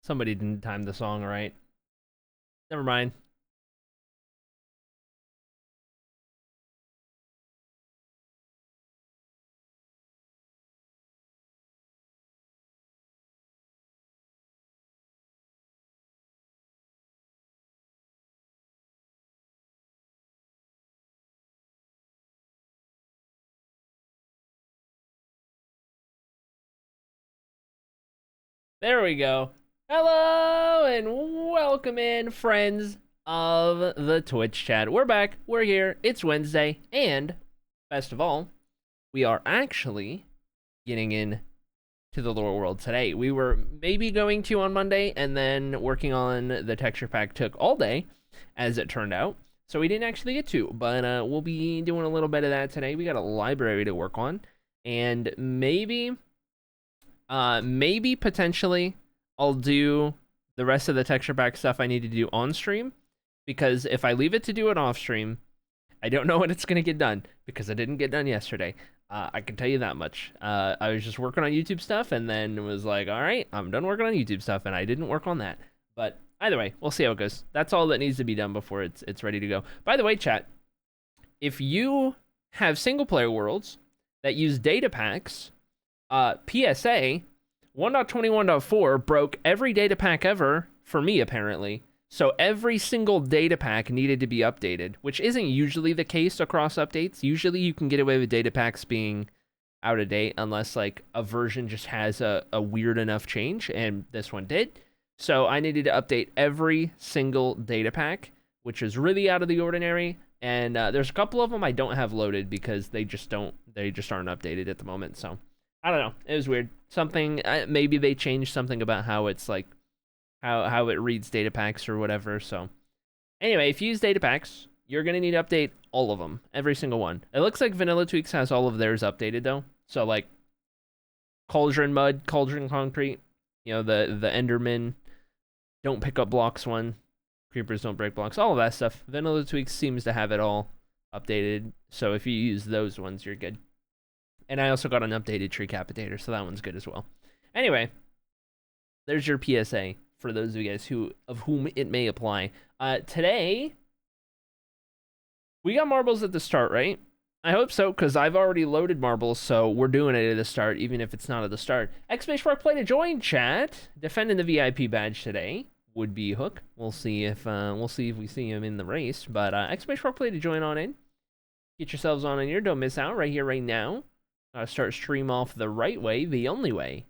Somebody didn't time the song right. Never mind. There we go. Hello and welcome in, friends of the Twitch chat. We're back. We're here. It's Wednesday. And, best of all, we are actually getting in to the lore world today. We were maybe going to on Monday, and then working on the texture pack took all day, as it turned out. So we didn't actually get to, but we'll be doing a little bit of that today. We got a library to work on, and maybe potentially I'll do the rest of the texture pack stuff I need to do on stream, because if I leave it to do it off stream, I don't know when it's gonna get done, because I didn't get done yesterday. I can tell you that much. I was just working on YouTube stuff, and then was like, all right, I'm done working on YouTube stuff, and I didn't work on that. But either way, we'll see how it goes. That's all that needs to be done before it's ready to go. By the way, chat, if you have single player worlds that use data packs, PSA 1.21.4 broke every data pack ever for me, apparently. So every single data pack needed to be updated, which isn't usually the case across updates. Usually you can get away with data packs being out of date unless like a version just has a weird enough change, and this one did. So I needed to update every single data pack, which is really out of the ordinary. And there's a couple of them I don't have loaded because they just aren't updated at the moment. So I don't know. It was weird. Something, maybe they changed something about how it's like, how it reads data packs or whatever. So anyway, if you use data packs, you're going to need to update all of them, every single one. It looks like Vanilla Tweaks has all of theirs updated though. So like Cauldron Mud, Cauldron Concrete, you know, the Enderman don't pick up blocks one, Creepers don't break blocks, all of that stuff. Vanilla Tweaks seems to have it all updated. So if you use those ones, you're good. And I also got an updated Tree Capitator, so that one's good as well. Anyway, there's your PSA for those of you guys of whom it may apply. Today, we got marbles at the start, right? I hope so, because I've already loaded marbles, so we're doing it at the start, even if it's not at the start. Xbase play to join, chat. Defending the VIP badge today would be Hook. We'll see if we see him in the race. But Xbase play to join on in. Get yourselves on in here. Don't miss out right here, right now. Start stream off the right way, the only way.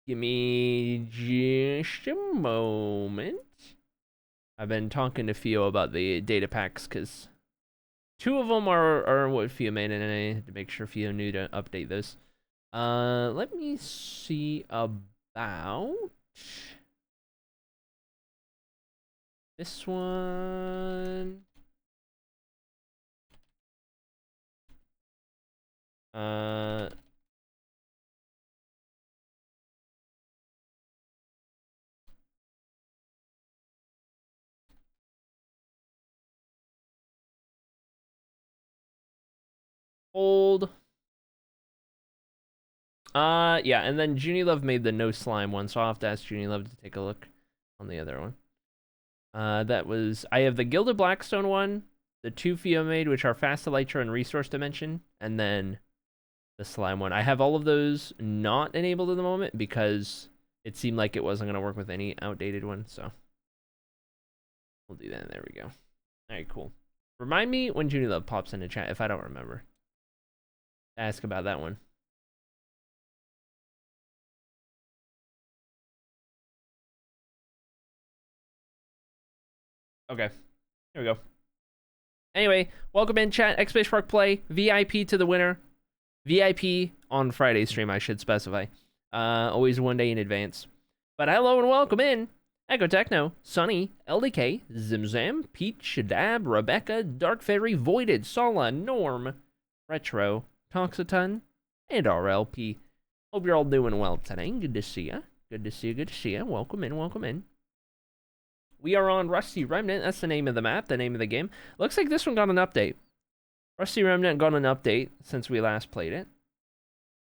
Give me just a moment. I've been talking to Theo about the data packs, because 2 of them are what Theo made, and I had to make sure Theo knew to update those. Let me see about this one. Hold. Yeah, and then Junie Love made the no slime one, so I'll have to ask Junie Love to take a look on the other one. That was, I have the Gilded Blackstone one, the 2 Theo made, which are Fast Elytra and Resource Dimension, and then the slime one. I have all of those not enabled at the moment because it seemed like it wasn't going to work with any outdated one, so we'll do that. There we go. Alright, cool. Remind me when Junie Love pops into chat if I don't remember. Ask about that one. Okay, here we go. Anyway, welcome in, chat. Xbase Park Play, VIP to the winner. VIP on Friday stream, I should specify. Always one day in advance. But hello and welcome in. Echo Techno, Sunny, LDK, Zimzam, Peach, Dab, Rebecca, Dark Fairy, Voided, Sala, Norm, Retro, Toxaton, and RLP. Hope you're all doing well today. Good to see ya. Good to see you. Good to see you. Welcome in. Welcome in. We are on Rusty Remnant. That's the name of the map, the name of the game. Looks like this one got an update. Rusty Remnant got an update since we last played it.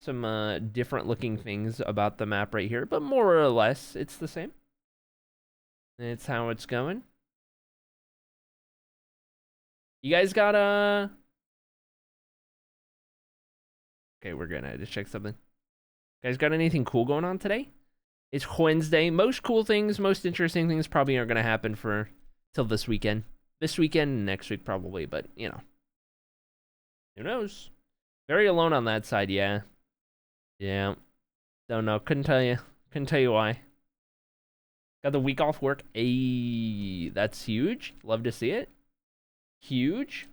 some different looking things about the map right here, but more or less it's the same. It's how it's going. You guys got okay, we're good. I just checked something. You guys got anything cool going on today? It's Wednesday. Most cool things, most interesting things probably aren't gonna happen for till this weekend. This weekend and next week probably, but you know. Who knows? Very alone on that side, yeah. Yeah. Don't know. Couldn't tell you. Couldn't tell you why. Got the week off work. Ayy, that's huge. Love to see it. Huge.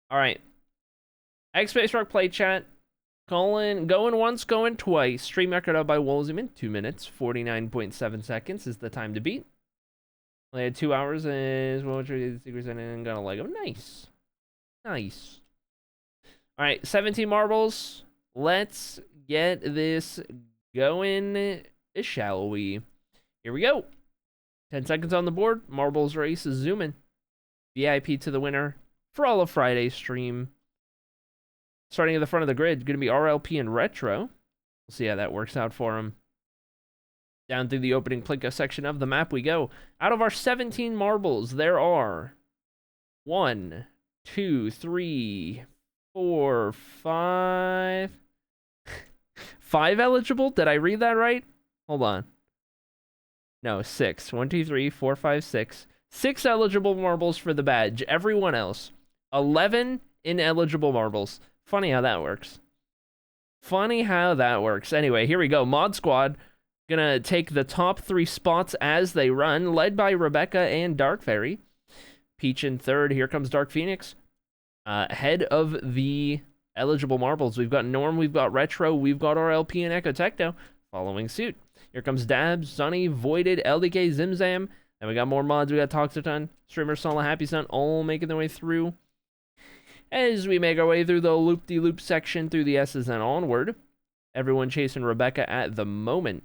All right. X-Space Rock play chat. Going once, going twice. Stream record up by Wolzeman. 2 minutes, 49.7 seconds is the time to beat. Only had 2 hours is what the secrets and got a Lego. Nice. Nice. All right, 17 marbles. Let's get this going, shall we? Here we go. 10 seconds on the board. Marbles race is zooming. VIP to the winner for all of Friday's stream. Starting at the front of the grid, going to be RLP and Retro. We'll see how that works out for him. Down through the opening Plinko section of the map we go. Out of our 17 marbles, there are 1, 2, 3, 4, 5. 5 eligible? Did I read that right? Hold on. No, 6. 1, 2, 3, 4, 5, 6. 6 eligible marbles for the badge. Everyone else. 11 ineligible marbles. Funny how that works. Funny how that works. Anyway, here we go. Mod Squad gonna take the top 3 spots as they run, led by Rebecca and Dark Fairy. Peach in third. Here comes Dark Phoenix. Head of the eligible marbles. We've got Norm, we've got Retro, we've got RLP and Echo Techno following suit. Here comes Dabs, Sunny, Voided, LDK, Zimzam. And we got more mods. We got Toxaton, Streamer, Sala, Happy Sun, all making their way through. As we make our way through the loop-de-loop section, through the S's and onward. Everyone chasing Rebecca at the moment.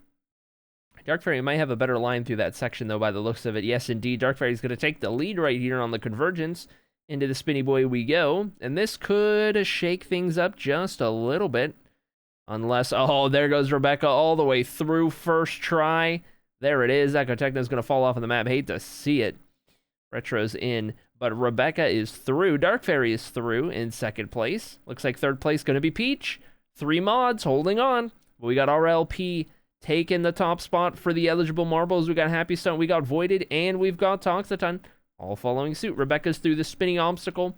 Dark Fairy might have a better line through that section, though, by the looks of it. Yes, indeed, Dark Fairy's going to take the lead right here on the convergence. Into the Spinny Boy we go. And this could shake things up just a little bit. Unless, oh, there goes Rebecca all the way through first try. There it is. Echo Techno's going to fall off on the map. Hate to see it. Retro's in. But Rebecca is through. Dark Fairy is through in second place. Looks like third place going to be Peach. 3 mods holding on. We got RLP taking the top spot for the eligible marbles. We got Happy Stone, we got Voided, and we've got Toxaton. All following suit. Rebecca's through the spinning obstacle.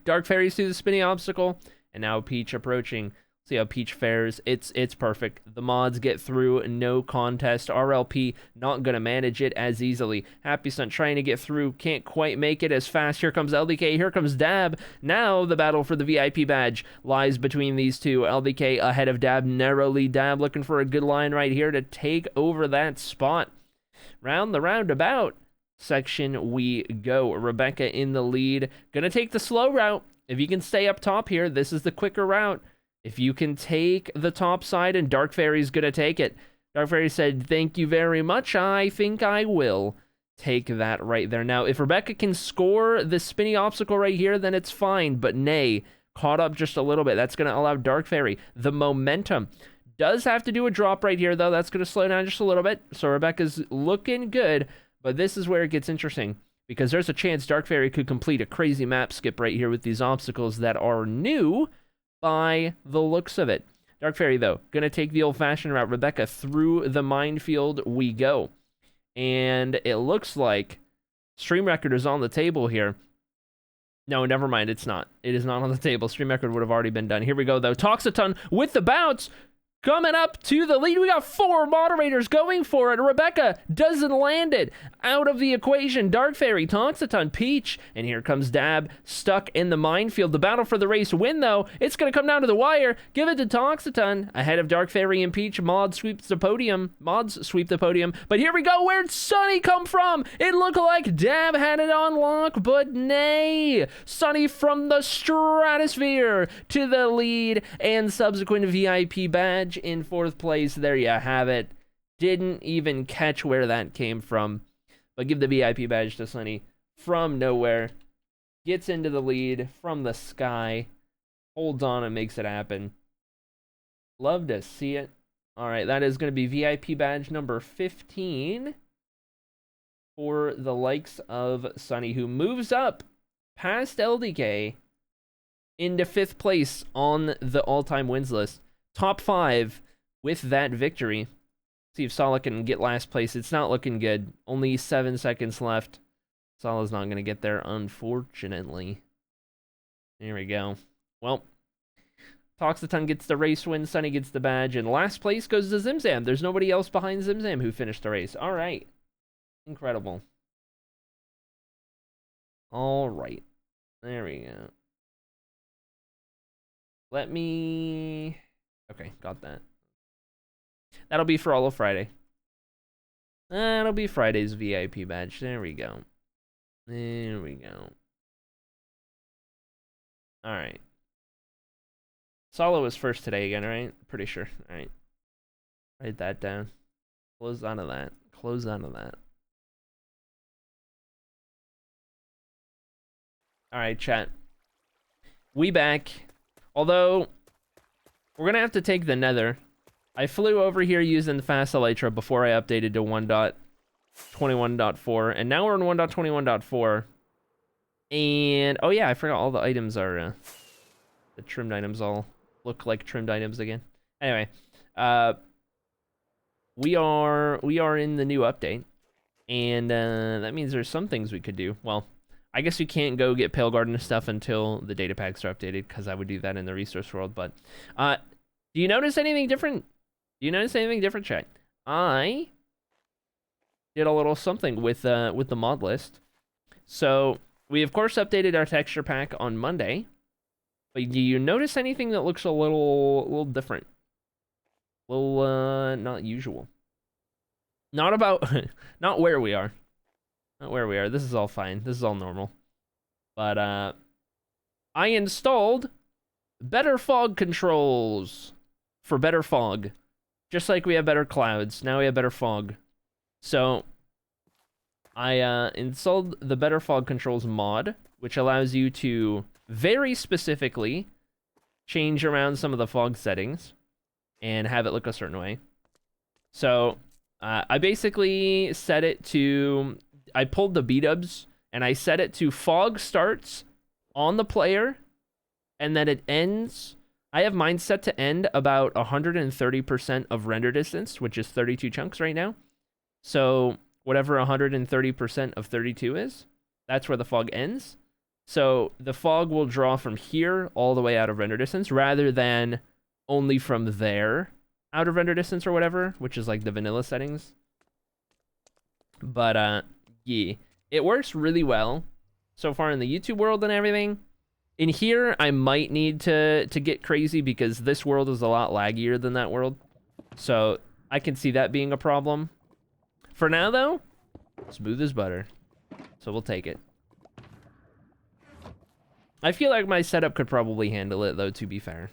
Dark Fairy's through the spinning obstacle. And now Peach approaching. See how Peach fares. It's perfect. The mods get through, no contest. RLP not going to manage it as easily. Happy Stunt trying to get through, can't quite make it as fast. Here comes LDK, here comes Dab. Now the battle for the VIP badge lies between these two. LDK ahead of Dab narrowly. Dab looking for a good line right here to take over that spot. Round the roundabout section we go. Rebecca in the lead. Gonna take the slow route. If you can stay up top here, this is the quicker route. If you can take the top side, and Dark Fairy's gonna take it. Dark Fairy said, thank you very much. I think I will take that right there. Now, if Rebecca can score the spinny obstacle right here, then it's fine. But nay, caught up just a little bit. That's gonna allow Dark Fairy the momentum. Does have to do a drop right here, though. That's gonna slow down just a little bit. So Rebecca's looking good, but this is where it gets interesting. Because there's a chance Dark Fairy could complete a crazy map skip right here with these obstacles that are new by the looks of it. Dark Fairy, though, gonna take the old-fashioned route. Rebecca through the minefield we go. And it looks like stream record is on the table here. No, never mind, it's not. It is not on the table. Stream record would have already been done. Here we go, though. Toxaton with the bounce. Coming up to the lead, we got 4 moderators going for it. Rebecca doesn't land it. Out of the equation, Dark Fairy, Toxaton, Peach, and here comes Dab, stuck in the minefield. The battle for the race win, though, it's going to come down to the wire. Give it to Toxaton. Ahead of Dark Fairy and Peach, Mods sweep the podium. But here we go, where'd Sunny come from? It looked like Dab had it on lock, but nay. Sunny from the stratosphere to the lead and subsequent VIP badge. In 4th place. There you have it. Didn't even catch where that came from, but give the VIP badge to Sunny from nowhere. Gets into the lead from the sky, holds on and makes it happen. Love to see it. All right, that is going to be VIP badge number 15 for the likes of Sunny, who moves up past LDK into 5th place on the all-time wins list. Top 5 with that victory. See if Salah can get last place. It's not looking good. Only 7 seconds left. Salah's not going to get there, unfortunately. There we go. Well, Toxaton gets the race win, Sunny gets the badge, and last place goes to Zimzam. There's nobody else behind Zimzam who finished the race. All right. Incredible. All right. There we go. Let me... Okay, got that. That'll be for all of Friday. That'll be Friday's VIP badge. There we go. There we go. All right. Solo was first today again, right? Pretty sure. All right. Write that down. Close out of that. Close out of that. All right, chat. We back. Although, we're going to have to take the nether. I flew over here using the fast elytra before I updated to 1.21.4. And now we're in 1.21.4. And, oh yeah, I forgot all the items are, the trimmed items all look like trimmed items again. Anyway, we are in the new update. And, that means there's some things we could do. Well, I guess we can't go get Pale Garden stuff until the data packs are updated, because I would do that in the resource world. But, do you notice anything different? Do you notice anything different, chat? I did a little something with the mod list. So, we of course updated our texture pack on Monday. But do you notice anything that looks a little different? A little, not usual. Not about, not where we are. Not where we are. This is all fine. This is all normal. But, I installed better fog controls for better fog. Just like we have better clouds, now we have better fog. So, I installed the better fog controls mod, which allows you to very specifically change around some of the fog settings and have it look a certain way. So, I basically set it to... I pulled the B-dubs, and I set it to fog starts on the player, and then it ends... I have mine set to end about 130% of render distance, which is 32 chunks right now. So, whatever 130% of 32 is, that's where the fog ends. So, the fog will draw from here all the way out of render distance, rather than only from there out of render distance or whatever, which is like the vanilla settings. But, yeah, it works really well so far in the YouTube world and everything. In here, I might need to get crazy because this world is a lot laggier than that world. So, I can see that being a problem. For now, though, smooth as butter. So, we'll take it. I feel like my setup could probably handle it, though, to be fair.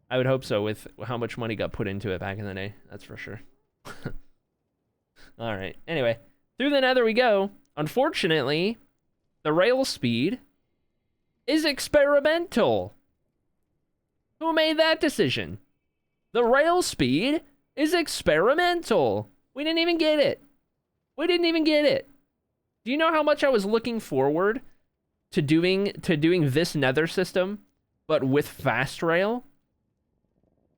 I would hope so with how much money got put into it back in the day. That's for sure. Alright, anyway. Through the nether we go. Unfortunately, the rail speed is experimental. Who made that decision? The rail speed is experimental. We didn't even get it. We didn't even get it. Do you know how much I was looking forward to doing this nether system, but with fast rail?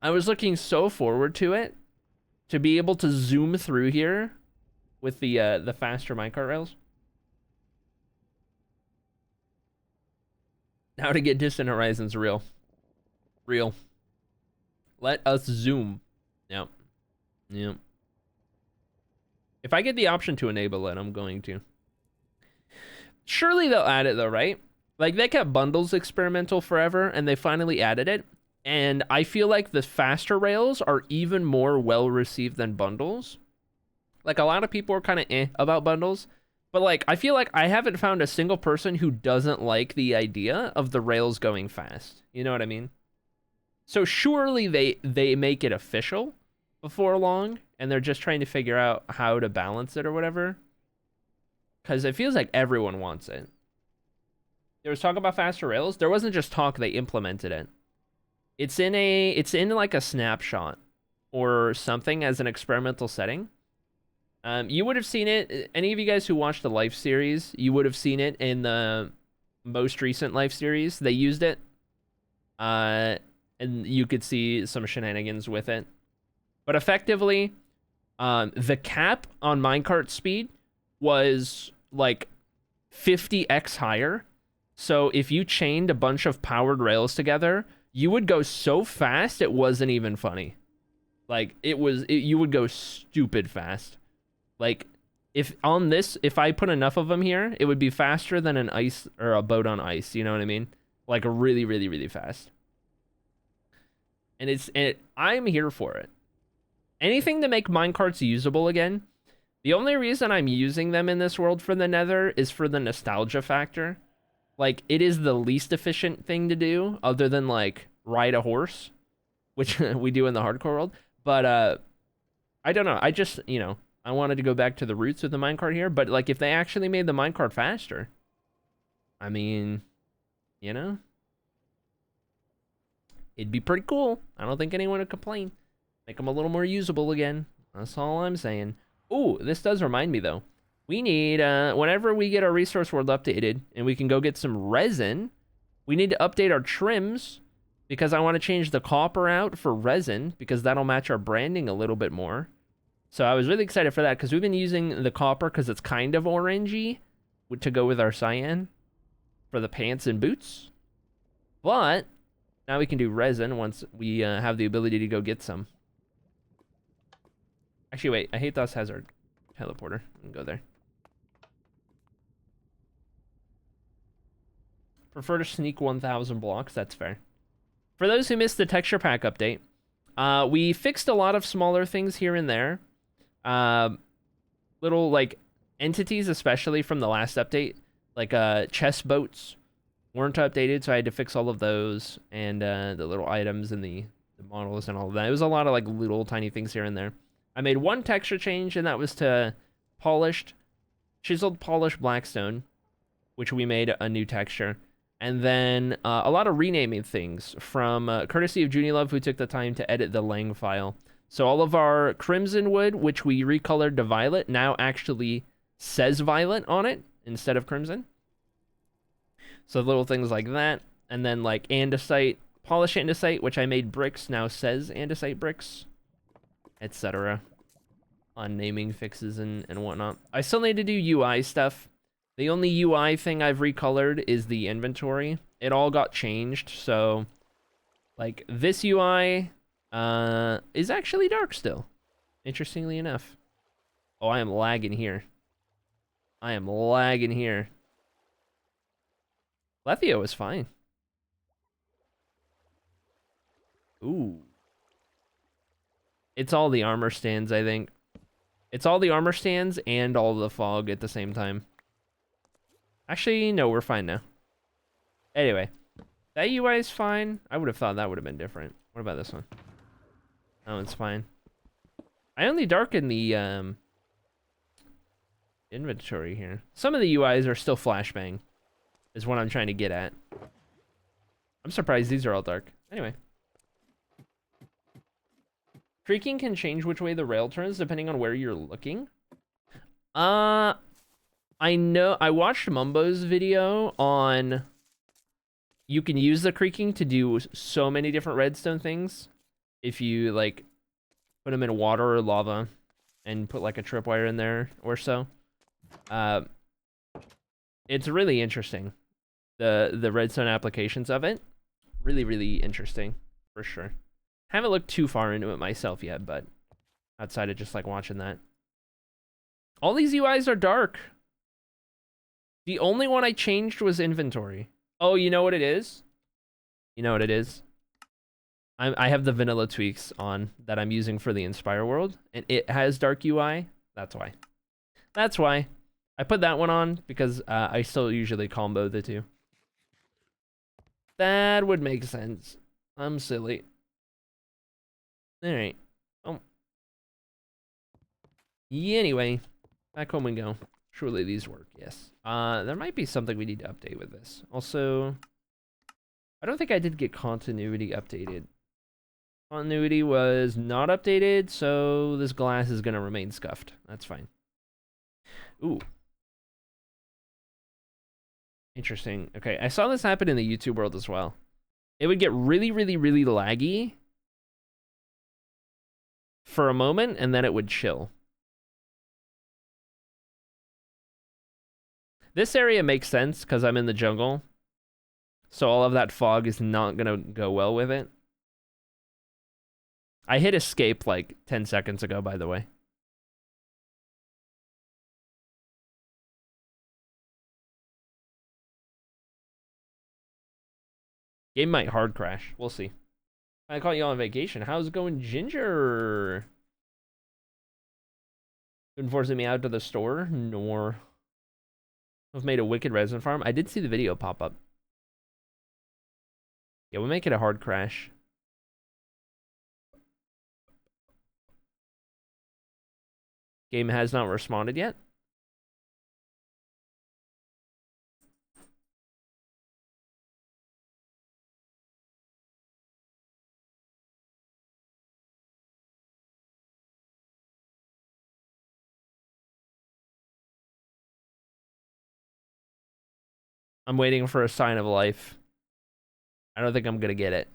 I was looking so forward to it, to be able to zoom through here with the faster minecart rails. Now to get distant horizons real. Real. Let us zoom. Yep. Yep. If I get the option to enable it, I'm going to. Surely they'll add it though, right? Like, they kept bundles experimental forever, and they finally added it. And I feel like the faster rails are even more well-received than bundles. Like, a lot of people are kind of about bundles. But, like, I feel like I haven't found a single person who doesn't like the idea of the rails going fast. You know what I mean? So surely they make it official before long, and they're just trying to figure out how to balance it or whatever. Because it feels like everyone wants it. There was talk about faster rails. There wasn't just talk, they implemented it. It's in like a snapshot or something as an experimental setting. You would have seen it. Any of you guys who watched the Life series, you would have seen it in the most recent Life series. They used it, and you could see some shenanigans with it. But effectively, the cap on minecart speed was like 50x higher. So if you chained a bunch of powered rails together, you would go so fast it wasn't even funny. Like you would go stupid fast. Like if I put enough of them here, it would be faster than an ice or a boat on ice. You know what I mean? Like really, really, really fast. And I'm here for it. Anything to make minecarts usable again. The only reason I'm using them in this world for the Nether is for the nostalgia factor. Like, it is the least efficient thing to do, other than, like, ride a horse, which we do in the hardcore world. But, I don't know. I just, I wanted to go back to the roots of the minecart here. But, like, if they actually made the minecart faster, I mean, it'd be pretty cool. I don't think anyone would complain. Make them a little more usable again. That's all I'm saying. Ooh, this does remind me, though. We need, whenever we get our resource world updated and we can go get some resin, we need to update our trims because I want to change the copper out for resin because that'll match our branding a little bit more. So I was really excited for that because we've been using the copper because it's kind of orangey to go with our cyan for the pants and boots. But now we can do resin once we have the ability to go get some. Actually, wait. I hate Thus Hazard teleporter. I can go there. Prefer to sneak 1,000 blocks. That's fair. For those who missed the texture pack update, we fixed a lot of smaller things here and there. Little, like, entities, especially from the last update. Like, chest boats weren't updated, so I had to fix all of those. And the little items and the models and all of that. It was a lot of, like, little tiny things here and there. I made one texture change, and that was to chiseled polished blackstone, which we made a new texture. And then a lot of renaming things from courtesy of Junie Love, who took the time to edit the Lang file. So all of our crimson wood, which we recolored to violet, now actually says violet on it instead of crimson. So little things like that. And then like andesite, polished andesite, which I made bricks, now says andesite bricks, etc. On naming fixes and whatnot. I still need to do UI stuff. The only UI thing I've recolored is the inventory. It all got changed, so like this UI is actually dark still, interestingly enough. Oh, I am lagging here. I am lagging here. Lethio is fine. Ooh. It's all the armor stands, I think. It's all the armor stands and all the fog at the same time. Actually, no, we're fine now. Anyway, that UI is fine. I would have thought that would have been different. What about this one? Oh, it's fine. I only darkened the inventory here. Some of the UIs are still flashbang, is what I'm trying to get at. I'm surprised these are all dark. Anyway. Creaking can change which way the rail turns depending on where you're looking. I know, I watched Mumbo's video on you can use the creaking to do so many different redstone things if you like put them in water or lava and put like a tripwire in there or so. It's really interesting. The redstone applications of it, really, really interesting for sure. Haven't looked too far into it myself yet, but outside of just like watching that. All these UIs are dark. The only one I changed was inventory. Oh, you know what it is? You know what it is? I have the vanilla tweaks on that I'm using for the Inspire world, and it has dark UI. That's why. That's why. I put that one on because I still usually combo the two. That would make sense. I'm silly. Alright. Oh. Yeah, anyway, back home we go. Surely these work, yes. There might be something we need to update with this. Also, I don't think I did get continuity updated. Continuity was not updated, so this glass is gonna remain scuffed. That's fine. Ooh. Interesting. Okay, I saw this happen in the YouTube world as well. It would get really, really, really laggy for a moment, and then it would chill. This area makes sense because I'm in the jungle. So all of that fog is not going to go well with it. I hit escape like 10 seconds ago, by the way. Game might hard crash. We'll see. I caught you on vacation. How's it going, Ginger? Been forcing me out to the store, nor I've made a wicked resin farm. I did see the video pop up. Yeah, we'll make it a hard crash. Game has not responded yet. I'm waiting for a sign of life. I don't think I'm gonna get it.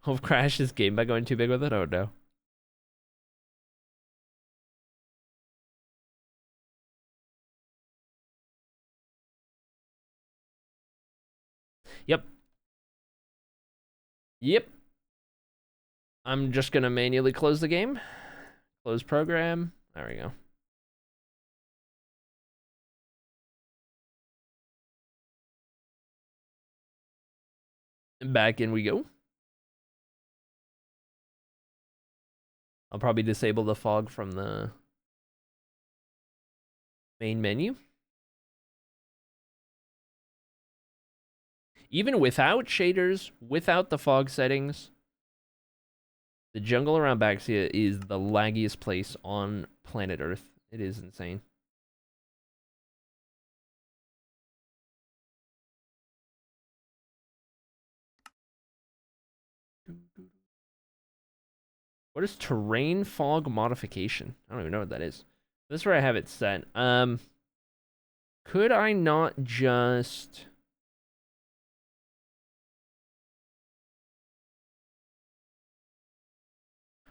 Hope crash this game by going too big with it. Oh no. Yep. Yep. I'm just gonna manually close the game. Close program. There we go. And back in we go. I'll probably disable the fog from the main menu. Even without shaders, without the fog settings, the jungle around Baxia is the laggiest place on planet Earth. It is insane. What is terrain fog modification? I don't even know what that is. This is where I have it set. Could I not just...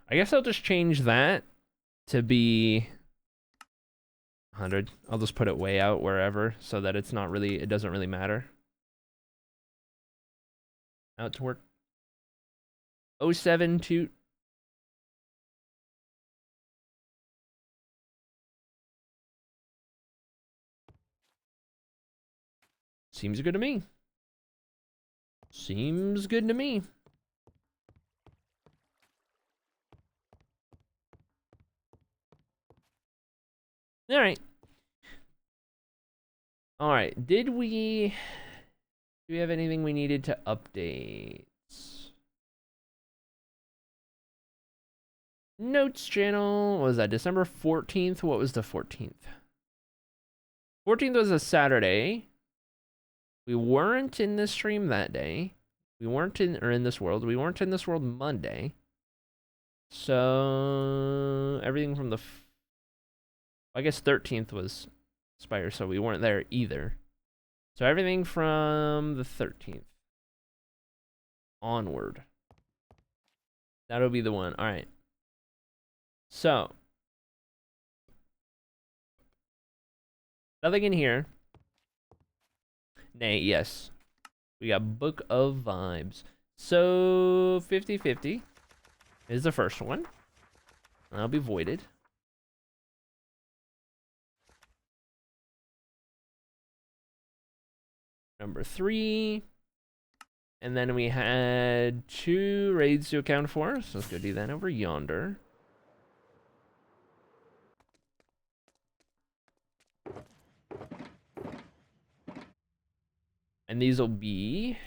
I guess I'll just change that to be 100. I'll just put it way out wherever so that it's not really, it doesn't really matter. Out to work. 072. Seems good to me. Seems good to me. All right. All right. Do we have anything we needed to update? Notes channel. What was that? December 14th? What was the 14th? 14th was a Saturday. We weren't in this stream that day. We weren't in, or in this world. We weren't in this world Monday. So everything from the, I guess 13th was Spire, so we weren't there either. So everything from the 13th onward. That'll be the one. All right. So nothing in here. Nay, yes. We got Book of Vibes. So 50-50 is the first one. That'll be voided. Number 3. And then we had 2 raids to account for. So let's go do that over yonder. And these will be...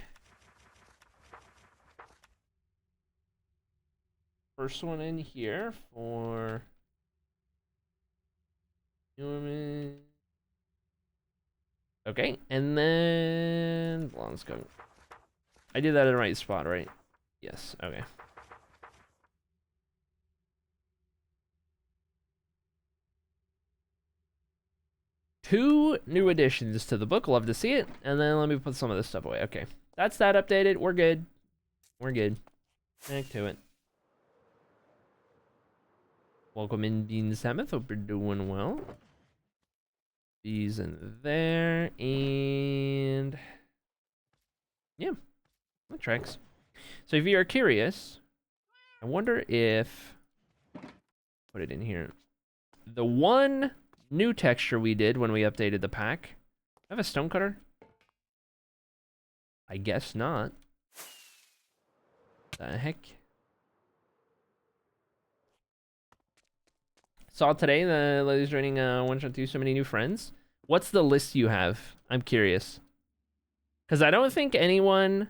First one in here for... Norman... Okay, and then let's go. I did that in the right spot, right? Yes, okay. Two new additions to the book. Love to see it. And then let me put some of this stuff away. Okay, that's that updated. We're good. We're good. Back to it. Welcome in, Bean Sabbath. Hope you're doing well. These in there. And yeah, that tracks. So if you are curious, I wonder if... Put it in here. The one new texture we did when we updated the pack. I have a stonecutter? I guess not. The heck? Saw today the ladies joining one shot 2 so many new friends. What's the list you have? I'm curious. Because I don't think anyone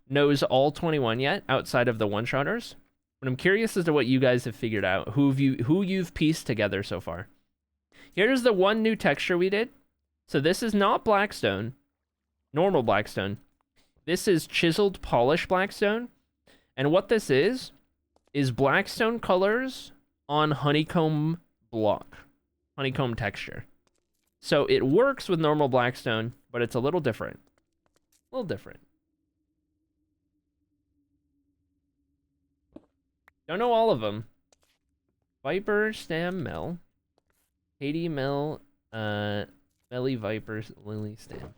knows all 21 yet outside of the one-shotters. But I'm curious as to what you guys have figured out. Who you've pieced together so far. Here's the one new texture we did. So this is not Blackstone. Normal Blackstone. This is chiseled polished Blackstone. And what this is Blackstone colors on honeycomb block. Honeycomb texture. So it works with normal Blackstone, but it's a little different. A little different. Don't know all of them. Viper, Stam, Mel. Katie, Mel, Melly, Viper, Lily, Stam.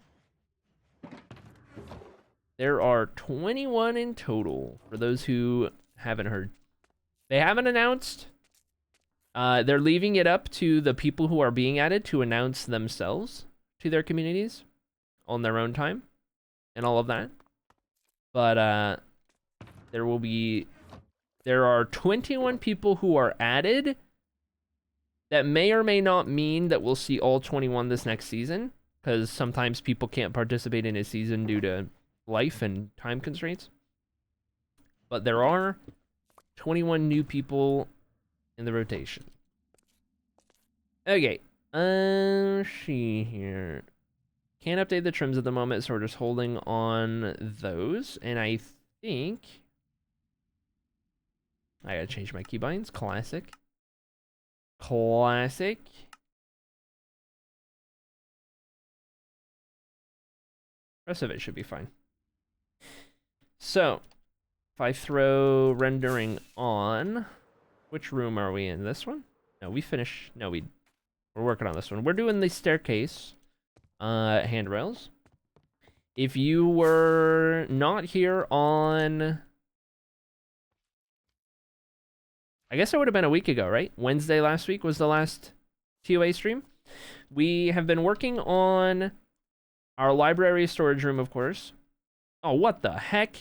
There are 21 in total, for those who haven't heard. They haven't announced. They're leaving it up to the people who are being added to announce themselves to their communities on their own time and all of that. But there are 21 people who are added. That may or may not mean that we'll see all 21 this next season, because sometimes people can't participate in a season due to life and time constraints. But there are 21 new people in the rotation. Okay, see here. Can't update the trims at the moment, so we're just holding on those. And I think I gotta change my keybinds. Classic. Classic. Rest of it should be fine. So, if I throw rendering on, which room are we in? This one? No, we finished. No, we're working on this one. We're doing the staircase handrails. If you were not here on... I guess it would have been a week ago, right? Wednesday last week was the last TOA stream. We have been working on our library storage room, of course. Oh, what the heck?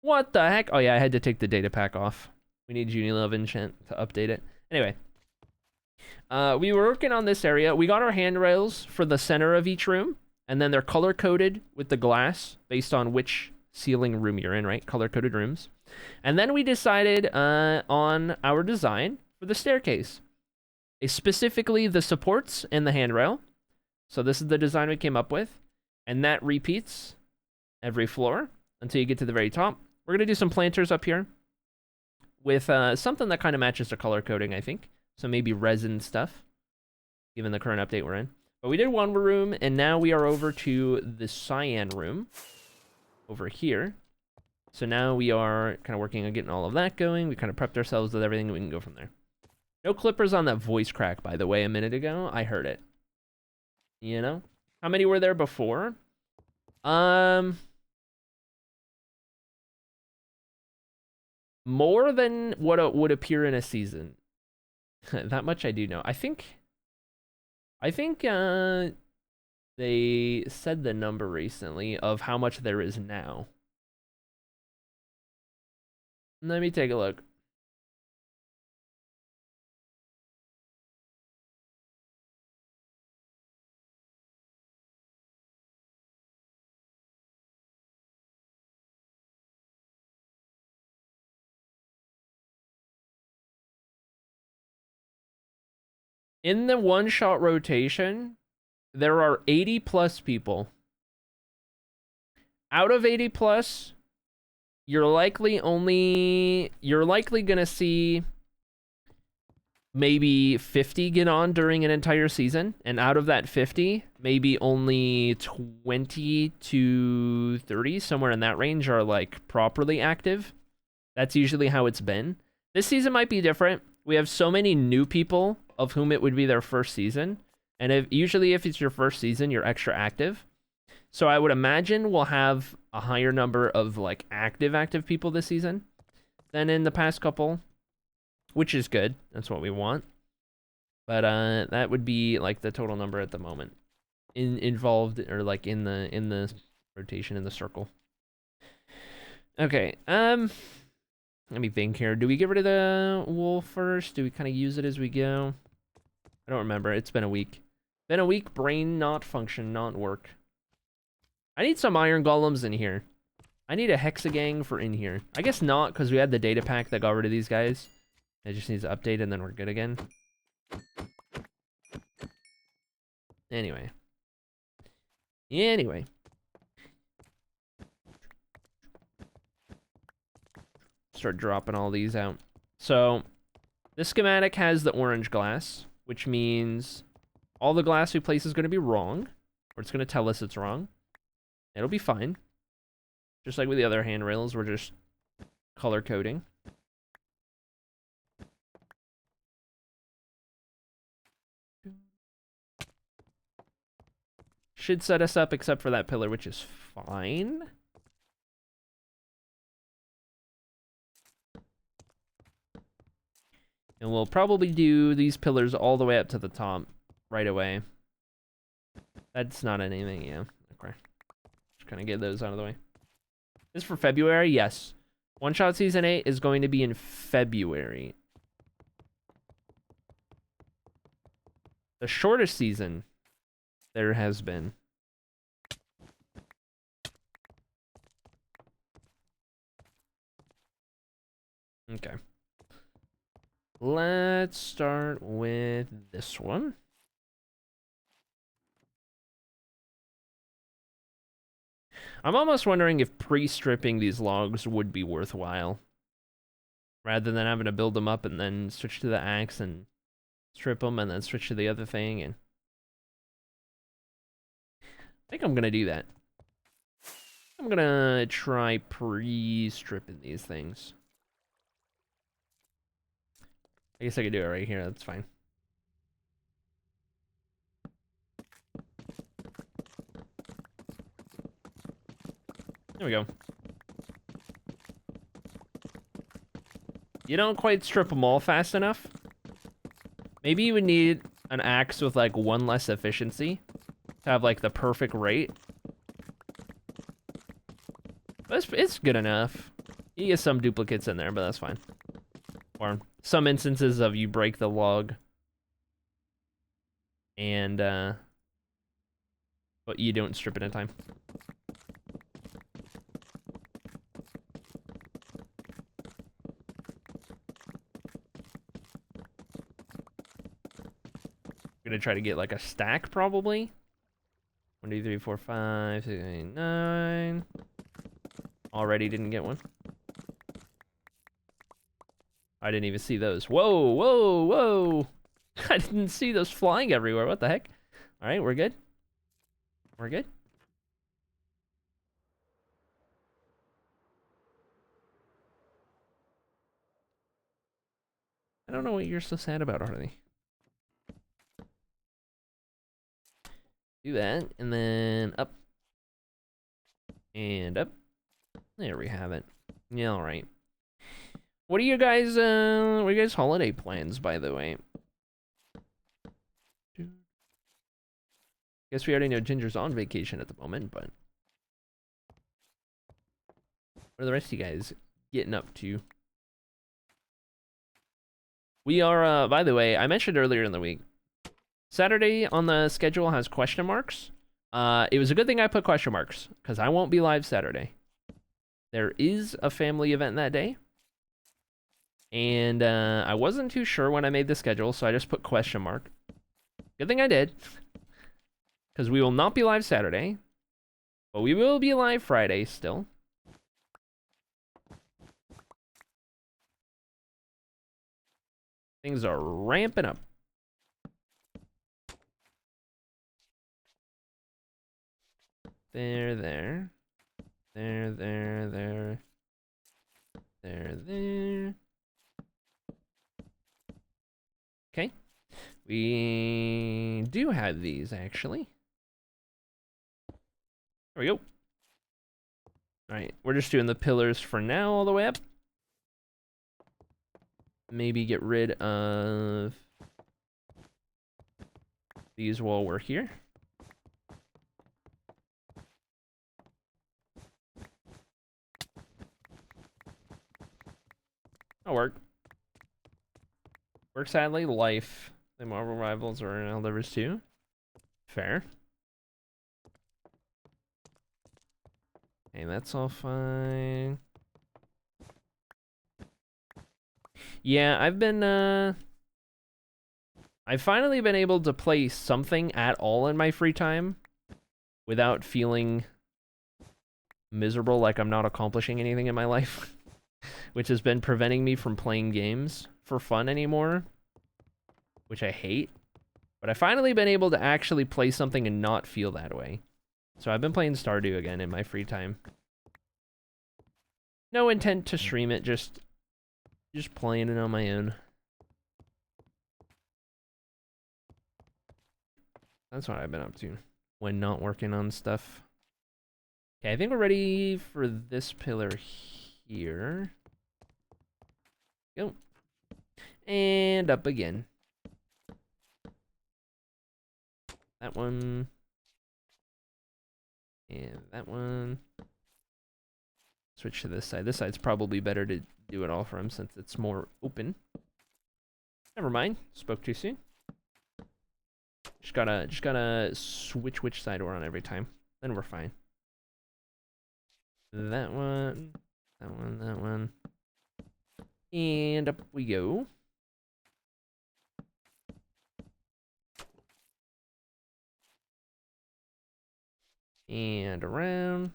What the heck? Oh, yeah, I had to take the data pack off. We need Junilove enchant to update it. Anyway. We were working on this area. We got our handrails for the center of each room. And then they're color-coded with the glass based on which ceiling room you're in, right? Color-coded rooms. And then we decided on our design for the staircase. Specifically the supports and the handrail. So this is the design we came up with. And that repeats every floor until you get to the very top. We're going to do some planters up here with something that kind of matches the color coding, I think. So maybe resin stuff, given the current update we're in. But we did one room, and now we are over to the cyan room over here. So now we are kind of working on getting all of that going. We kind of prepped ourselves with everything, and we can go from there. No clippers on that voice crack, by the way, a minute ago. I heard it. You know? How many were there before? More than what would appear in a season. That much I do know. I think they said the number recently of how much there is now. Let me take a look. In the one-shot rotation, there are 80 plus people. Out of 80 plus, you're likely gonna see maybe 50 get on during an entire season, and out of that 50, maybe only 20 to 30, somewhere in that range, are like properly active. That's usually how it's been. This season might be different. We have so many new people of whom it would be their first season, and usually if it's your first season, you're extra active. So I would imagine we'll have a higher number of like active people this season than in the past couple, which is good. That's what we want. But that would be like the total number at the moment involved, or like in the rotation, in the circle. Okay. Let me think here. Do we get rid of the wool first? Do we kind of use it as we go? I don't remember. It's been a week. Been a week. Brain not function, not work. I need some iron golems in here. I need a hexagang for in here. I guess not, because we had the data pack that got rid of these guys. It just needs to update and then we're good again. Anyway. Start dropping all these out. So, this schematic has the orange glass, which means all the glass we place is going to be wrong, or it's going to tell us it's wrong. It'll be fine. Just like with the other handrails, we're just color coding. Should set us up except for that pillar, which is fine. And we'll probably do these pillars all the way up to the top right away. That's not anything, yeah. Okay. Just kind of get those out of the way. This is for February? Yes. One Shot Season 8 is going to be in February. The shortest season there has been. Okay. Let's start with this one. I'm almost wondering if pre-stripping these logs would be worthwhile, rather than having to build them up and then switch to the axe and strip them and then switch to the other thing. And I think I'm gonna do that. I'm gonna try pre-stripping these things. I guess I could do it right here. That's fine. There we go. You don't quite strip them all fast enough. Maybe you would need an axe with like one less efficiency to have like the perfect rate. But it's good enough. You get some duplicates in there, but that's fine. Or some instances of you break the log and but you don't strip it in time. Gonna try to get like a stack probably. 1, 2, 3, 4, 5, 6, 8, 9. Already didn't get one. I didn't even see those. Whoa, whoa, whoa. I didn't see those flying everywhere. What the heck? All right, we're good. We're good. I don't know what you're so sad about, Harley. Do that, and then up. And up. There we have it. Yeah, all right. What are you guys holiday plans, by the way? Guess we already know Ginger's on vacation at the moment, but what are the rest of you guys getting up to? We are, by the way, I mentioned earlier in the week, Saturday on the schedule has question marks. It was a good thing I put question marks, because I won't be live Saturday. There is a family event that day. And I wasn't too sure when I made the schedule, so I just put question mark. Good thing I did. because we will not be live Saturday, but we will be live Friday still. Things are ramping up. There, there. There, there, there. There, there. Okay. We do have these, actually. There we go. Alright, we're just doing the pillars for now all the way up. Maybe get rid of these while we're here. That'll work. Work sadly, life. The Marvel Rivals are in Eldivers too. Fair. Okay, that's all fine. Yeah, I've finally been able to play something at all in my free time without feeling miserable, like I'm not accomplishing anything in my life, which has been preventing me from playing games for fun anymore, which I hate. But I've finally been able to actually play something and not feel that way. So I've been playing Stardew again in my free time. No intent to stream it, just playing it on my own. That's what I've been up to when not working on stuff. Okay, I think we're ready for this pillar here. Go. And up again. That one. And that one. Switch to this side. This side's probably better to do it all from since it's more open. Never mind. Spoke too soon. Just gotta switch which side we're on every time. Then we're fine. That one. That one. That one. And up we go. And around.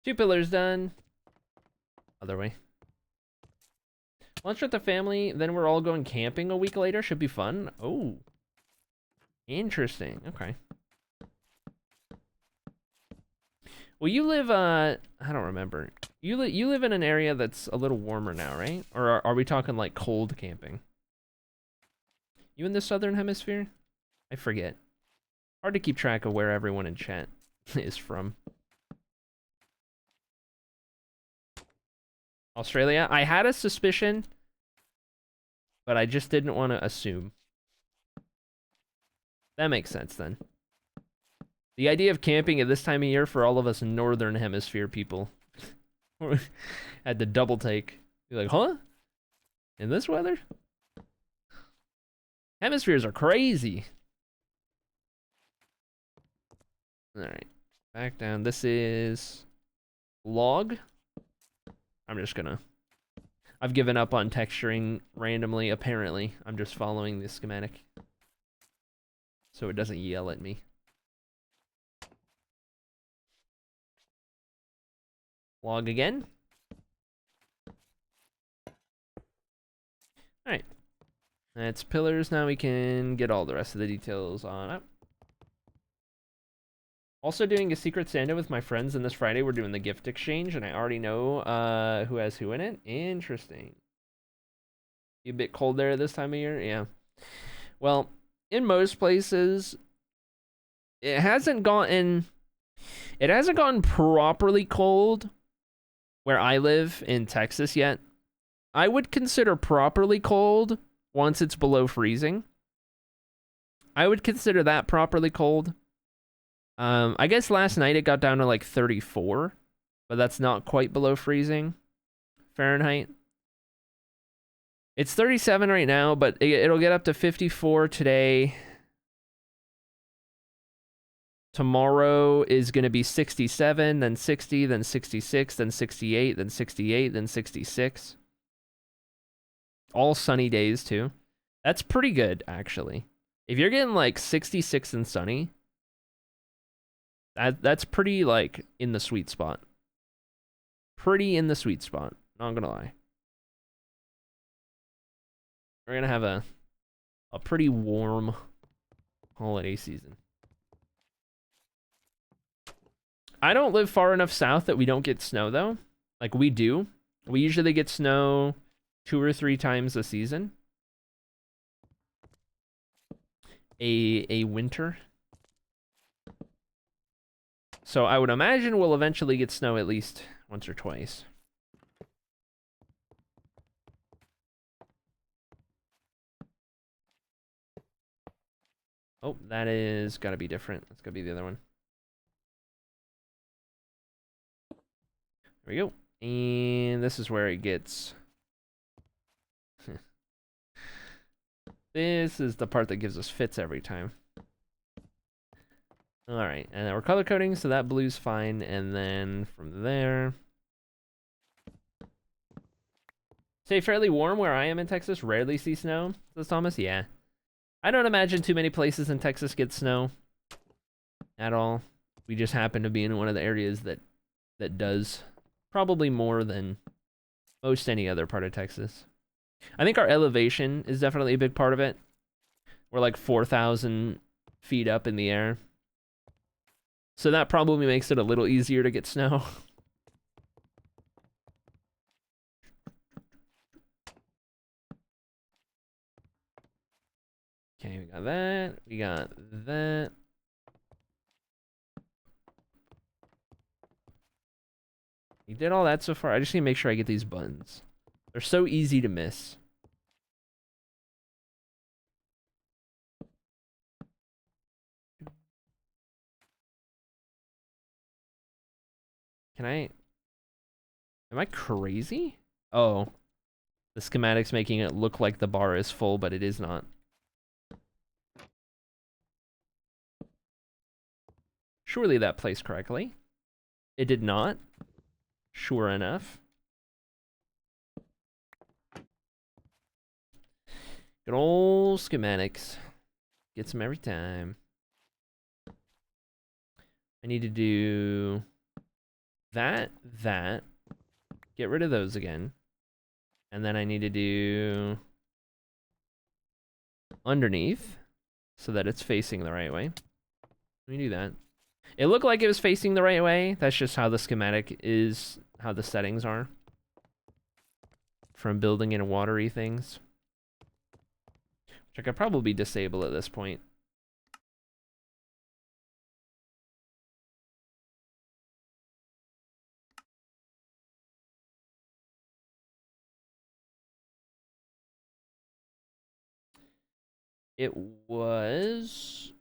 Two pillars done. Other way. Lunch with the family, then we're all going camping a week later. Should be fun. Oh. Interesting. Okay. Well, you live, I don't remember. You live in an area that's a little warmer now, right? Or are we talking like cold camping? You in the southern hemisphere? I forget. Hard to keep track of where everyone in chat is from. Australia? I had a suspicion, but I just didn't want to assume. That makes sense then. The idea of camping at this time of year for all of us northern hemisphere people had to double take. You're like, huh? In this weather? Hemispheres are crazy. Alright. Back down. This is log. I'm just gonna... I've given up on texturing randomly, apparently. I'm just following the schematic. So it doesn't yell at me. Log again. Alright. That's pillars. Now we can get all the rest of the details on up. Also doing a Secret Santa with my friends, and this Friday we're doing the gift exchange, and I already know who has who in it. Interesting. You a bit cold there this time of year? Yeah. Well, in most places, it hasn't gotten properly cold where I live in Texas yet. I would consider properly cold once it's below freezing. I would consider that properly cold. I guess last night it got down to like 34, but that's not quite below freezing Fahrenheit. It's 37 right now, but it'll get up to 54 today. Tomorrow is going to be 67, then 60, then 66, then 68, then 68, then 66. All sunny days too. That's pretty good, actually. If you're getting like 66 and sunny, that's pretty like in the sweet spot. Pretty in the sweet spot. Not gonna lie. We're gonna have a pretty warm holiday season. I don't live far enough south that we don't get snow though. Like we do. We usually get snow 2 or 3 times a season. A winter. So I would imagine we'll eventually get snow at least once or twice. Oh, that is gotta be different. That's gotta be the other one. There we go. And this is where it gets... This is the part that gives us fits every time. Alright, and then we're color coding, so that blue's fine. And then from there... Stay fairly warm where I am in Texas. Rarely see snow, says Thomas. Yeah. I don't imagine too many places in Texas get snow at all. We just happen to be in one of the areas that does. Probably more than most any other part of Texas. I think our elevation is definitely a big part of it. We're like 4,000 feet up in the air. So that probably makes it a little easier to get snow. Okay, we got that. We got that. We did all that so far. I just need to make sure I get these buttons. They're so easy to miss. Can I... Am I crazy? Oh. The schematic's making it look like the bar is full, but it is not. Surely that placed correctly. It did not. Sure enough. Good old schematics. Gets them every time. I need to do that. Get rid of those again. And then I need to do underneath so that it's facing the right way. Let me do that. It looked like it was facing the right way. That's just how the schematic is, how the settings are. From building in watery things. Which I could probably disable at this point. It was...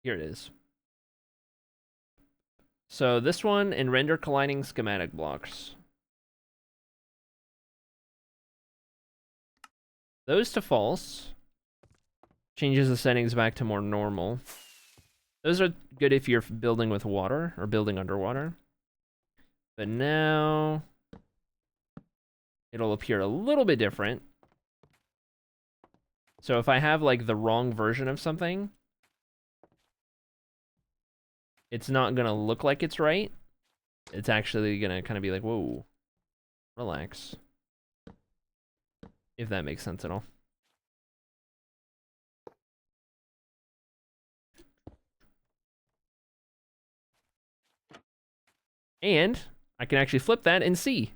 Here it is. So this one and render colliding schematic blocks. Those to false. Changes the settings back to more normal. Those are good if you're building with water or building underwater. But now it'll appear a little bit different. So if I have like the wrong version of something, it's not gonna look like it's right. It's actually gonna kind of be like, whoa, relax. If that makes sense at all. And I can actually flip that and see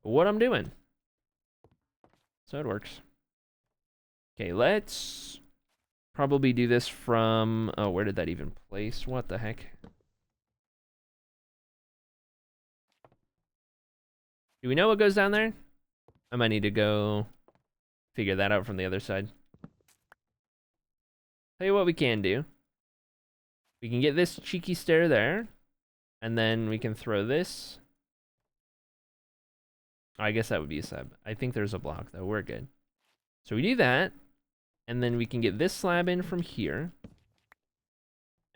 what I'm doing. So it works. Okay, let's probably do this from... Oh, where did that even place? What the heck? Do we know what goes down there? I might need to go figure that out from the other side. Tell you what we can do. We can get this cheeky stair there. And then we can throw this. I guess that would be a sub. I think there's a block, though. We're good. So we do that. And then we can get this slab in from here.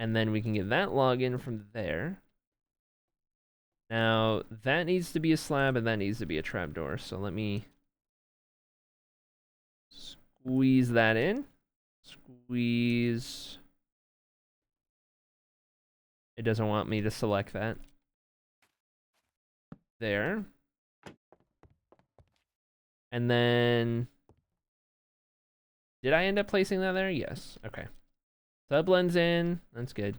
And then we can get that login from there. Now, that needs to be a slab and that needs to be a trapdoor. So let me squeeze that in. Squeeze. It doesn't want me to select that. There. And then, did I end up placing that there? Yes. Okay. So that blends in. That's good.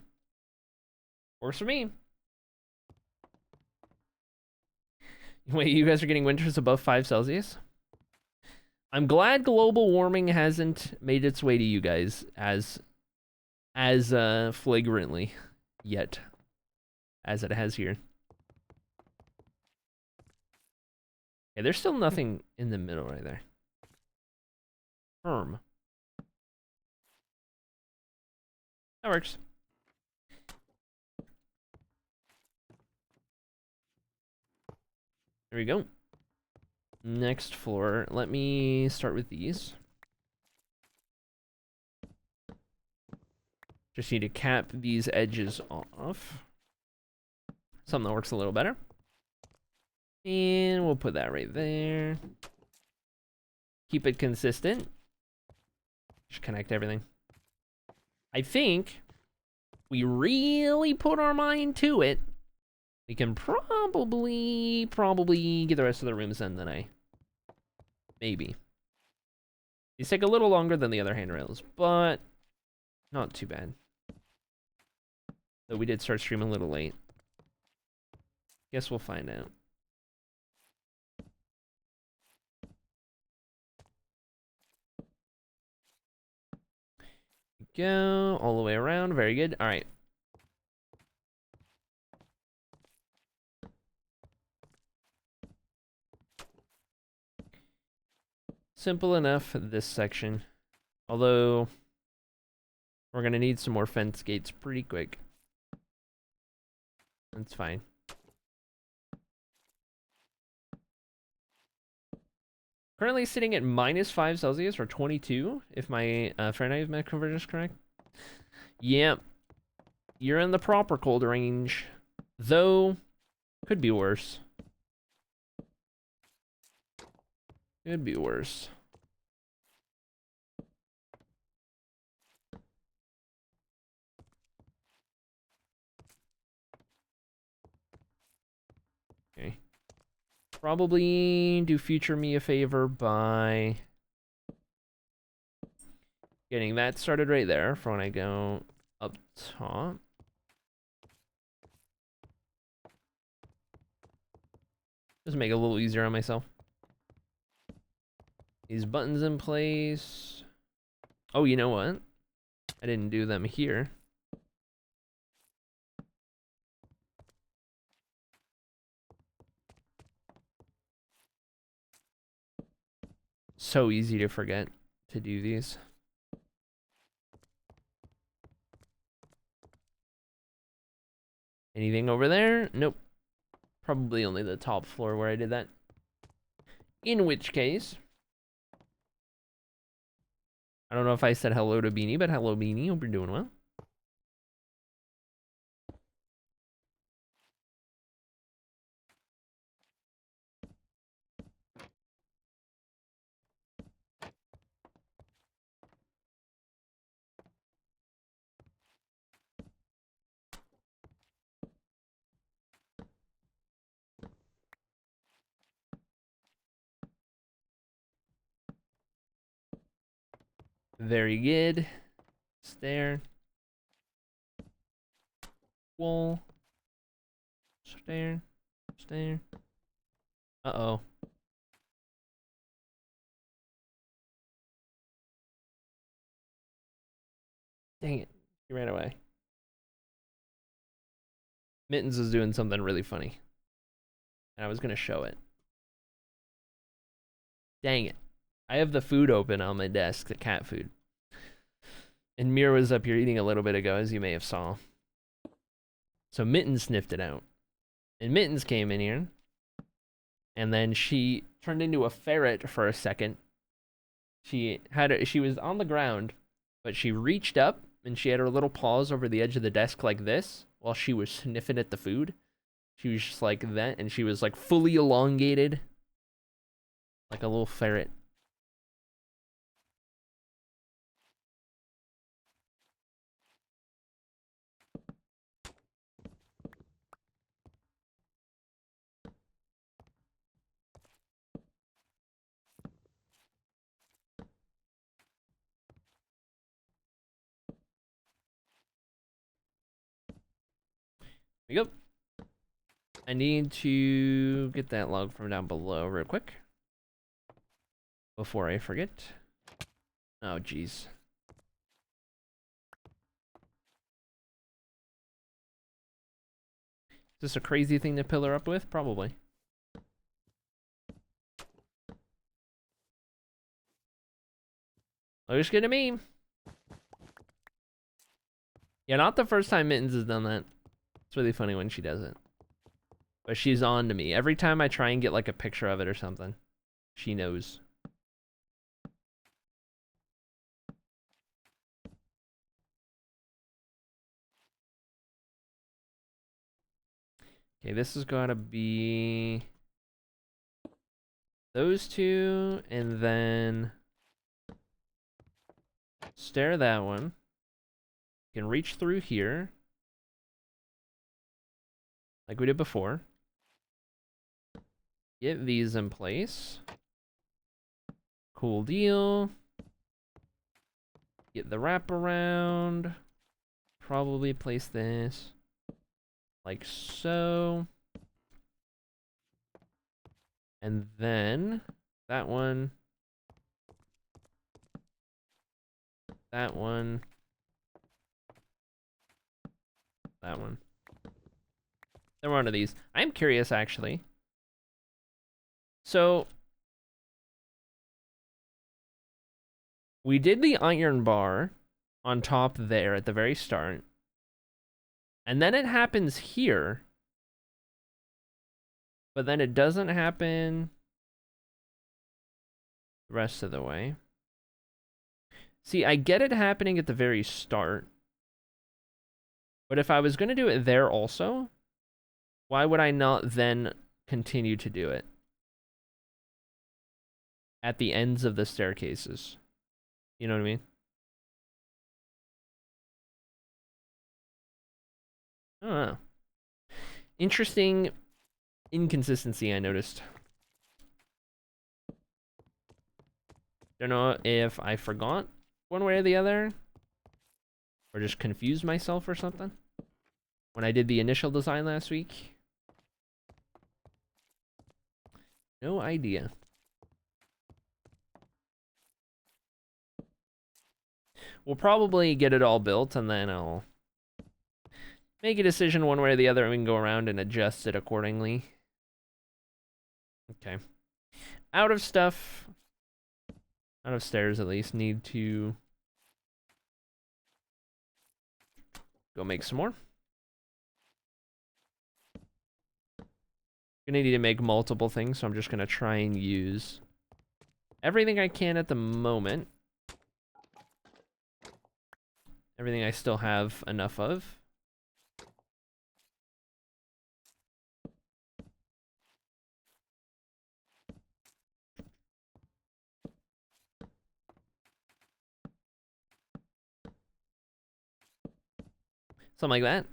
Works for me. Wait, you guys are getting winters above 5 Celsius? I'm glad global warming hasn't made its way to you guys as flagrantly yet as it has here. Okay, there's still nothing in the middle right there. That works. There we go. Next floor. Let me start with these. Just need to cap these edges off. Something that works a little better. And we'll put that right there. Keep it consistent. Just connect everything. I think we really put our mind to it. We can probably get the rest of the rooms in tonight. Maybe. These take a little longer than the other handrails, but not too bad. Though we did start streaming a little late. Guess we'll find out. Go all the way around. Very good. All right. Simple enough, this section. Although, we're going to need some more fence gates pretty quick. That's fine. Currently sitting at -5 Celsius or 22, if my Fahrenheit conversion is correct. Yep. You're in the proper cold range. Though, could be worse. Could be worse. Okay. Probably do future me a favor by getting that started right there for when I go up top. Just make it a little easier on myself. These buttons in place. Oh, you know what? I didn't do them here. So easy to forget to do these. Anything over there? Nope. Probably only the top floor where I did that. In which case, I don't know if I said hello to Beanie, but hello Beanie, hope you're doing well. Very good. Stair. Wall. Stair. Stair. Uh-oh. Dang it. He ran away. Mittens is doing something really funny. And I was going to show it. Dang it. I have the food open on my desk, the cat food. And Mira was up here eating a little bit ago, as you may have saw. So Mittens sniffed it out. And Mittens came in here. And then she turned into a ferret for a second. She was on the ground, but she reached up and she had her little paws over the edge of the desk like this while she was sniffing at the food. She was just like that, and she was like fully elongated, like a little ferret. There you go. I need to get that log from down below real quick before I forget. Oh, jeez. Is this a crazy thing to pillar up with? Probably. Looks good to me. Yeah, not the first time Mittens has done that. It's really funny when she does it. But she's on to me. Every time I try and get like a picture of it or something, she knows. Okay, this has got to be those two, and then stair that one. You can reach through here, like we did before. Get these in place. Cool deal. Get the wraparound. Probably place this like so. And then that one. That one. That one. Then we're onto these. I'm curious, actually. So we did the iron bar on top there at the very start. And then it happens here. But then it doesn't happen the rest of the way. See, I get it happening at the very start. But if I was going to do it there also, why would I not then continue to do it at the ends of the staircases? You know what I mean? I don't know. Interesting inconsistency I noticed. Don't know if I forgot one way or the other, or just confused myself or something when I did the initial design last week. No idea. We'll probably get it all built, and then I'll make a decision one way or the other, and we can go around and adjust it accordingly. Okay. Out of stuff. Out of stairs, at least. Need to go make some more. Gonna need to make multiple things, so I'm just gonna try and use everything I can at the moment. Everything I still have enough of. Something like that.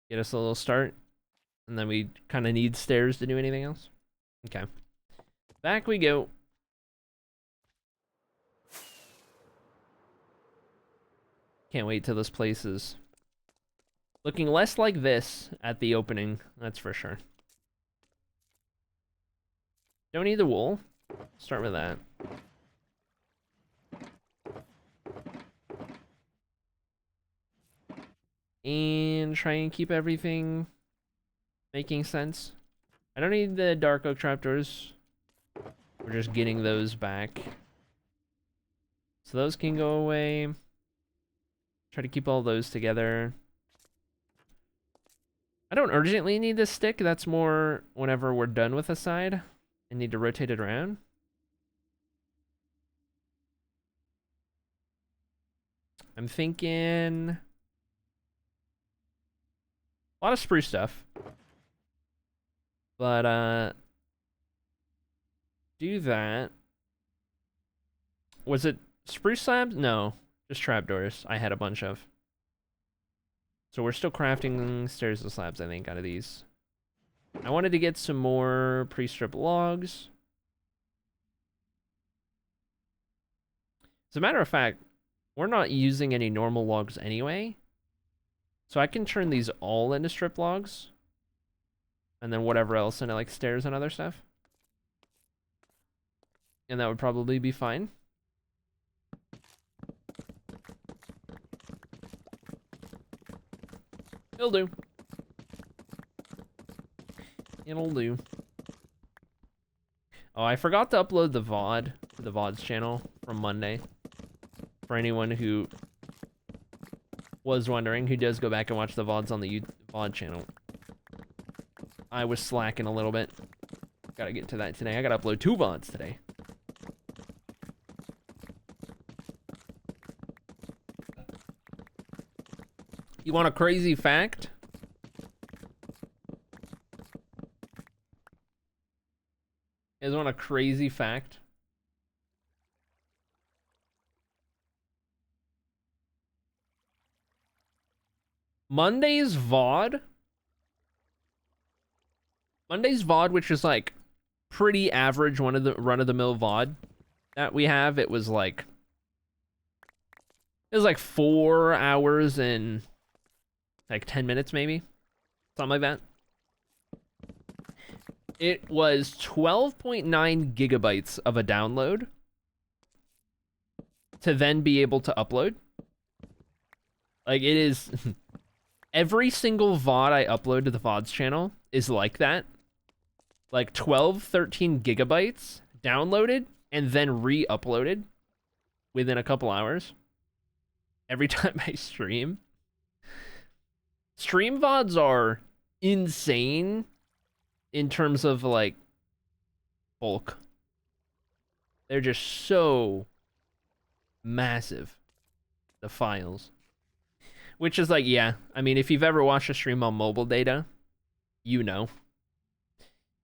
Get us a little start. And then we kind of need stairs to do anything else. Okay. Back we go. Can't wait till this place is looking less like this at the opening, that's for sure. Don't need the wool. Start with that. And try and keep everything making sense. I don't need the dark oak trapdoors. We're just getting those back. So those can go away. Try to keep all those together. I don't urgently need this stick. That's more whenever we're done with a side and need to rotate it around. I'm thinking a lot of spruce stuff. But, do that. Was it spruce slabs? No, just trapdoors. I had a bunch of. So we're still crafting stairs and slabs, I think, out of these. I wanted to get some more pre-strip logs. As a matter of fact, we're not using any normal logs anyway. So I can turn these all into strip logs. And then whatever else into like stairs and other stuff. And that would probably be fine. It'll do. It'll do. Oh, I forgot to upload the VOD to the VODs channel from Monday. For anyone who was wondering, who does go back and watch the VODs on the VOD channel. I was slacking a little bit. Gotta get to that today. I gotta upload 2 VODs today. You want a crazy fact? You guys want a crazy fact? Monday's VOD, which is like pretty average, one of the run-of-the-mill VOD that we have, it was like 4 hours and like 10 minutes maybe, something like that. It was 12.9 gigabytes of a download to then be able to upload. Like, it is... Every single VOD I upload to the VODs channel is like that. Like 12, 13 gigabytes downloaded and then re-uploaded within a couple hours. Every time I stream. Stream VODs are insane in terms of like bulk. They're just so massive, the files. Which is like, yeah, I mean, if you've ever watched a stream on mobile data, you know.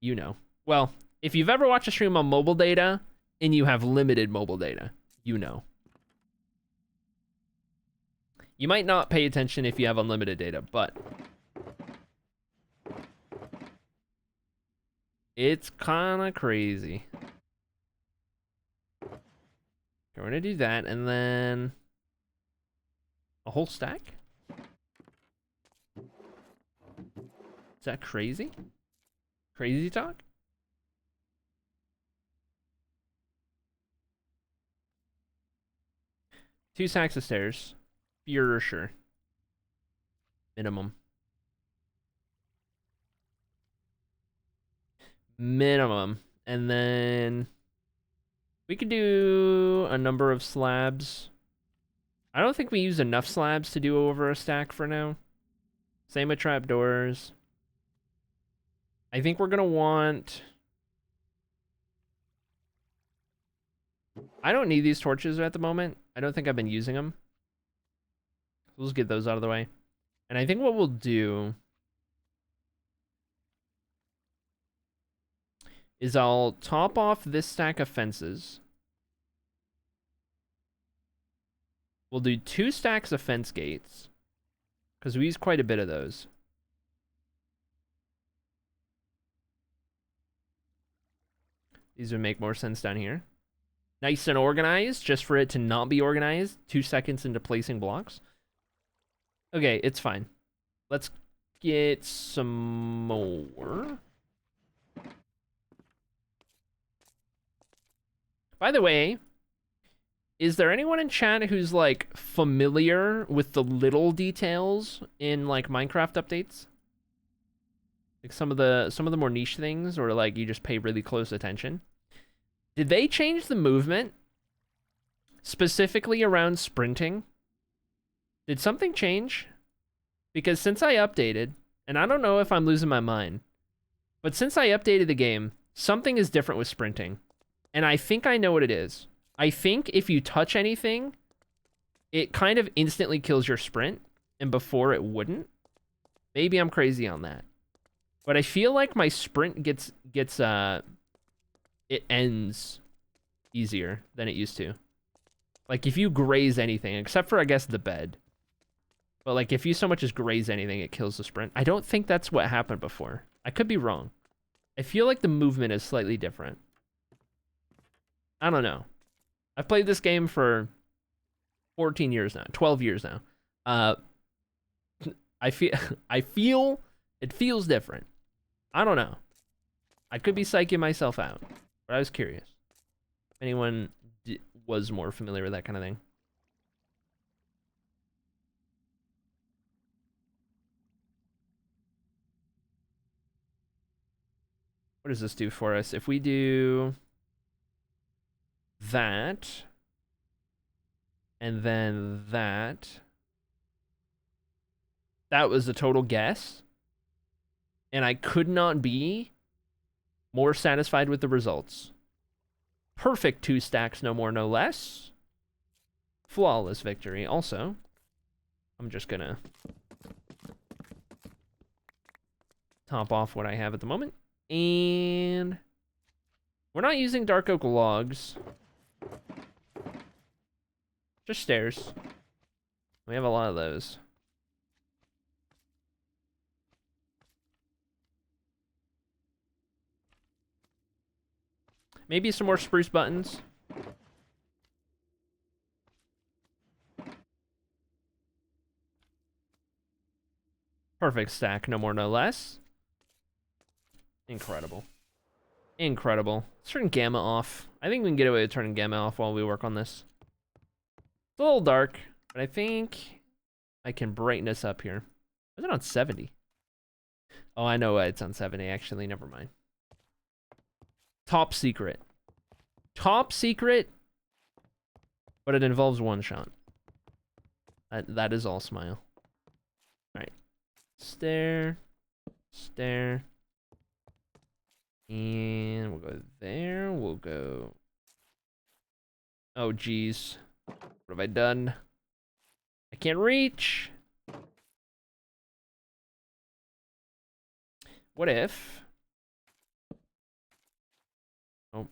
You know. Well, if you've ever watched a stream on mobile data and you have limited mobile data, you know. You might not pay attention if you have unlimited data, but it's kind of crazy. Okay, we're gonna do that, and then a whole stack? Is that crazy? Crazy talk? Two stacks of stairs. For sure. Minimum. Minimum. And then we could do a number of slabs. I don't think we use enough slabs to do over a stack for now. Same with trapdoors. I think we're gonna want... I don't need these torches at the moment. I don't think I've been using them. So let's get those out of the way. And I think what we'll do is I'll top off this stack of fences. We'll do 2 stacks of fence gates, because we use quite a bit of those. These would make more sense down here. Nice and organized, just for it to not be organized. 2 seconds into placing blocks. Okay, it's fine. Let's get some more. By the way, is there anyone in chat who's like familiar with the little details in like Minecraft updates? Like some of the more niche things, or like you just pay really close attention? Did they change the movement specifically around sprinting? Did something change? Because since I updated, and I don't know if I'm losing my mind, but since I updated the game, something is different with sprinting. And I think I know what it is. I think if you touch anything it kind of instantly kills your sprint, and before it wouldn't. Maybe I'm crazy on that. But I feel like my sprint it ends easier than it used to. Like, if you graze anything, except for, I guess, the bed. But, like, if you so much as graze anything, it kills the sprint. I don't think that's what happened before. I could be wrong. I feel like the movement is slightly different. I don't know. I've played this game for 14 years now. 12 years now. I feel it feels different. I don't know. I could be psyching myself out. But I was curious. If anyone was more familiar with that kind of thing. What does this do for us? If we do that, and then that was a total guess. And I could not be more satisfied with the results. Perfect 2 stacks, no more, no less. Flawless victory. Also, I'm just gonna top off what I have at the moment. And we're not using dark oak logs. Just stairs. We have a lot of those. Maybe some more spruce buttons. Perfect stack, no more, no less. Incredible. Incredible. Let's turn gamma off. I think we can get away with turning gamma off while we work on this. It's a little dark, but I think I can brighten this up here. Is it on 70? Oh, I know it's on 70, actually. Never mind. Top secret. Top secret, but it involves one shot. That is all smile. Alright. Stair. Stair. And we'll go there. We'll go... Oh, geez. What have I done? I can't reach. What if... Oh.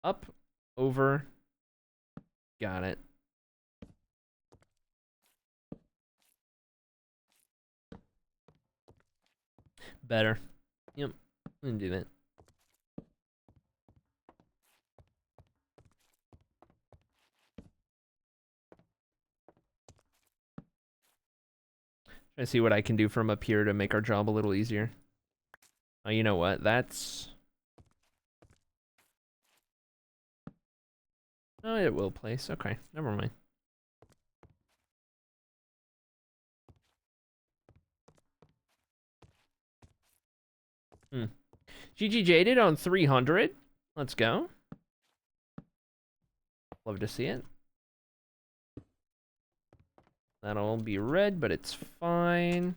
Up, over. Got it. Better. Yep. I'm gonna do that. Trying to see what I can do from up here to make our job a little easier. Oh, you know what? That's... Oh, it will place. Okay, never mind. GG Jaded on 300. Let's go. Love to see it. That'll be red, but it's fine.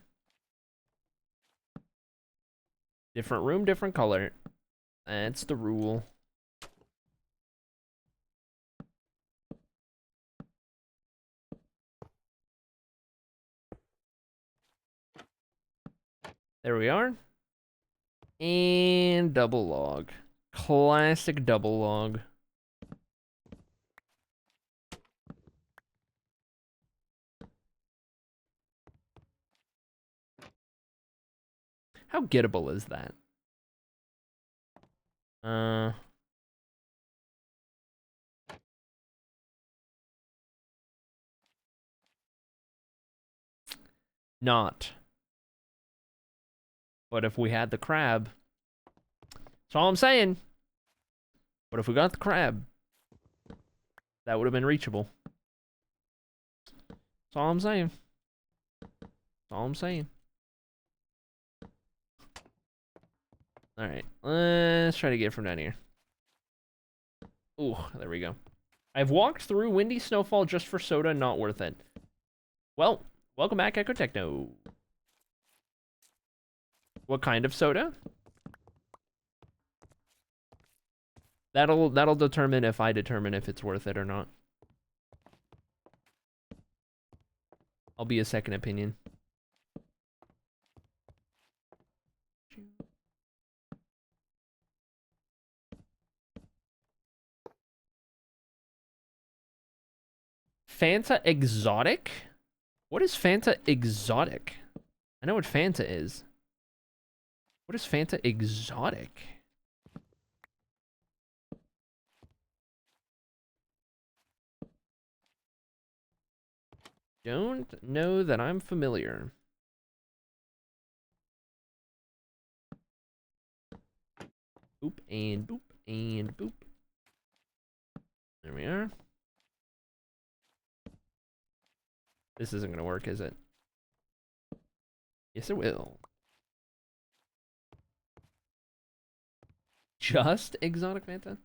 Different room, different color. That's the rule. There we are. And double log. Classic double log. How gettable is that? Not. But if we had the crab, that's all I'm saying. But if we got the crab, that would have been reachable. That's all I'm saying. That's all I'm saying. Alright, let's try to get from down here. Ooh, there we go. I've walked through Windy Snowfall just for soda, not worth it. Well, welcome back, Echo Techno. What kind of soda? That'll determine if I determine if it's worth it or not. I'll be a second opinion. Fanta Exotic? What is Fanta Exotic? I know what Fanta is. What is Fanta Exotic? Don't know that I'm familiar. Boop and boop and boop. There we are. This isn't gonna work, is it? Yes, it will. Just exotic Fanta?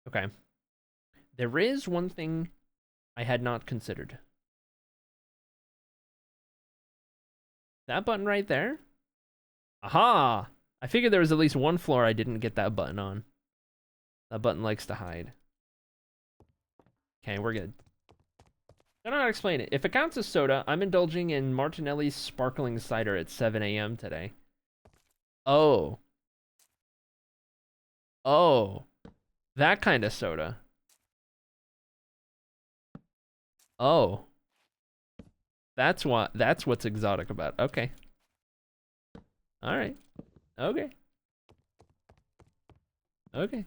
Okay. There is one thing I had not considered. That button right there? Aha! I figured there was at least one floor I didn't get that button on. That button likes to hide. Okay, we're good. I don't know how to explain it. If it counts as soda, I'm indulging in Martinelli's sparkling cider at 7 a.m. today. Oh. Oh. That kind of soda. Oh. That's what's exotic about it. Okay. Alright. Okay. Okay.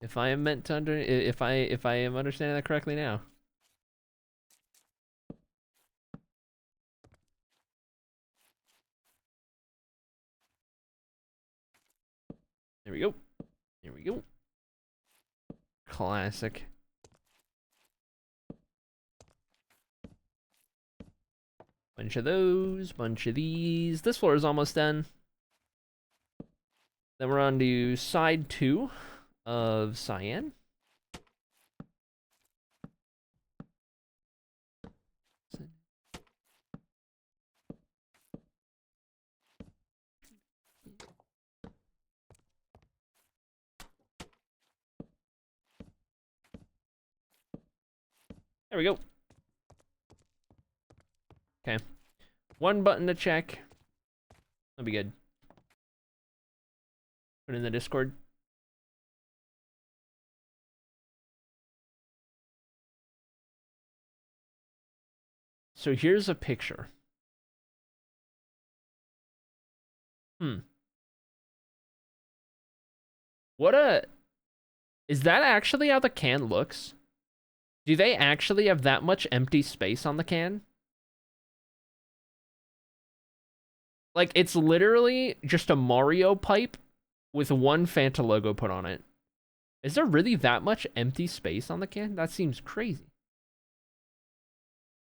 If I am meant to if I am understanding that correctly now. There we go. There we go. Classic. Bunch of those, bunch of these. This floor is almost done. Then we're on to side 2 of cyan. There we go. Okay. One button to check. That'll be good. Put in the Discord. So here's a picture. Is that actually how the can looks? Do they actually have that much empty space on the can? Like, it's literally just a Mario pipe with one Fanta logo put on it. Is there really that much empty space on the can? That seems crazy.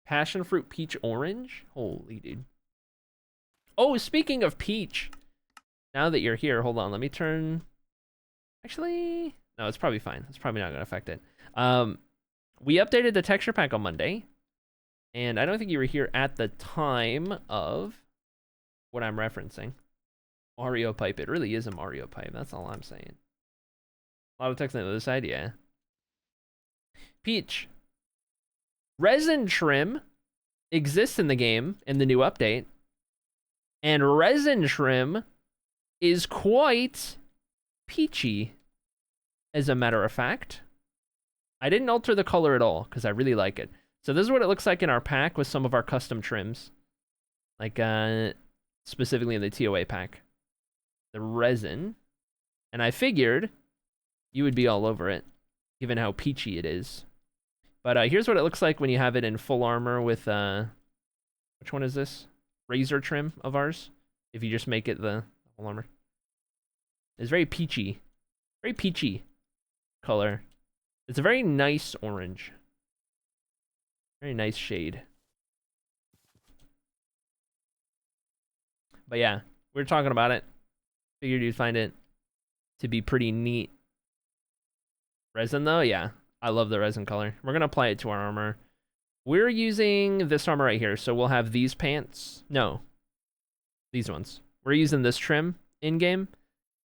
Passion fruit peach orange? Holy dude. Oh, speaking of peach. Now that you're here, hold on. Let me turn... Actually... No, it's probably fine. It's probably not going to affect it. We updated the texture pack on Monday. And I don't think you were here at the time of what I'm referencing. Mario pipe. It really is a Mario pipe. That's all I'm saying. A lot of text on the other side, yeah. Peach. Resin trim exists in the game in the new update. And resin trim is quite peachy, as a matter of fact. I didn't alter the color at all, because I really like it. So this is what it looks like in our pack with some of our custom trims. Like, specifically in the TOA pack. The resin. And I figured you would be all over it, given how peachy it is. But here's what it looks like when you have it in full armor with, which one is this? Razor trim of ours. If you just make it the full armor. It's very peachy. Very peachy color. It's a very nice orange. Very nice shade. But yeah, we were talking about it. Figured you'd find it to be pretty neat. Resin though, yeah. I love the resin color. We're gonna apply it to our armor. We're using this armor right here, so we'll have these pants. No, these ones. We're using this trim in-game,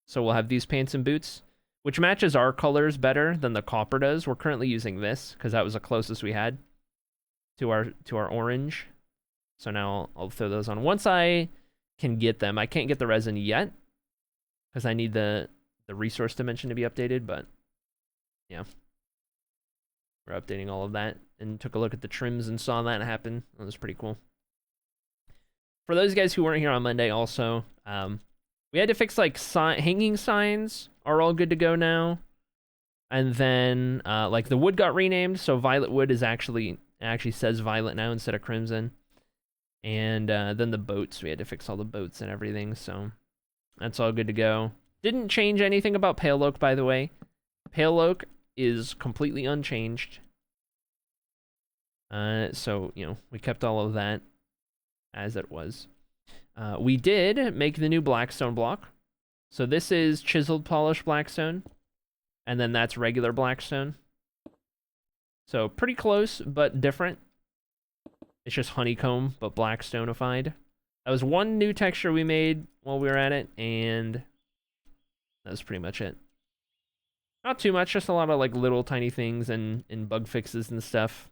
so we'll have these pants and boots, which matches our colors better than the copper does. We're currently using this, because that was the closest we had to our orange. So now I'll throw those on. Once I can get them, I can't get the resin yet, because I need the resource dimension to be updated, but yeah. We're updating all of that, and took a look at the trims and saw that happen. That was pretty cool. For those guys who weren't here on Monday also, we had to fix like hanging signs are all good to go now. And then like the wood got renamed, so violet wood is actually says violet now instead of crimson. And then the boats, we had to fix all the boats and everything, so that's all good to go. Didn't change anything about pale oak, by the way. Pale oak is completely unchanged. So, you know, we kept all of that as it was. We did make the new blackstone block. So this is chiseled polished blackstone, and then that's regular blackstone. So pretty close, but different. It's just honeycomb, but blackstone-ified. That was one new texture we made while we were at it, and that was pretty much it. Not too much, just a lot of like little tiny things and bug fixes and stuff.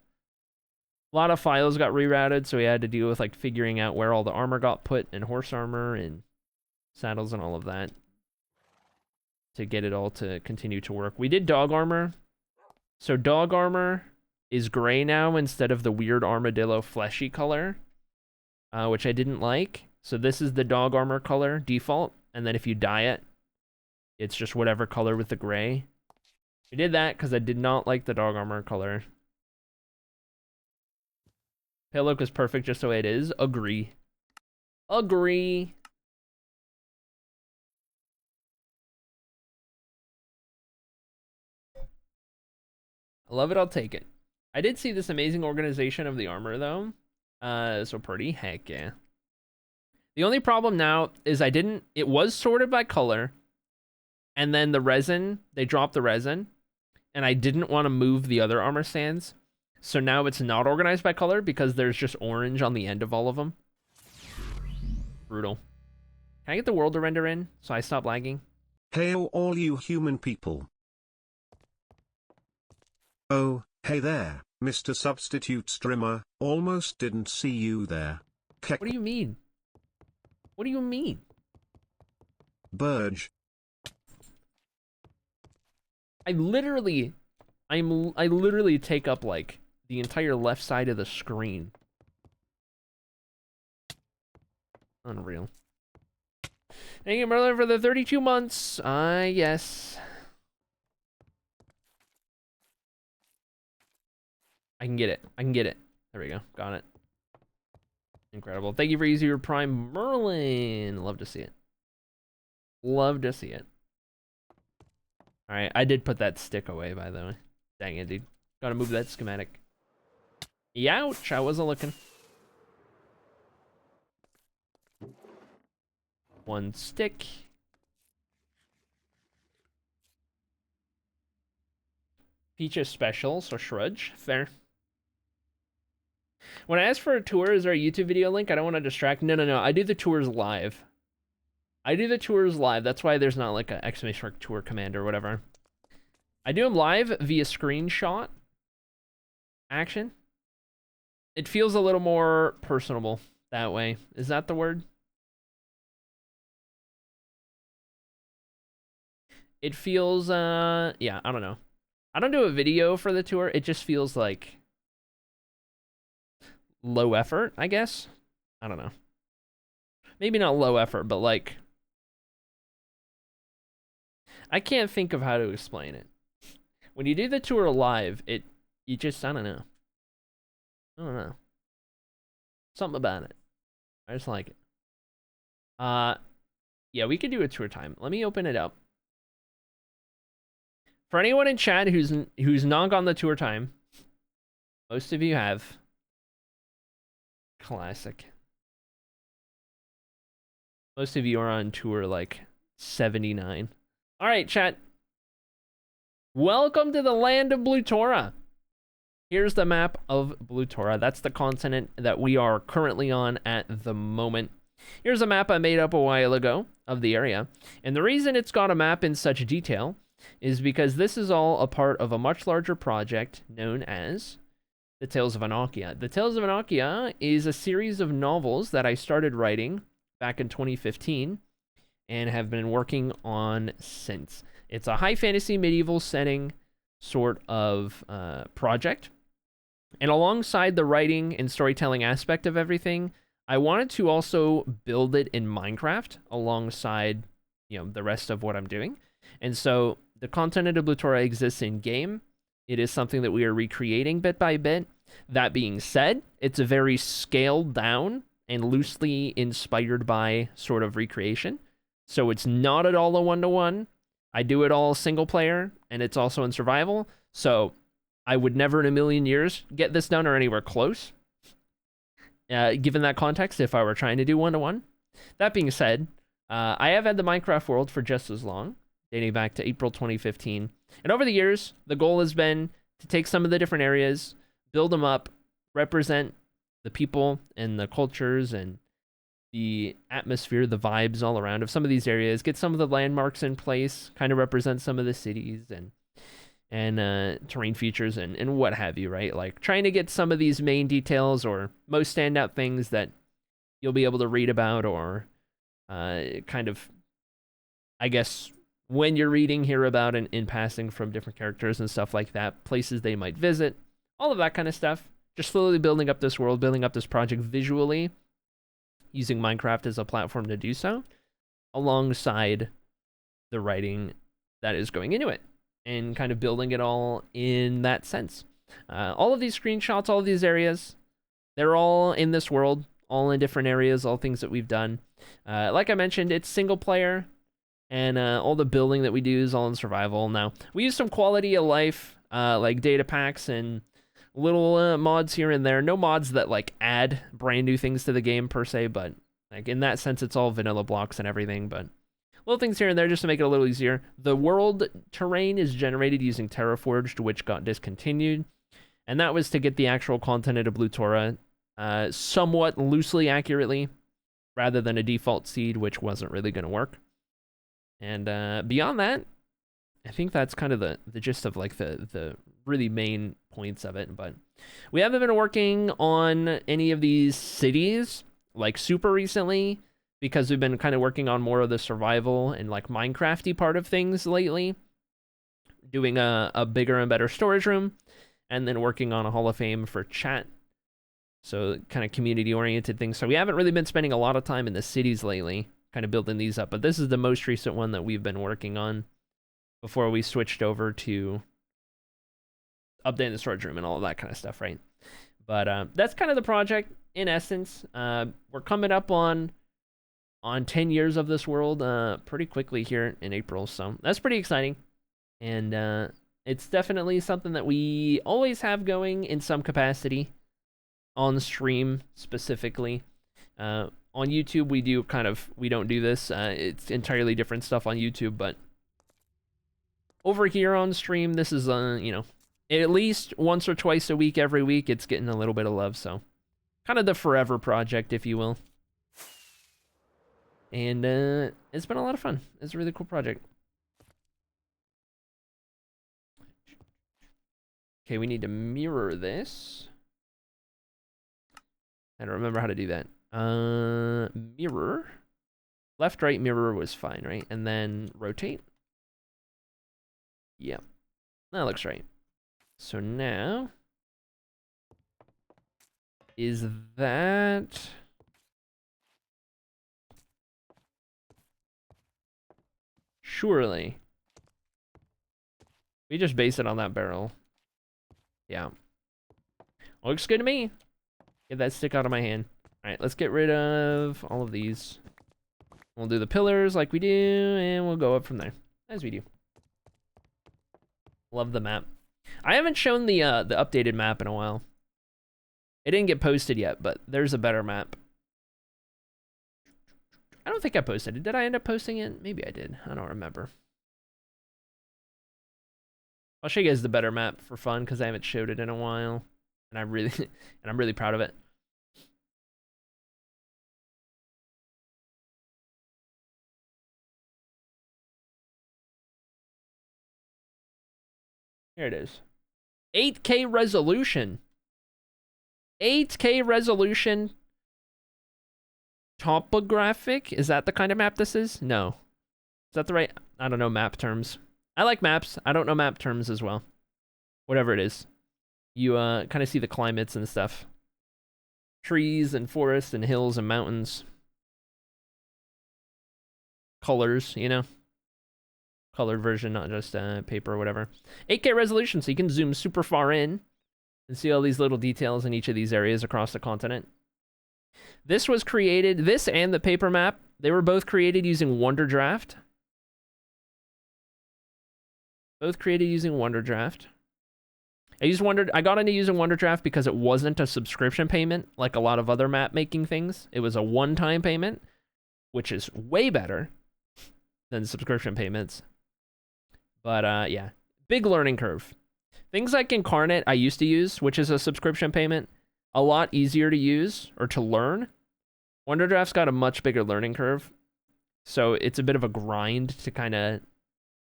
A lot of files got rerouted, so we had to deal with like figuring out where all the armor got put, and horse armor and saddles and all of that, to get it all to continue to work. We did dog armor. So dog armor is gray now instead of the weird armadillo fleshy color, which I didn't like. So this is the dog armor color default, and then if you dye it, it's just whatever color with the gray. We did that because I did not like the dog armor color. Pale oak is perfect just the way it is. Agree. Agree. I love it, I'll take it. I did see this amazing organization of the armor though. So pretty, heck yeah. The only problem now is it was sorted by color, and then the resin, they dropped the resin, and I didn't want to move the other armor stands. So now it's not organized by color because there's just orange on the end of all of them. Brutal. Can I get the world to render in so I stop lagging? Hey all you human people. Oh, hey there, Mr. Substitute Streamer, almost didn't see you there. What do you mean? What do you mean? Burge. I literally take up like the entire left side of the screen. Unreal. Thank you, Merlin, for the 32 months. Yes. I can get it. I can get it. There we go. Got it. Incredible. Thank you for using your Prime, Merlin. Love to see it. Love to see it. Alright, I did put that stick away, by the way. Dang it, dude. Gotta move that schematic. Youch, I wasn't looking. One stick. Peach is special, so shrudge. Fair. When I ask for a tour, is there a YouTube video link? I don't want to distract. No. I do the tours live. That's why there's not like an exclamation mark tour command or whatever. I do them live via screenshot action. It feels a little more personable that way. Is that the word? It feels, yeah, I don't know. I don't do a video for the tour. It just feels like low effort, I guess. I don't know. Maybe not low effort, but like, I can't think of how to explain it. When you do the tour live, you just, I don't know. Something about it. I just like it. Yeah, we could do a tour time. Let me open it up. For anyone in chat who's not on the tour time, most of you have. Classic. Most of you are on tour like 79. All right, chat. Welcome to the land of Blutora. Here's the map of Blutora. That's the continent that we are currently on at the moment. Here's a map I made up a while ago of the area. And the reason it's got a map in such detail is because this is all a part of a much larger project known as the Tales of Annocia. The Tales of Annocia is a series of novels that I started writing back in 2015 and have been working on since. It's a high fantasy medieval setting sort of project. And alongside the writing and storytelling aspect of everything, I wanted to also build it in Minecraft alongside, the rest of what I'm doing. And so the continent of Blutora exists in game. It is something that we are recreating bit by bit. That being said, it's a very scaled down and loosely inspired by sort of recreation. So it's not at all a one-to-one. I do it all single player, and it's also in survival. So I would never in a million years get this done or anywhere close, given that context, if I were trying to do one-to-one. That being said, I have had the Minecraft world for just as long, dating back to April 2015. And over the years, the goal has been to take some of the different areas, build them up, represent the people and the cultures and the atmosphere, the vibes all around of some of these areas, get some of the landmarks in place, kind of represent some of the cities and terrain features and what have you, right? Like trying to get some of these main details or most standout things that you'll be able to read about or kind of, I guess, when you're reading, hear about in passing from different characters and stuff like that, places they might visit, all of that kind of stuff. Just slowly building up this world, building up this project visually, using Minecraft as a platform to do so, alongside the writing that is going into it, and kind of building it all in that sense. All of these screenshots, all of these areas, they're all in this world, all in different areas, all things that we've done. Like I mentioned, it's single player, and all the building that we do is all in survival. Now, we use some quality of life, like data packs and little mods here and there. No mods that like add brand new things to the game per se, but like in that sense, it's all vanilla blocks and everything, but little things here and there just to make it a little easier. The world terrain is generated using Terraforged, which got discontinued. And that was to get the actual continent of Blutora somewhat loosely accurately, rather than a default seed, which wasn't really going to work. And beyond that, I think that's kind of the gist of like the really main points of it. But we haven't been working on any of these cities like super recently, because we've been kind of working on more of the survival and like Minecrafty part of things lately, doing a bigger and better storage room, and then working on a Hall of Fame for chat. So kind of community oriented things. So we haven't really been spending a lot of time in the cities lately, kind of building these up, but this is the most recent one that we've been working on before we switched over to updating the storage room and all of that kind of stuff, right? But that's kind of the project in essence. We're coming up on 10 years of this world pretty quickly here in April, so that's pretty exciting. And it's definitely something that we always have going in some capacity on stream specifically. On YouTube, we don't do this. It's entirely different stuff on YouTube, but over here on stream, this is, at least once or twice a week, every week, it's getting a little bit of love, so kind of the forever project, if you will. And it's been a lot of fun. It's a really cool project. Okay, we need to mirror this. I don't remember how to do that. Mirror. Left, right, mirror was fine, right? And then rotate. Yep. That looks right. So now, is that... Surely. We just base it on that barrel. Yeah. Looks good to me. Get that stick out of my hand. Alright, let's get rid of all of these. We'll do the pillars like we do, and we'll go up from there, as we do. Love the map. I haven't shown the updated map in a while. It didn't get posted yet, but there's a better map. I don't think I posted it. Did I end up posting it? Maybe I did. I don't remember. I'll show you guys the better map for fun because I haven't showed it in a while, and I'm really proud of it. Here it is. 8K resolution. 8K resolution. Topographic? Is that the kind of map this is? No. Is that the right? I don't know map terms. I like maps. I don't know map terms as well. Whatever it is. You kind of see the climates and stuff. Trees and forests and hills and mountains. Colors, you know? Colored version, not just paper or whatever. 8K resolution, so you can zoom super far in and see all these little details in each of these areas across the continent. This was created, this and the paper map, they were both created using Wonderdraft. Both created using Wonderdraft. I got into using Wonderdraft because it wasn't a subscription payment like a lot of other map making things. It was a one-time payment, which is way better than subscription payments. But yeah, big learning curve. Things like Incarnate I used to use, which is a subscription payment, a lot easier to use or to learn. Wonderdraft's got a much bigger learning curve, so it's a bit of a grind to kind of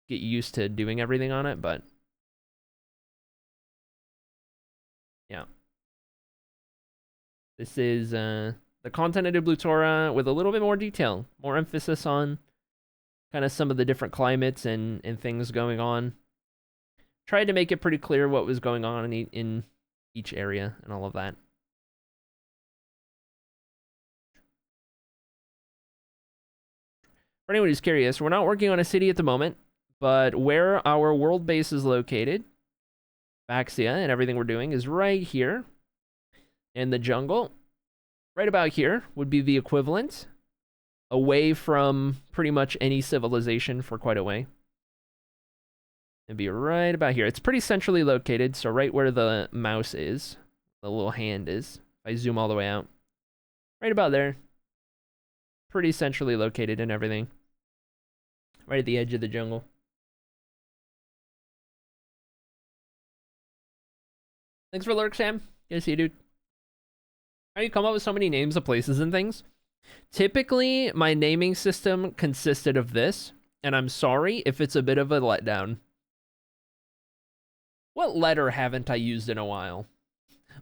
get used to doing everything on it, but yeah. This is the continent of Blutora with a little bit more detail, more emphasis on kind of some of the different climates and things going on. Tried to make it pretty clear what was going on in each area and all of that. For anyone who's curious, we're not working on a city at the moment, but where our world base is located, Baxia, and everything we're doing is right here in the jungle. Right about here would be the equivalent, away from pretty much any civilization for quite a way. It'd be right about here. It's pretty centrally located, so right where the mouse is, the little hand is. If I zoom all the way out, right about there. Pretty centrally located and everything. Right at the edge of the jungle. Thanks for lurk, Sam. Good to see you, dude. How do you come up with so many names of places and things? Typically, my naming system consisted of this, and I'm sorry if it's a bit of a letdown. What letter haven't I used in a while?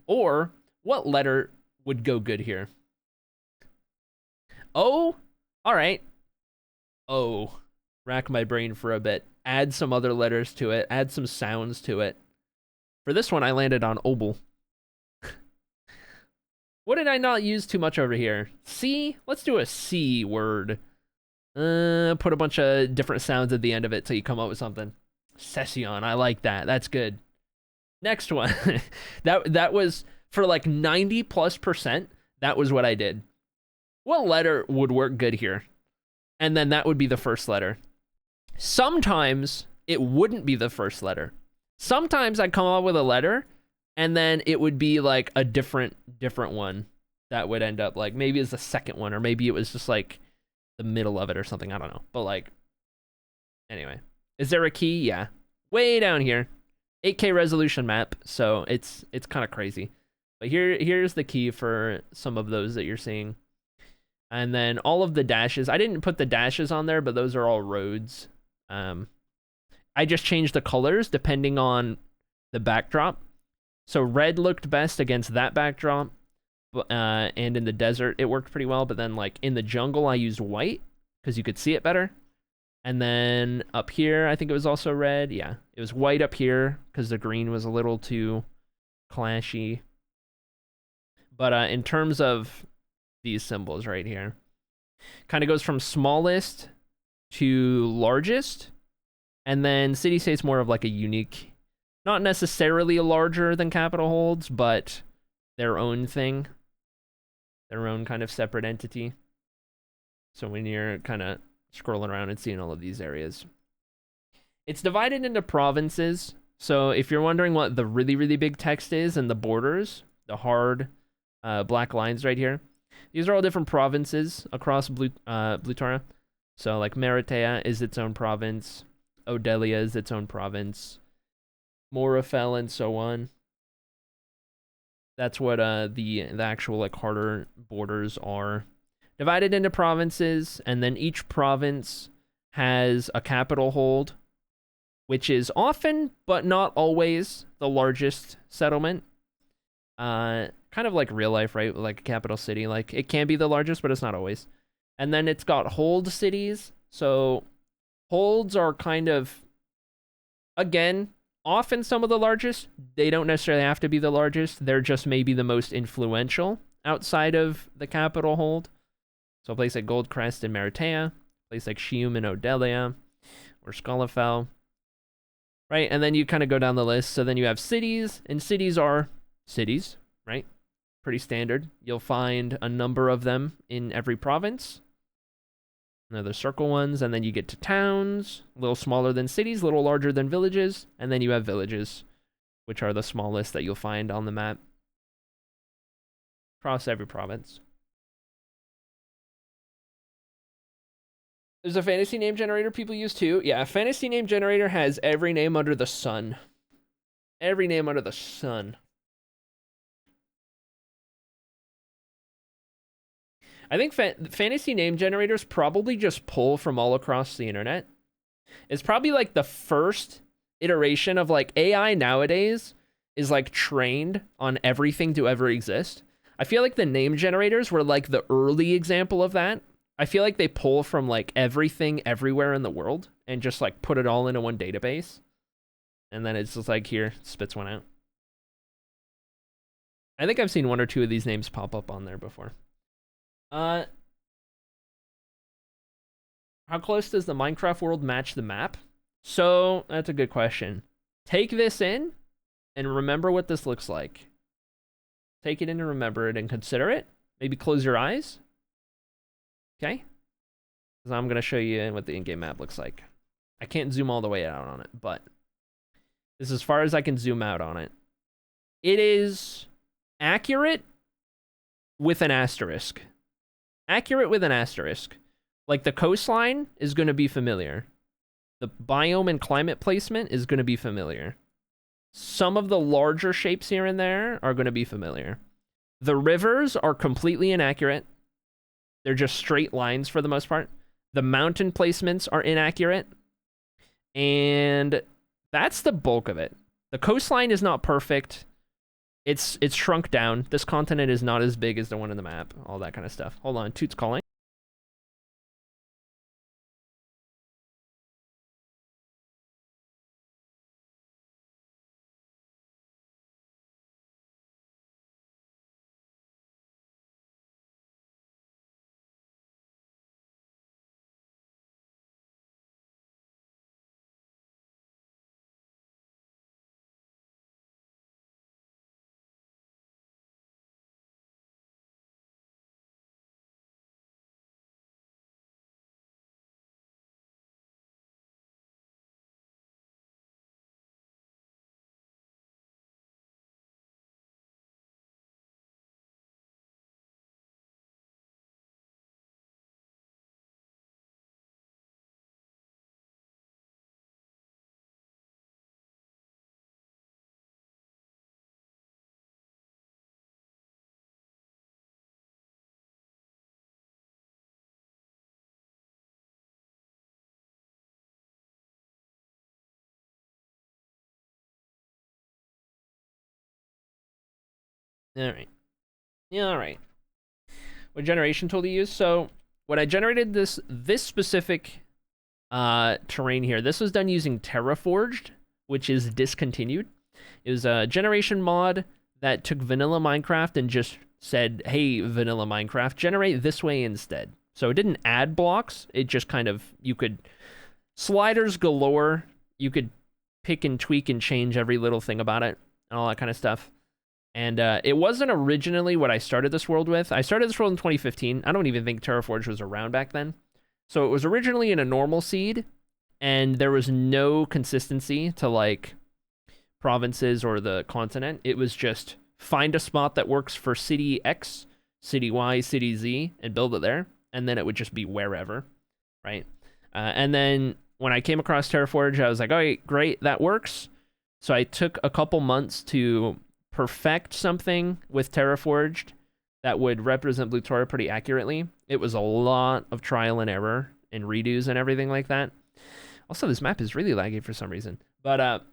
Or, what letter would go good here? O? Alright. O. Rack my brain for a bit. Add some other letters to it. Add some sounds to it. For this one, I landed on obel. What did I not use too much over here? C? Let's do a C word. Put a bunch of different sounds at the end of it till you come up with something. Session, I like that. That's good. Next one. that was, for like 90+%, that was what I did. What letter would work good here? And then that would be the first letter. Sometimes it wouldn't be the first letter. Sometimes I'd come up with a letter, and then it would be like a different one that would end up like, maybe it's the second one, or maybe it was just like the middle of it or something. I don't know. But like, anyway. Is there a key? Yeah. Way down here. 8K resolution map, so it's kind of crazy. But here's the key for some of those that you're seeing. And then all of the dashes. I didn't put the dashes on there, but those are all roads. I just changed the colors depending on the backdrop. So red looked best against that backdrop, and in the desert it worked pretty well. But then like in the jungle I used white because you could see it better. And then up here I think it was also red. Yeah, it was white up here because the green was a little too clashy. But in terms of these symbols right here, kind of goes from smallest to largest, and then city state's more of like a unique, not necessarily larger than capital holds, but their own thing, their own kind of separate entity. So when you're kind of scrolling around and seeing all of these areas, it's divided into provinces. So if you're wondering what the really, really big text is and the borders, the hard black lines right here, these are all different provinces across Blutora. So like Meritea is its own province. Odelia is its own province. Morafel, and so on. That's what the actual like harder borders are. Divided into provinces, and then each province has a capital hold, which is often, but not always, the largest settlement. Kind of like real life, right? Like a capital city. Like, it can be the largest, but it's not always. And then it's got hold cities. So holds are kind of, again, often some of the largest. They don't necessarily have to be the largest. They're just maybe the most influential outside of the capital hold. So a place like Goldcrest in Meritea, a place like Shium in Odelia, or Skalafel. Right, and then you kind of go down the list. So then you have cities, and cities are cities, right? Pretty standard. You'll find a number of them in every province. They're the circle ones, and then you get to towns, a little smaller than cities, a little larger than villages, and then you have villages, which are the smallest that you'll find on the map across every province. There's a fantasy name generator people use too. Yeah, a fantasy name generator has every name under the sun. Every name under the sun. I think fantasy name generators probably just pull from all across the internet. It's probably like the first iteration of like AI nowadays is like trained on everything to ever exist. I feel like the name generators were like the early example of that. I feel like they pull from like everything everywhere in the world and just like put it all into one database. And then it's just like, here, spits one out. I think I've seen one or two of these names pop up on there before. How close does the Minecraft world match the map? So, that's a good question. Take this in and remember what this looks like. Take it in and remember it and consider it. Maybe close your eyes. Okay? Because I'm going to show you what the in-game map looks like. I can't zoom all the way out on it, but this is as far as I can zoom out on it. It is accurate with an asterisk. Accurate with an asterisk. Like, the coastline is going to be familiar. The biome and climate placement is going to be familiar. Some of the larger shapes here and there are going to be familiar. The rivers are completely inaccurate. They're just straight lines for the most part. The mountain placements are inaccurate. And that's the bulk of it. The coastline is not perfect. It's shrunk down. This continent is not as big as the one in the map. All that kind of stuff. Hold on, Toot's calling. Alright. Yeah, alright. What generation tool to use? So, when I generated this specific terrain here, this was done using Terraforged, which is discontinued. It was a generation mod that took vanilla Minecraft and just said, hey, vanilla Minecraft, generate this way instead. So it didn't add blocks. It just kind of, you could, sliders galore. You could pick and tweak and change every little thing about it and all that kind of stuff. And it wasn't originally what I started this world with. I started this world in 2015. I don't even think Terraforge was around back then. So it was originally in a normal seed, and there was no consistency to like provinces or the continent. It was just find a spot that works for city X, city Y, city Z, and build it there. And then it would just be wherever, right? And then when I came across Terraforge, I was like, all right, great, that works. So I took a couple months to perfect something with Terraforged that would represent Blue Tora pretty accurately. It was a lot of trial and error and redos and everything like that. Also, this map is really laggy for some reason. But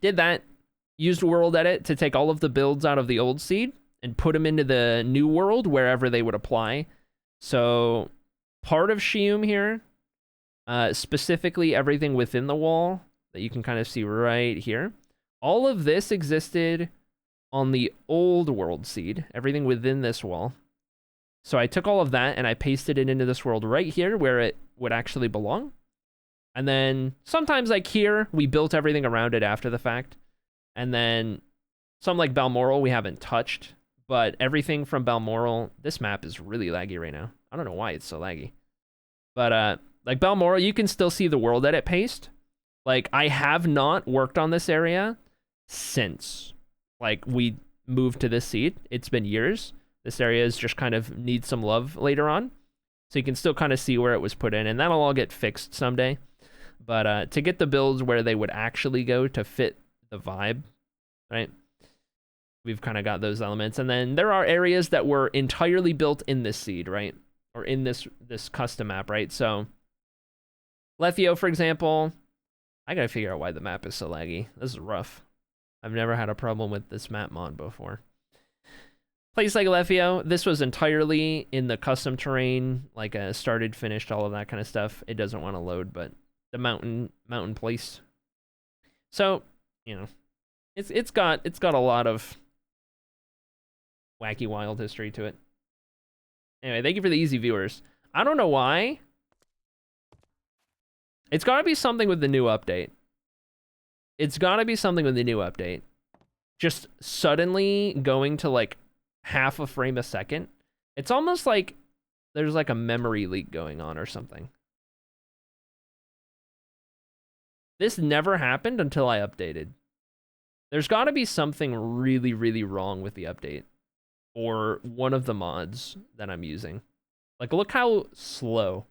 did that, used World Edit to take all of the builds out of the old seed and put them into the new world wherever they would apply. So part of Shium here, specifically everything within the wall that you can kind of see right here, all of this existed on the old world seed, everything within this wall. So I took all of that and I pasted it into this world right here where it would actually belong. And then sometimes like here, we built everything around it after the fact. And then some like Balmoral we haven't touched, but everything from Balmoral, this map is really laggy right now. I don't know why it's so laggy. But like Balmoral, you can still see the world edit paste. Like I have not worked on this area since like we moved to this seed. It's been years. This area is just kind of needs some love later on. So you can still kind of see where it was put in, and that'll all get fixed someday. But to get the builds where they would actually go to fit the vibe, right? We've kind of got those elements. And then there are areas that were entirely built in this seed, right? Or in this custom map, right? So Lethio, for example, I gotta figure out why the map is so laggy. This is rough. I've never had a problem with this map mod before. Place like Lethio, this was entirely in the custom terrain, like started, finished, all of that kind of stuff. It doesn't want to load, but the mountain place. So, you know, it's got a lot of wacky wild history to it. Anyway, thank you for the easy viewers. I don't know why. It's got to be something with the new update. It's got to be something with the new update. Just suddenly going to like half a frame a second. It's almost like there's like a memory leak going on or something. This never happened until I updated. There's got to be something really, really wrong with the update. Or one of the mods that I'm using. Like, look how slow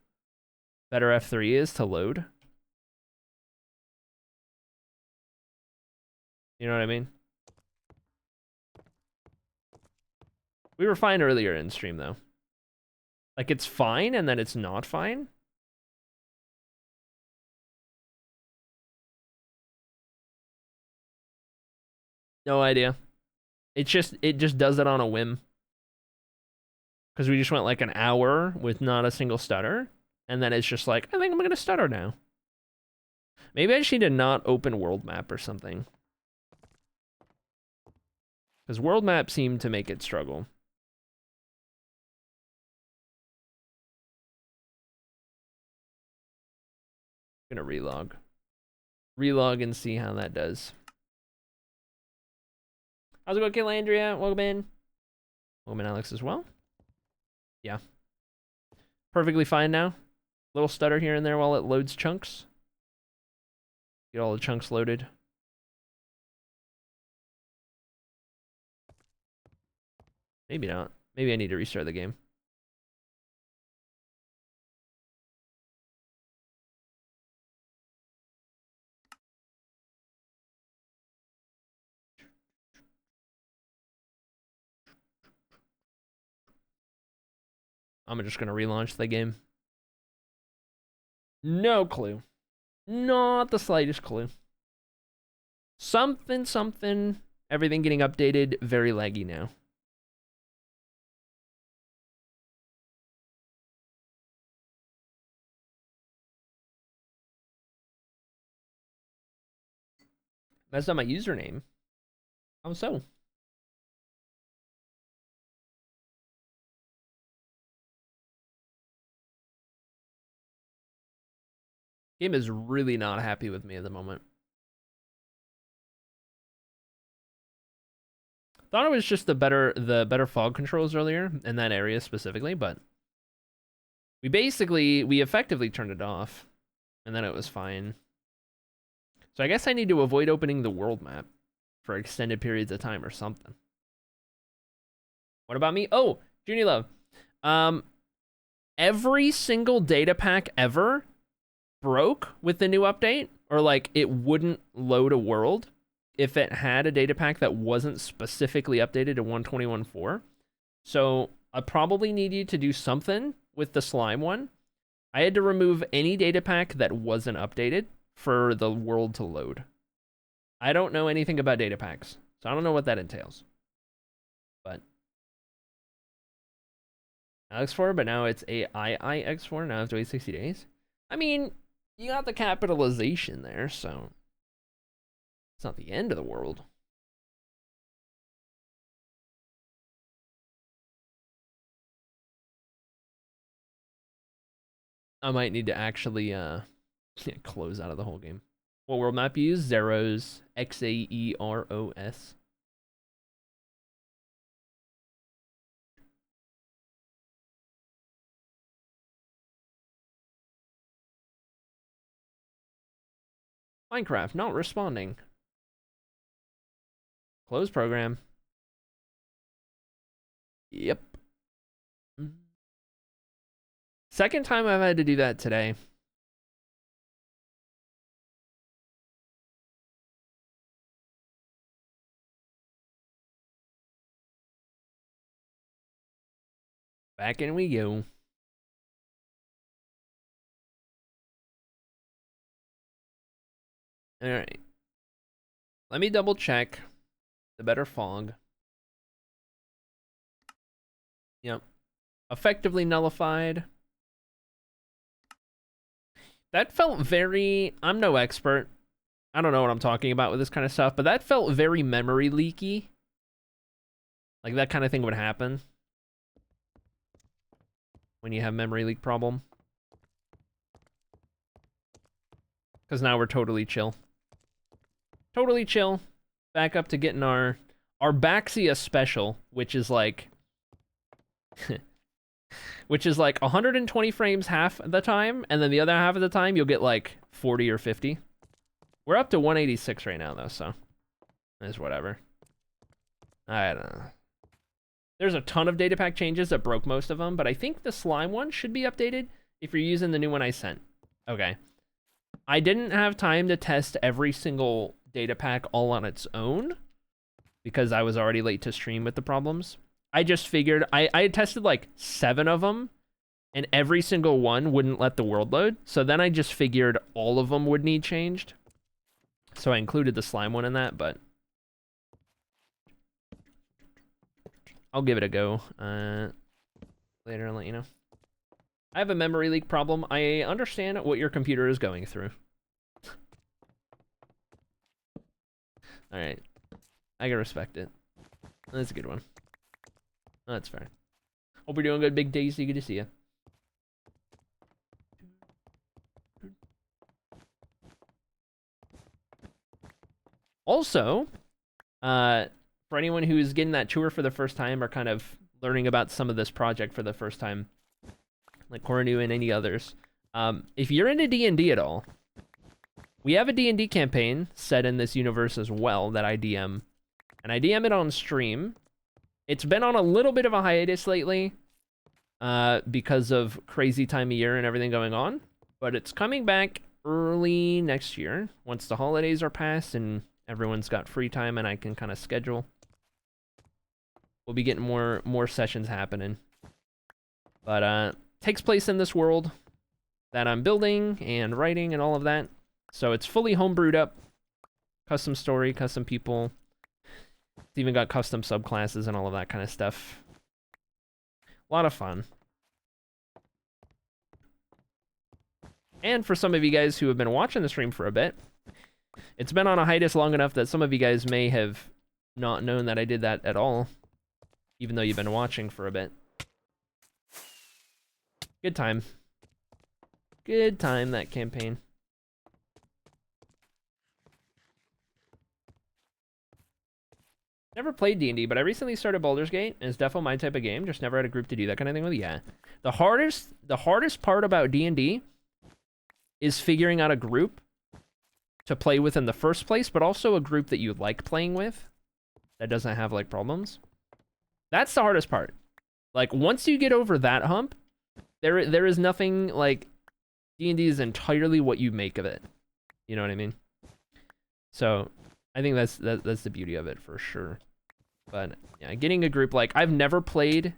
Better F3 is to load. You know what I mean? We were fine earlier in stream, though. Like, it's fine, and then it's not fine. No idea. It just does it on a whim. Because we just went like an hour with not a single stutter. And then it's just like, I think I'm going to stutter now. Maybe I just need to not open world map or something. Because world map seemed to make it struggle. I'm going to relog. Relog and see how that does. How's it going, Kilandria? Welcome in. Welcome in, Alex, as well. Yeah. Perfectly fine now. Little stutter here and there while it loads chunks. Get all the chunks loaded. Maybe not. Maybe I need to restart the game. I'm just gonna relaunch the game. No clue. Not the slightest clue. Something. Everything getting updated. Very laggy now. That's not my username. How so? Game is really not happy with me at the moment. Thought it was just the better fog controls earlier in that area specifically, but we effectively turned it off, and then it was fine. So I guess I need to avoid opening the world map for extended periods of time or something. What about me? Oh, Junie Love. Every single data pack ever broke with the new update, or like it wouldn't load a world. if it had a data pack that wasn't specifically updated to 121.4. So I probably need you to do something with the slime one. I had to remove any data pack that wasn't updated for the world to load. I don't know anything about data packs, so I don't know what that entails. But X4, but now it's AIIX4. Now I have to wait 60 days. I mean, you got the capitalization there, so it's not the end of the world. I might need to actually close out of the whole game. What world map you use? Zeros. Xaeros. Minecraft not responding. Close program. Yep. Second time I've had to do that today. Back in we go. All right. Let me double check the better fog. Yep. Effectively nullified. That felt very... I'm no expert. I don't know what I'm talking about with this kind of stuff, but that felt very memory leaky. Like that kind of thing would happen when you have memory leak problem. Because now we're totally chill. Totally chill. Back up to getting our Baxia special, which is like... which is like 120 frames half the time, and then the other half of the time you'll get like 40 or 50. We're up to 186 right now, though, so it's whatever. I don't know. There's a ton of data pack changes that broke most of them, but I think the slime one should be updated if you're using the new one I sent. Okay. I didn't have time to test every single data pack all on its own because I was already late to stream with the problems. I just figured I had tested like 7 of them, and every single one wouldn't let the world load. So then I just figured all of them would need changed. So I included the slime one in that, but I'll give it a go later and let you know. I have a memory leak problem. I understand what your computer is going through. All right. I can respect it. That's a good one. That's fair. Hope you're doing good, Big Daisy. Good to see you. Also, for anyone who's getting that tour for the first time or kind of learning about some of this project for the first time, like Cornu and any others, if you're into D&D at all, we have a D&D campaign set in this universe as well that I DM, and I DM it on stream. It's been on a little bit of a hiatus lately because of crazy time of year and everything going on, but it's coming back early next year once the holidays are past and everyone's got free time and I can kind of schedule. We'll be getting more sessions happening. But takes place in this world that I'm building and writing and all of that. So it's fully homebrewed up. Custom story, custom people. It's even got custom subclasses and all of that kind of stuff. A lot of fun. And for some of you guys who have been watching the stream for a bit, it's been on a hiatus long enough that some of you guys may have not known that I did that at all, even though you've been watching for a bit. Good time. Good time, that campaign. Never played D&D, but I recently started Baldur's Gate, and it's definitely my type of game. Just never had a group to do that kind of thing with. Yeah. The hardest part about D&D is figuring out a group to play with in the first place, but also a group that you like playing with that doesn't have like problems. That's the hardest part. Like once you get over that hump, there is nothing like D&D is entirely what you make of it. You know what I mean? So I think that's the beauty of it for sure. But yeah, getting a group, like, I've never played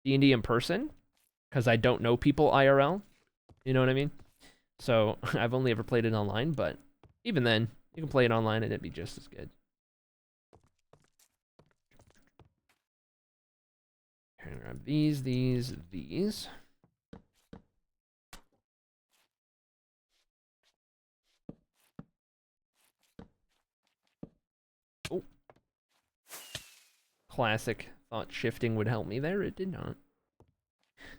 D&D in person because I don't know people IRL. You know what I mean? So I've only ever played it online, but even then, you can play it online and it'd be just as good. Okay, grab these. Oh. Classic. Thought shifting would help me there. It did not.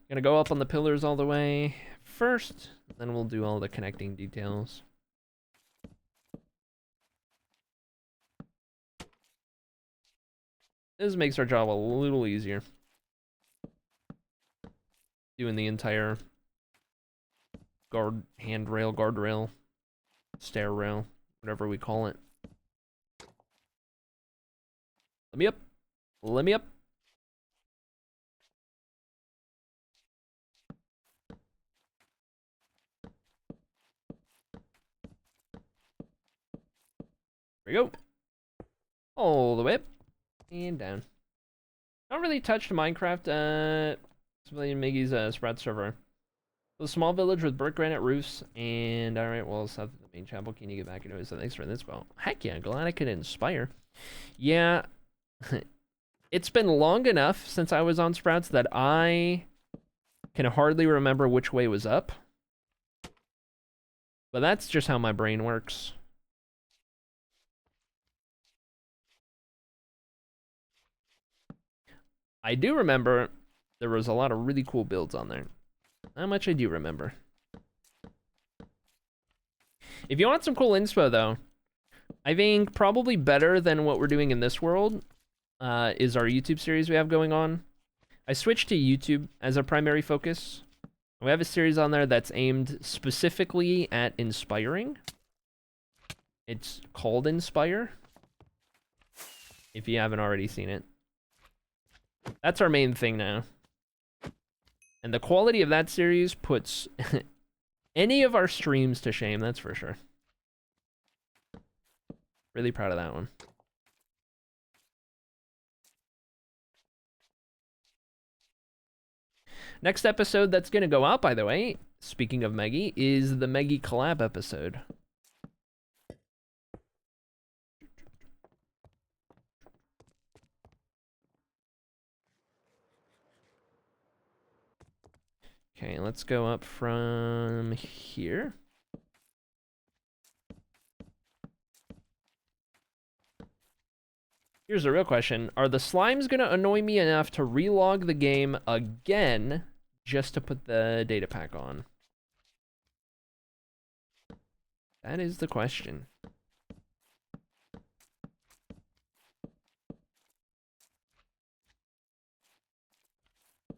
Gonna go up on the pillars all the way first, then we'll do all the connecting details. This makes our job a little easier. Doing the entire handrail, guardrail, stair rail, whatever we call it. Let me up. Let me up. There we go. All the way up and down. Not really touched Minecraft. Civilian Miggy's spread server. The small village with brick granite roofs, and alright, well, south of the main chapel. Can you get back into it? So thanks for this. Well, heck yeah, glad I could inspire. Yeah, it's been long enough since I was on Sprouts that I can hardly remember which way was up. But that's just how my brain works. I do remember there was a lot of really cool builds on there. How much I do remember. If you want some cool inspo, though, I think probably better than what we're doing in this world is our YouTube series we have going on. I switched to YouTube as a primary focus. We have a series on there that's aimed specifically at inspiring. It's called Inspire, if you haven't already seen it. That's our main thing now. And the quality of that series puts any of our streams to shame, that's for sure. Really proud of that one. Next episode that's going to go out, by the way, speaking of Meggy, is the Meggy collab episode. Okay, let's go up from here. Here's a real question. Are the slimes going to annoy me enough to relog the game again just to put the data pack on? That is the question.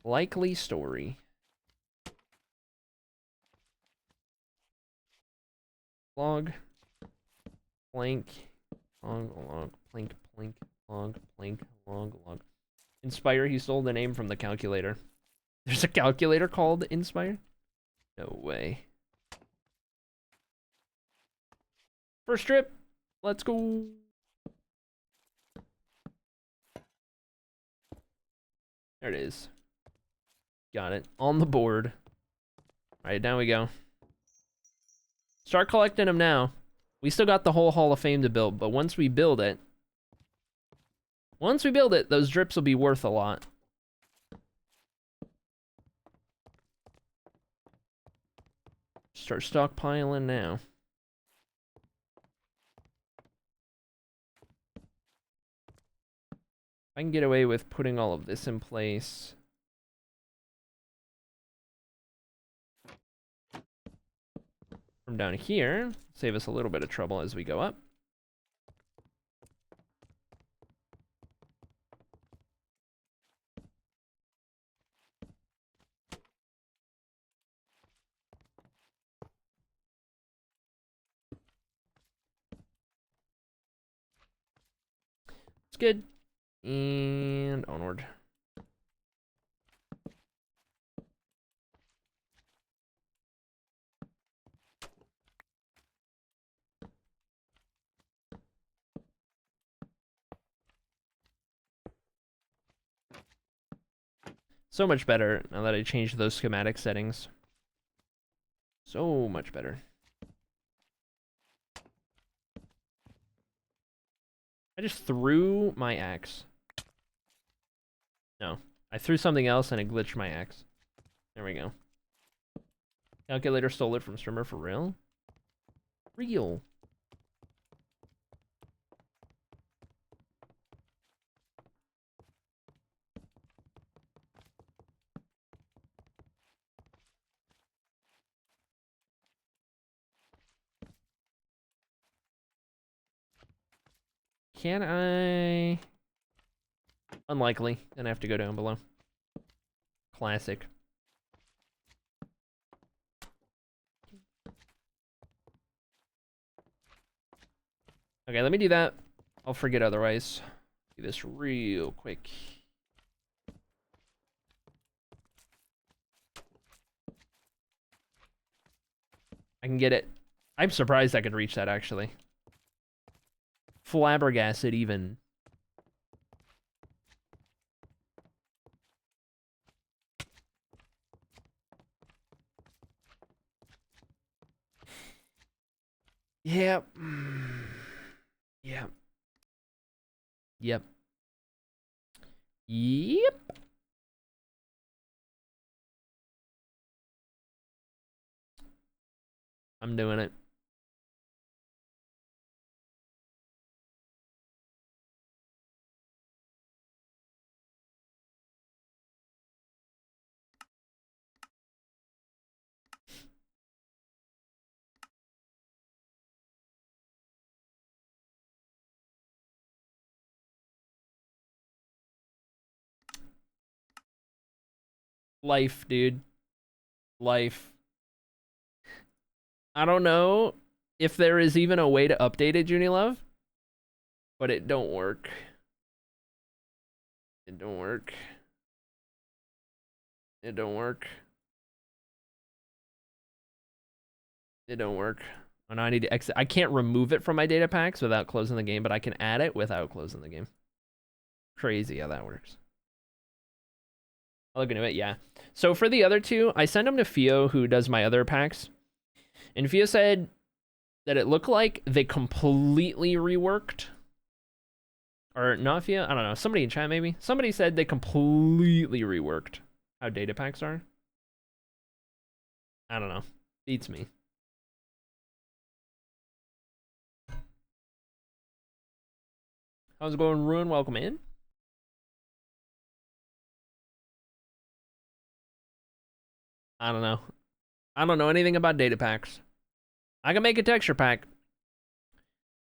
Likely story. Log. Blank. Log. Plank. Plank. Log. Plank. Log. Inspire, he stole the name from the calculator. There's a calculator called Inspire? No way. First trip. Let's go. There it is. Got it. On the board. Alright, down we go. Start collecting them now. We still got the whole Hall of Fame to build, but once we build it, those drips will be worth a lot. Start stockpiling now. I can get away with putting all of this in place. From down here, save us a little bit of trouble as we go up. It's good. And onward. So much better now that I changed those schematic settings. So much better. I just threw my axe. No, I threw something else and it glitched my axe. There we go. Calculator stole it from streamer for real? Real. Can I? Unlikely. Gonna have to go down below. Classic. Okay, let me do that. I'll forget otherwise. Do this real quick. I can get it. I'm surprised I could reach that, actually. Flabbergasted, even. Yep. Yep. Yep. Yep. I'm doing it. Life, dude. Life. I don't know if there is even a way to update it, Junie Love, but it don't work. It don't work. It don't work. It don't work. Oh, no, I need to exit. I can't remove it from my data packs without closing the game, but I can add it without closing the game. Crazy how that works. I'll look into it, yeah. So for the other two, I sent them to Fio, who does my other packs. And Fio said that it looked like they completely reworked. Or not Fio? I don't know. Somebody in chat, maybe? Somebody said they completely reworked how data packs are. I don't know. Beats me. How's it going, Ruin? Welcome in. I don't know. I don't know anything about data packs. I can make a texture pack.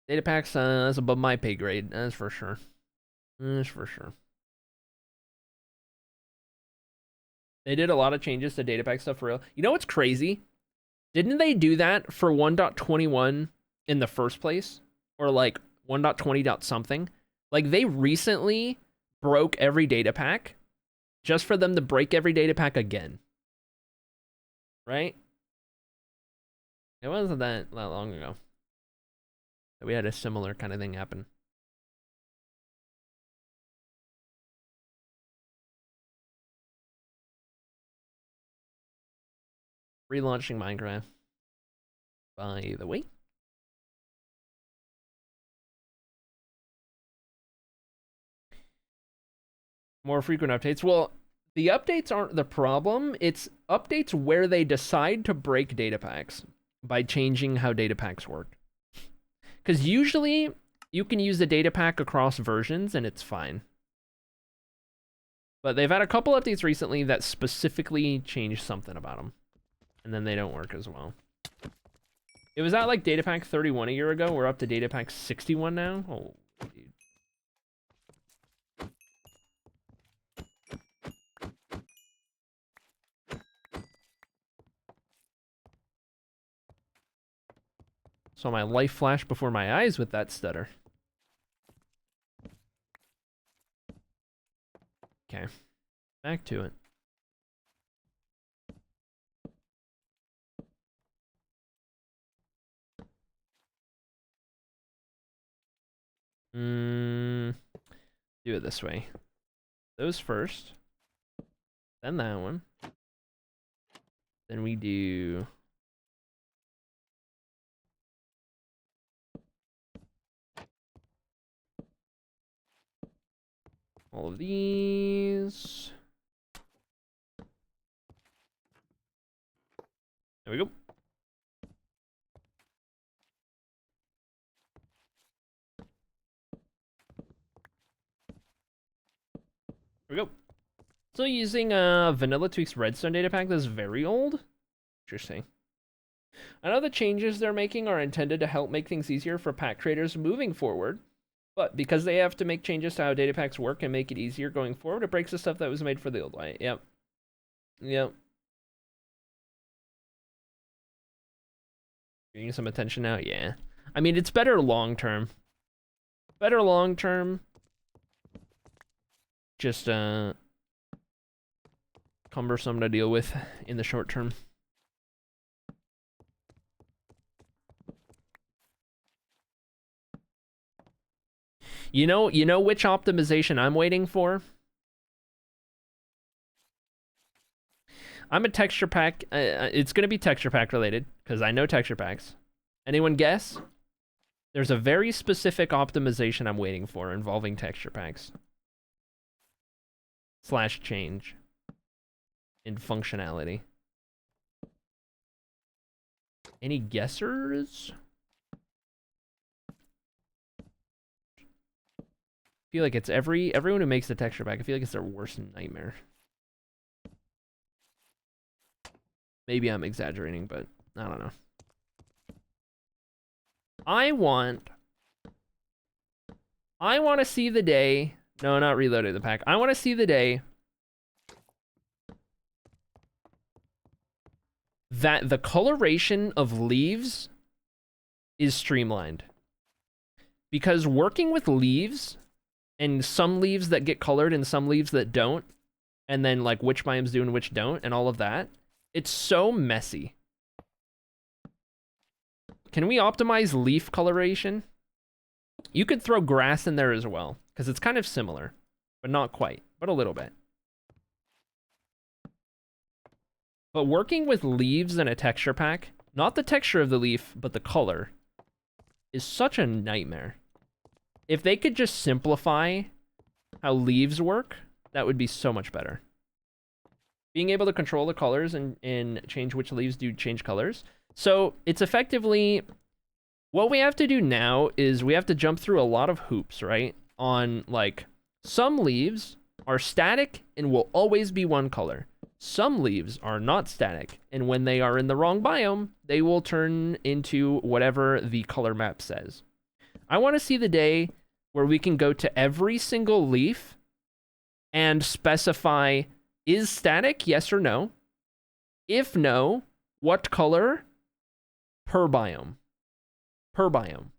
Data packs, that's above my pay grade. That's for sure. That's for sure. They did a lot of changes to data pack stuff for real. You know what's crazy? Didn't they do that for 1.21 in the first place? Or like 1.20 dot something? Like they recently broke every data pack just for them to break every data pack again. Right? It wasn't that long ago that we had a similar kind of thing happen. Relaunching Minecraft, by the way. More frequent updates. Well, the updates aren't the problem. It's updates where they decide to break data packs by changing how data packs work. Because usually you can use the data pack across versions and it's fine. But they've had a couple updates recently that specifically changed something about them. And then they don't work as well. It was at like data pack 31 a year ago. We're up to data pack 61 now. Oh, dude. So my life flashed before my eyes with that stutter. Okay, back to it. Do it this way. Those first. Then that one. Then we do... all of these. There we go. There we go. Still using Vanilla Tweaks Redstone data pack that's very old. Interesting. I know the changes they're making are intended to help make things easier for pack creators moving forward, but because they have to make changes to how data packs work and make it easier going forward, it breaks the stuff that was made for the old way. Yep. Yep. Getting some attention now? Yeah. I mean, it's better long term. Better long term. Just, cumbersome to deal with in the short term. You know which optimization I'm waiting for? I'm a texture pack. It's going to be texture pack related because I know texture packs. Anyone guess? There's a very specific optimization I'm waiting for involving texture packs. / change in functionality. Any guessers? I feel like it's everyone who makes the texture pack, I feel like it's their worst nightmare. Maybe I'm exaggerating, but I don't know. I want to see the day. No, not reloading the pack. I want to see the day that the coloration of leaves is streamlined. Because working with leaves, and some leaves that get colored and some leaves that don't, and then like which biomes do and which don't, and all of that, it's so messy. Can we optimize leaf coloration? You could throw grass in there as well, because it's kind of similar, but not quite, but a little bit. But working with leaves in a texture pack, not the texture of the leaf, but the color, is such a nightmare. If they could just simplify how leaves work, that would be so much better. Being able to control the colors and change which leaves do change colors. So it's effectively, what we have to do now is we have to jump through a lot of hoops, right? On like, some leaves are static and will always be one color. Some leaves are not static, and when they are in the wrong biome, they will turn into whatever the color map says. I want to see the day where we can go to every single leaf and specify, is static, yes or no? If no, what color? Per biome. Per biome.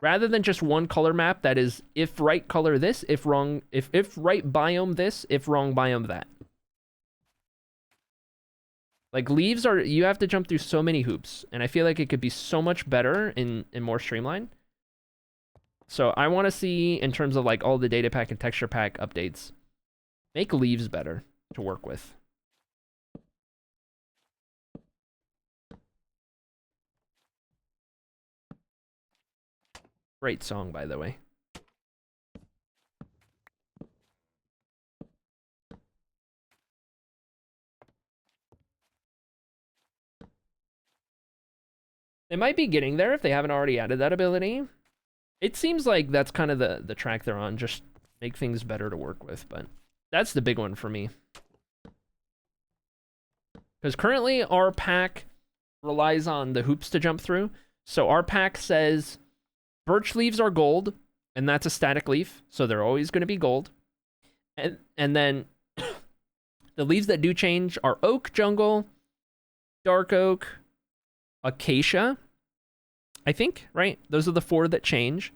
Rather than just one color map that is, if right color this, if wrong, if right biome this, if wrong biome that. Like, leaves are, you have to jump through so many hoops, and I feel like it could be so much better and more streamlined. So I want to see, in terms of like all the data pack and texture pack updates, make leaves better to work with. Great song, by the way. They might be getting there if they haven't already added that ability. It seems like that's kind of the track they're on, just make things better to work with, but that's the big one for me. Because currently our pack relies on the hoops to jump through. So our pack says birch leaves are gold, and that's a static leaf, so they're always going to be gold. And then the leaves that do change are oak, jungle, dark oak, acacia, I think, right? Those are the 4 that change.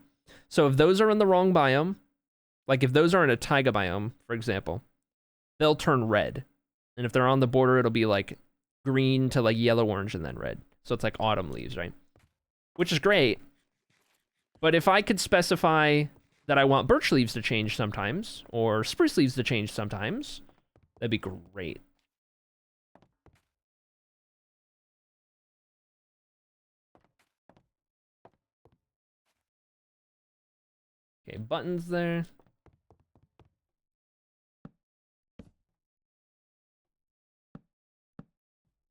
So if those are in the wrong biome, like if those are in a taiga biome, for example, they'll turn red. And if they're on the border, it'll be like green to like yellow, orange, and then red. So it's like autumn leaves, right? Which is great. But if I could specify that I want birch leaves to change sometimes, or spruce leaves to change sometimes, That'd be great. Okay, buttons there.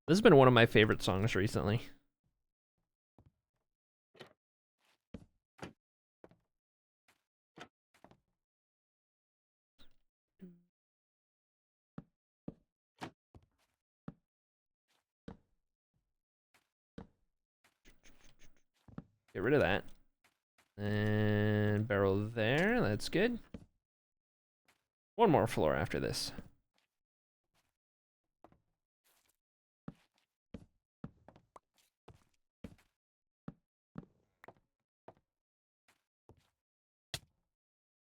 This has been one of my favorite songs recently. Get rid of that. And barrel there, that's good. One more floor after this.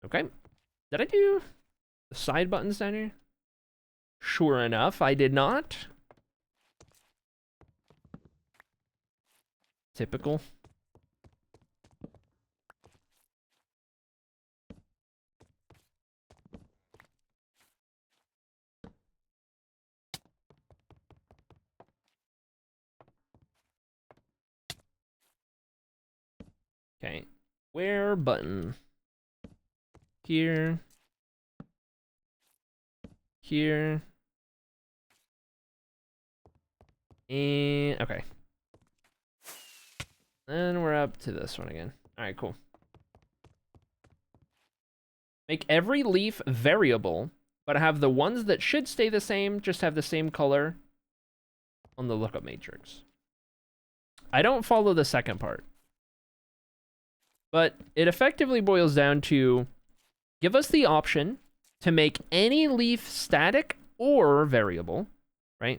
Okay. Did I do the side buttons down here? Sure enough, I did not. Typical. Okay. Where button? Here. Here. And okay. Then we're up to this one again. All right, cool. Make every leaf variable, but have the ones that should stay the same just have the same color on the lookup matrix. I don't follow the second part. But it effectively boils down to give us the option to make any leaf static or variable, right?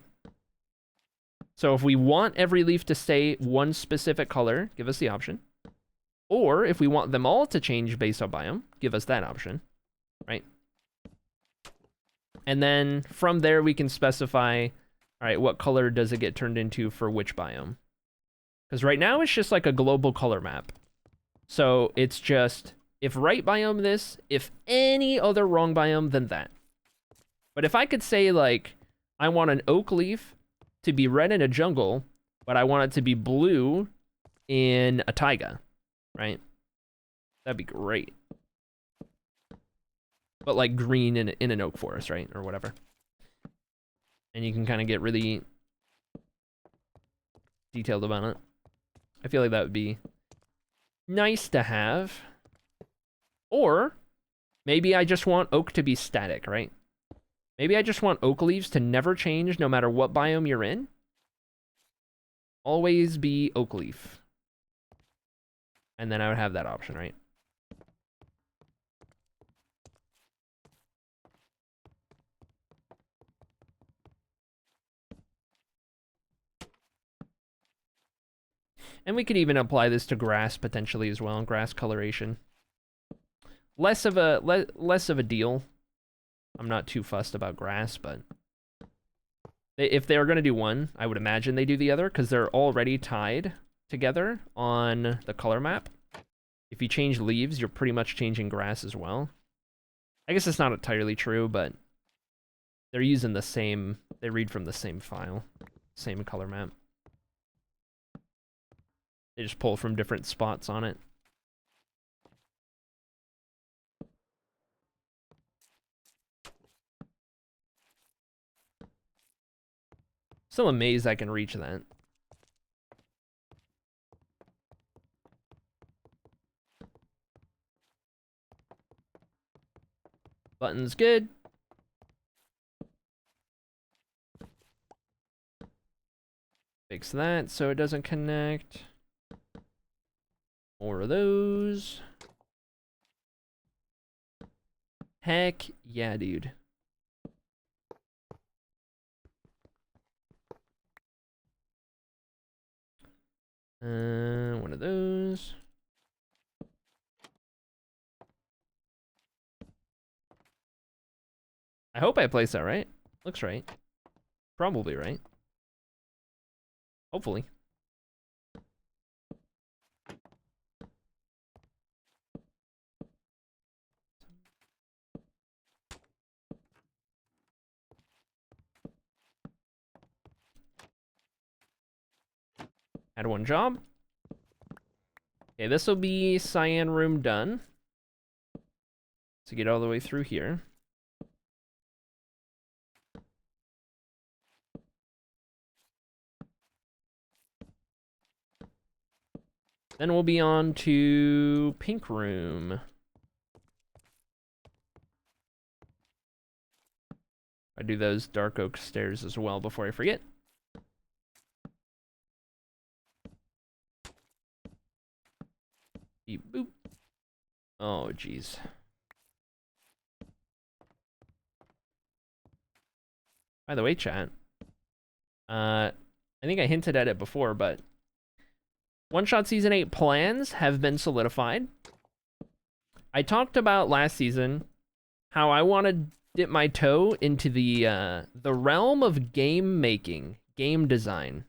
So if we want every leaf to stay one specific color, give us the option. Or if we want them all to change based on biome, give us that option, right? And then from there, we can specify, all right, what color does it get turned into for which biome? Because right now, it's just like a global color map. So it's just, if right biome this, if any other wrong biome, then that. But if I could say, like, I want an oak leaf to be red in a jungle, but I want it to be blue in a taiga, right? That'd be great. But like green in an oak forest, right? Or whatever. And you can kind of get really detailed about it. I feel like that would be nice to have. Or maybe I just want oak to be static, right? Maybe I just want oak leaves to never change no matter what biome you're in. Always be oak leaf. And then I would have that option, right? And we could even apply this to grass potentially as well, grass coloration. Less of a deal. I'm not too fussed about grass, but if they're going to do one, I would imagine they do the other because they're already tied together on the color map. If you change leaves, you're pretty much changing grass as well. I guess it's not entirely true, but they're using the same, they read from the same file, same color map. They just pull from different spots on it. Still amazed I can reach that. Button's good. Fix that so it doesn't connect. More of those. Heck yeah, dude. One of those. I hope I placed that right. Looks right. Probably right. Hopefully. Add one job. Okay, this will be cyan room done. To get all the way through here. Then we'll be on to pink room. I do those dark oak stairs as well before I forget. Beep boop. Oh, jeez. By the way, chat. I think I hinted at it before, but One Shot Season 8 plans have been solidified. I talked about last season how I want to dip my toe into the realm of game making, game design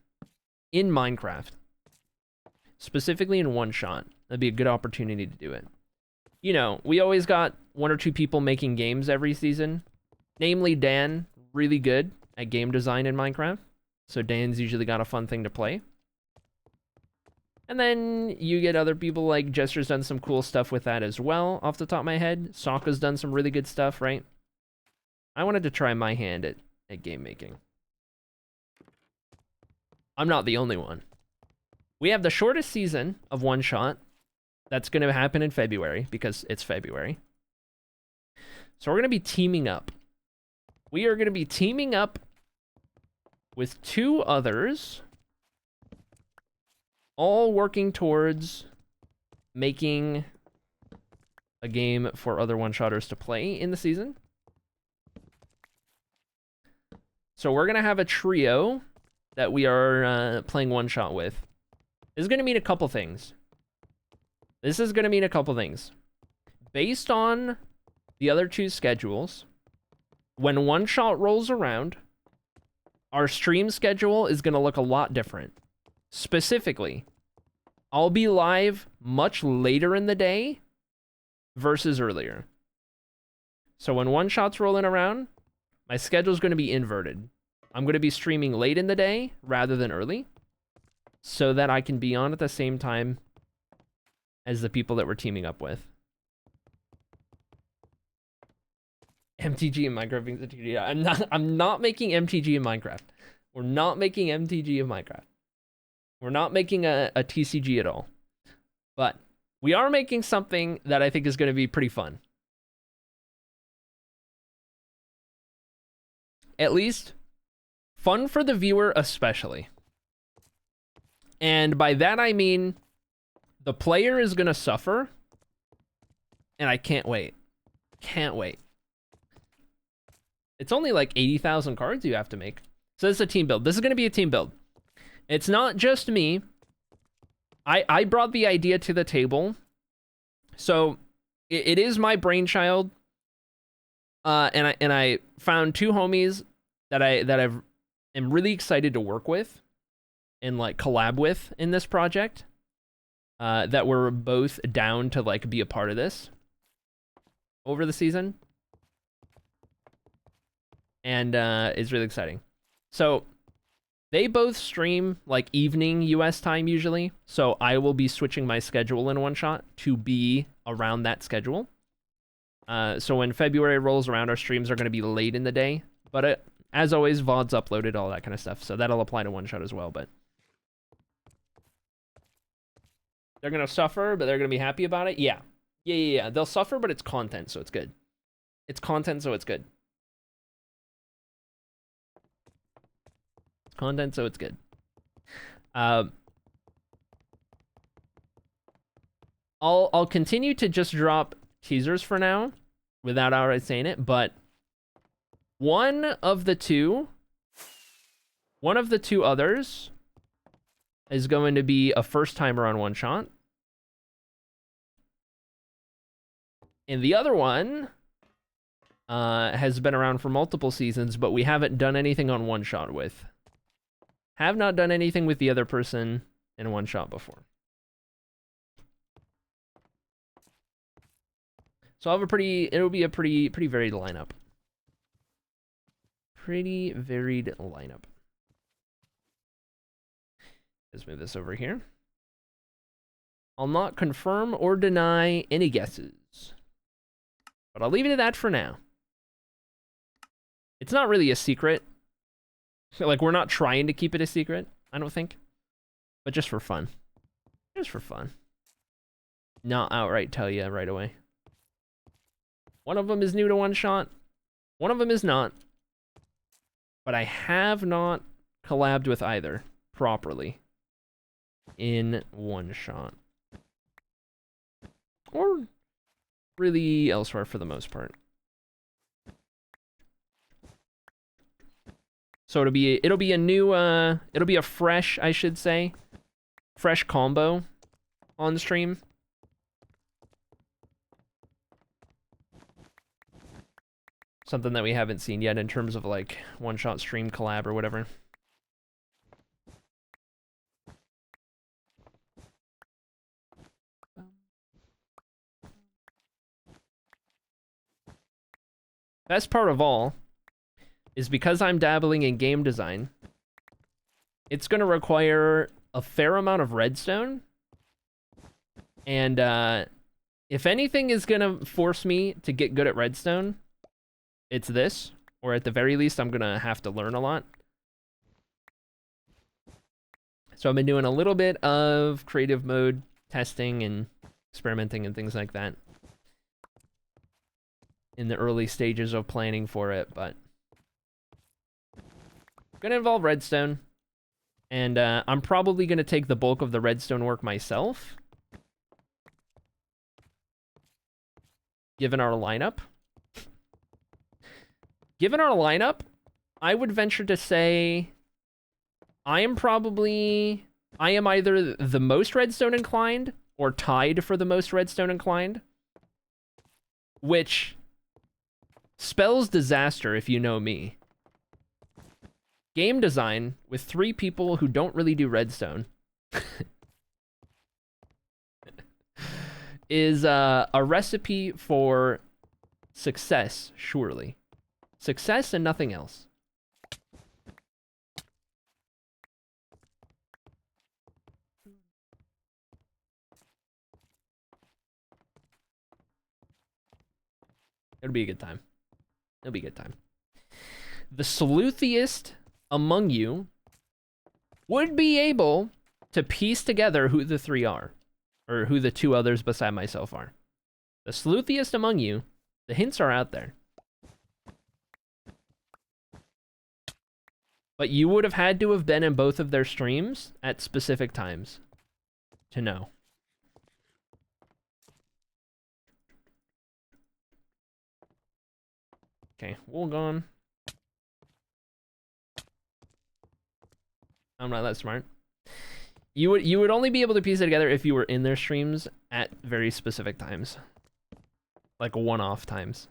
in Minecraft. Specifically in One Shot. That'd be a good opportunity to do it. You know, we always got one or two people making games every season. Namely Dan, really good at game design in Minecraft. So Dan's usually got a fun thing to play. And then you get other people like Jester's done some cool stuff with that as well, off the top of my head. Sokka's done some really good stuff, right? I wanted to try my hand at game making. I'm not the only one. We have the shortest season of One Shot. That's going to happen in February, because it's February. So we're going to be teaming up. We are going to be teaming up with two others, all working towards making a game for other one-shotters to play in the season. So we're going to have a trio that we are playing one-shot with. This is going to mean a couple things. Based on the other two schedules, when One Shot rolls around, our stream schedule is going to look a lot different. Specifically, I'll be live much later in the day versus earlier. So when One Shot's rolling around, my schedule's going to be inverted. I'm going to be streaming late in the day rather than early, so that I can be on at the same time as the people that we're teaming up with. MTG in Minecraft being such a yeah, I'm not making MTG in Minecraft. We're not making MTG in Minecraft. We're not making a TCG at all. But we are making something that I think is going to be pretty fun. At least fun for the viewer especially. And by that I mean the player is going to suffer, and I can't wait. Can't wait. It's only like 80,000 cards you have to make. So this is a team build. This is going to be a team build. It's not just me. I brought the idea to the table. So it is my brainchild. And I found two homies that I am really excited to work with and like collab with in this project. That we're both down to like be a part of this over the season. And it's really exciting. So they both stream like evening US time usually. So I will be switching my schedule in One Shot to be around that schedule. So when February rolls around, our streams are going to be late in the day. But as always, VOD's uploaded, all that kind of stuff. So that'll apply to One Shot as well. But they're going to suffer, but they're going to be happy about it. Yeah. Yeah. They'll suffer, but it's content, so it's good. It's content, so it's good. Content, so it's good. I'll continue to just drop teasers for now without outright saying it, but one of the two others is going to be a first timer on One Shot. And the other one has been around for multiple seasons, but we haven't done anything on One Shot with. Have not done anything with the other person in One Shot before. So it'll be a pretty varied lineup. Pretty varied lineup. Let's move this over here. I'll not confirm or deny any guesses, but I'll leave it at that for now. It's not really a secret. Like, we're not trying to keep it a secret, I don't think. But just for fun. Just for fun. Not outright tell you right away. One of them is new to one shot. One of them is not. But I have not collabed with either properly in one shot. Or really elsewhere for the most part. So it'll be a new it'll be a fresh, I should say, fresh combo on stream. Something that we haven't seen yet in terms of like one-shot stream collab or whatever. Best part of all is because I'm dabbling in game design, it's going to require a fair amount of redstone. And if anything is going to force me to get good at redstone, it's this. Or at the very least, I'm going to have to learn a lot. So I've been doing a little bit of creative mode testing and experimenting and things like that in the early stages of planning for it, but gonna involve redstone, and I'm probably gonna take the bulk of the redstone work myself, given our lineup. Given our lineup, I would venture to say I am either the most redstone inclined or tied for the most redstone inclined, which spells disaster if you know me. Game design with 3 people who don't really do redstone is a recipe for success, surely. Success and nothing else. It'll be a good time. It'll be a good time. The sleuthiest among you would be able to piece together who the 3 are, or who the 2 others beside myself are. The sleuthiest among you, the hints are out there. But you would have had to have been in both of their streams at specific times to know. Okay, wool gone. I'm not that smart. You would only be able to piece it together if you were in their streams at very specific times. Like one-off times.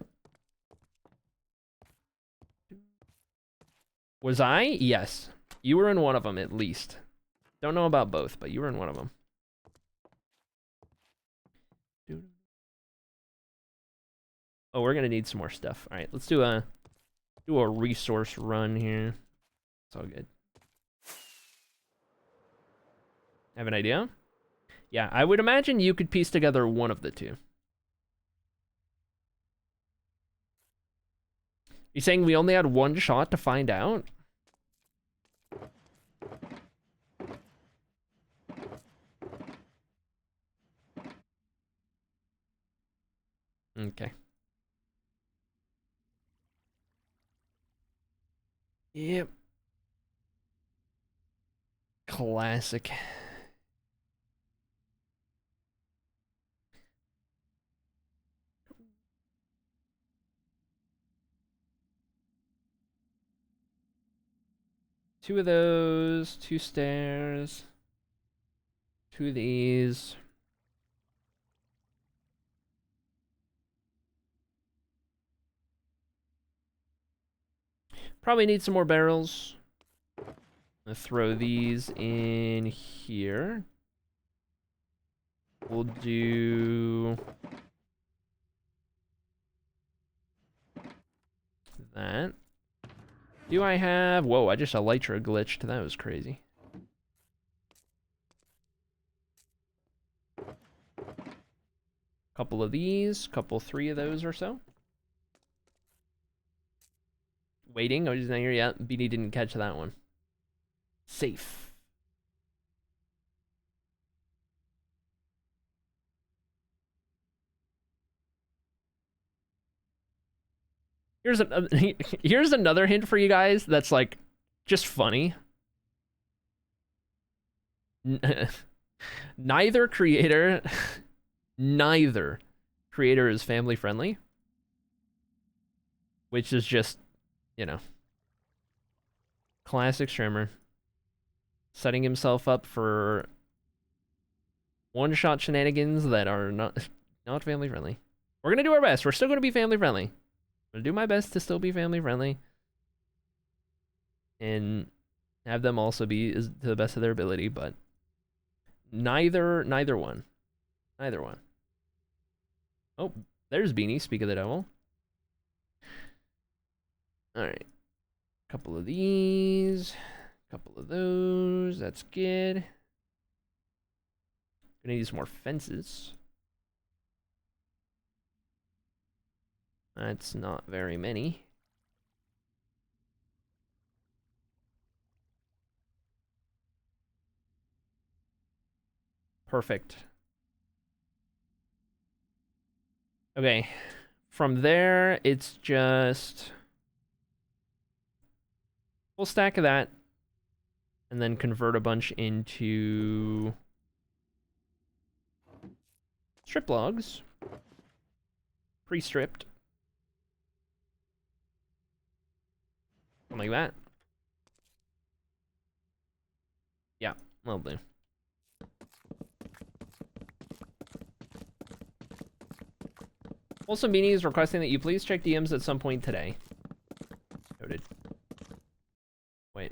Was I? Yes. You were in one of them at least. Don't know about both, but you were in one of them. Oh, we're gonna need some more stuff. All right, let's do a resource run here. It's all good. Have an idea? Yeah, I would imagine you could piece together one of the 2. You saying we only had one shot to find out? Okay. Yep. Classic. Two of those, 2 stairs, 2 of these. Probably need some more barrels. I'm gonna throw these in here. We'll do that. Do I have... Whoa, I just elytra glitched. That was crazy. Couple of these, three of those or so. Waiting. Oh, he's not here yet. BD didn't catch that one. Safe. Here's another hint for you guys that's like just funny. Neither creator is family friendly, which is just, you know, classic streamer setting himself up for one-shot shenanigans that are not family friendly. We're gonna do our best. We're still gonna be family friendly. I'm gonna do my best to still be family friendly and have them also be to the best of their ability, but neither one. Oh, there's Beanie, speak of the devil. Alright. Couple of these. Couple of those. That's good. Gonna need some more fences. That's not very many. Perfect. Okay. From there, it's just full stack of that. And then convert a bunch into strip logs. Pre-stripped. Like that. Yeah, will do. Also, Beanie is requesting that you please check DMs at some point today. Noted. Wait.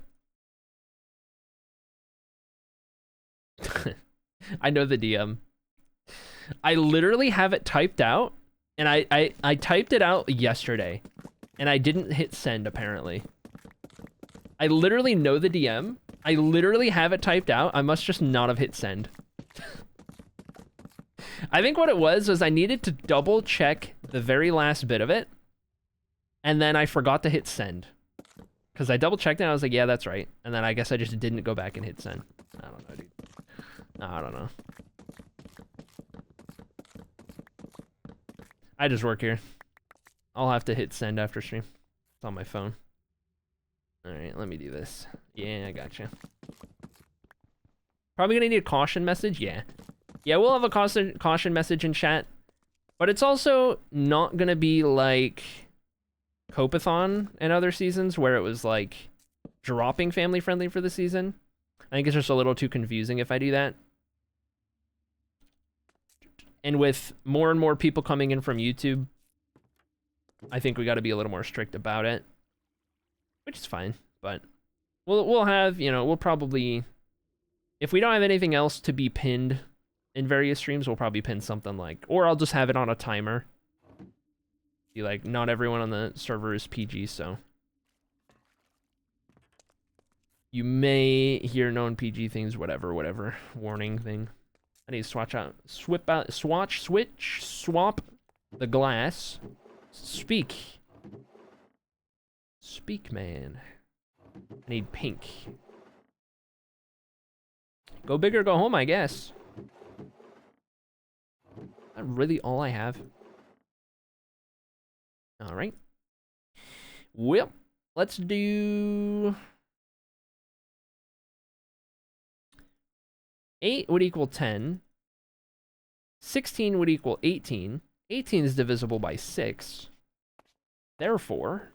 I know the DM. I literally have it typed out, and I typed it out yesterday, and I didn't hit send, apparently. I literally know the DM. I literally have it typed out. I must just not have hit send. I think what it was I needed to double check the very last bit of it, and then I forgot to hit send. Because I double checked it and I was like, yeah, that's right. And then I guess I just didn't go back and hit send. I don't know, dude. I don't know. I just work here. I'll have to hit send after stream. It's on my phone. Alright, let me do this. Yeah, I gotcha. Probably gonna need a caution message? Yeah. Yeah, we'll have a caution message in chat. But it's also not gonna be like Copathon and other seasons where it was like dropping family friendly for the season. I think it's just a little too confusing if I do that. And with more and more people coming in from YouTube, I think we got to be a little more strict about it, which is fine. But we'll have, you know, we'll probably, if we don't have anything else to be pinned in various streams, we'll probably pin something like, or I'll just have it on a timer. Be like, not everyone on the server is PG, so you may hear known PG things, whatever, warning thing. I need to swap the glass. Speak, man. I need pink. Go big or go home, I guess. That's really all I have. All right. Well, let's do 8 would equal 10. 16 would equal 18. 18 is divisible by 6. Therefore,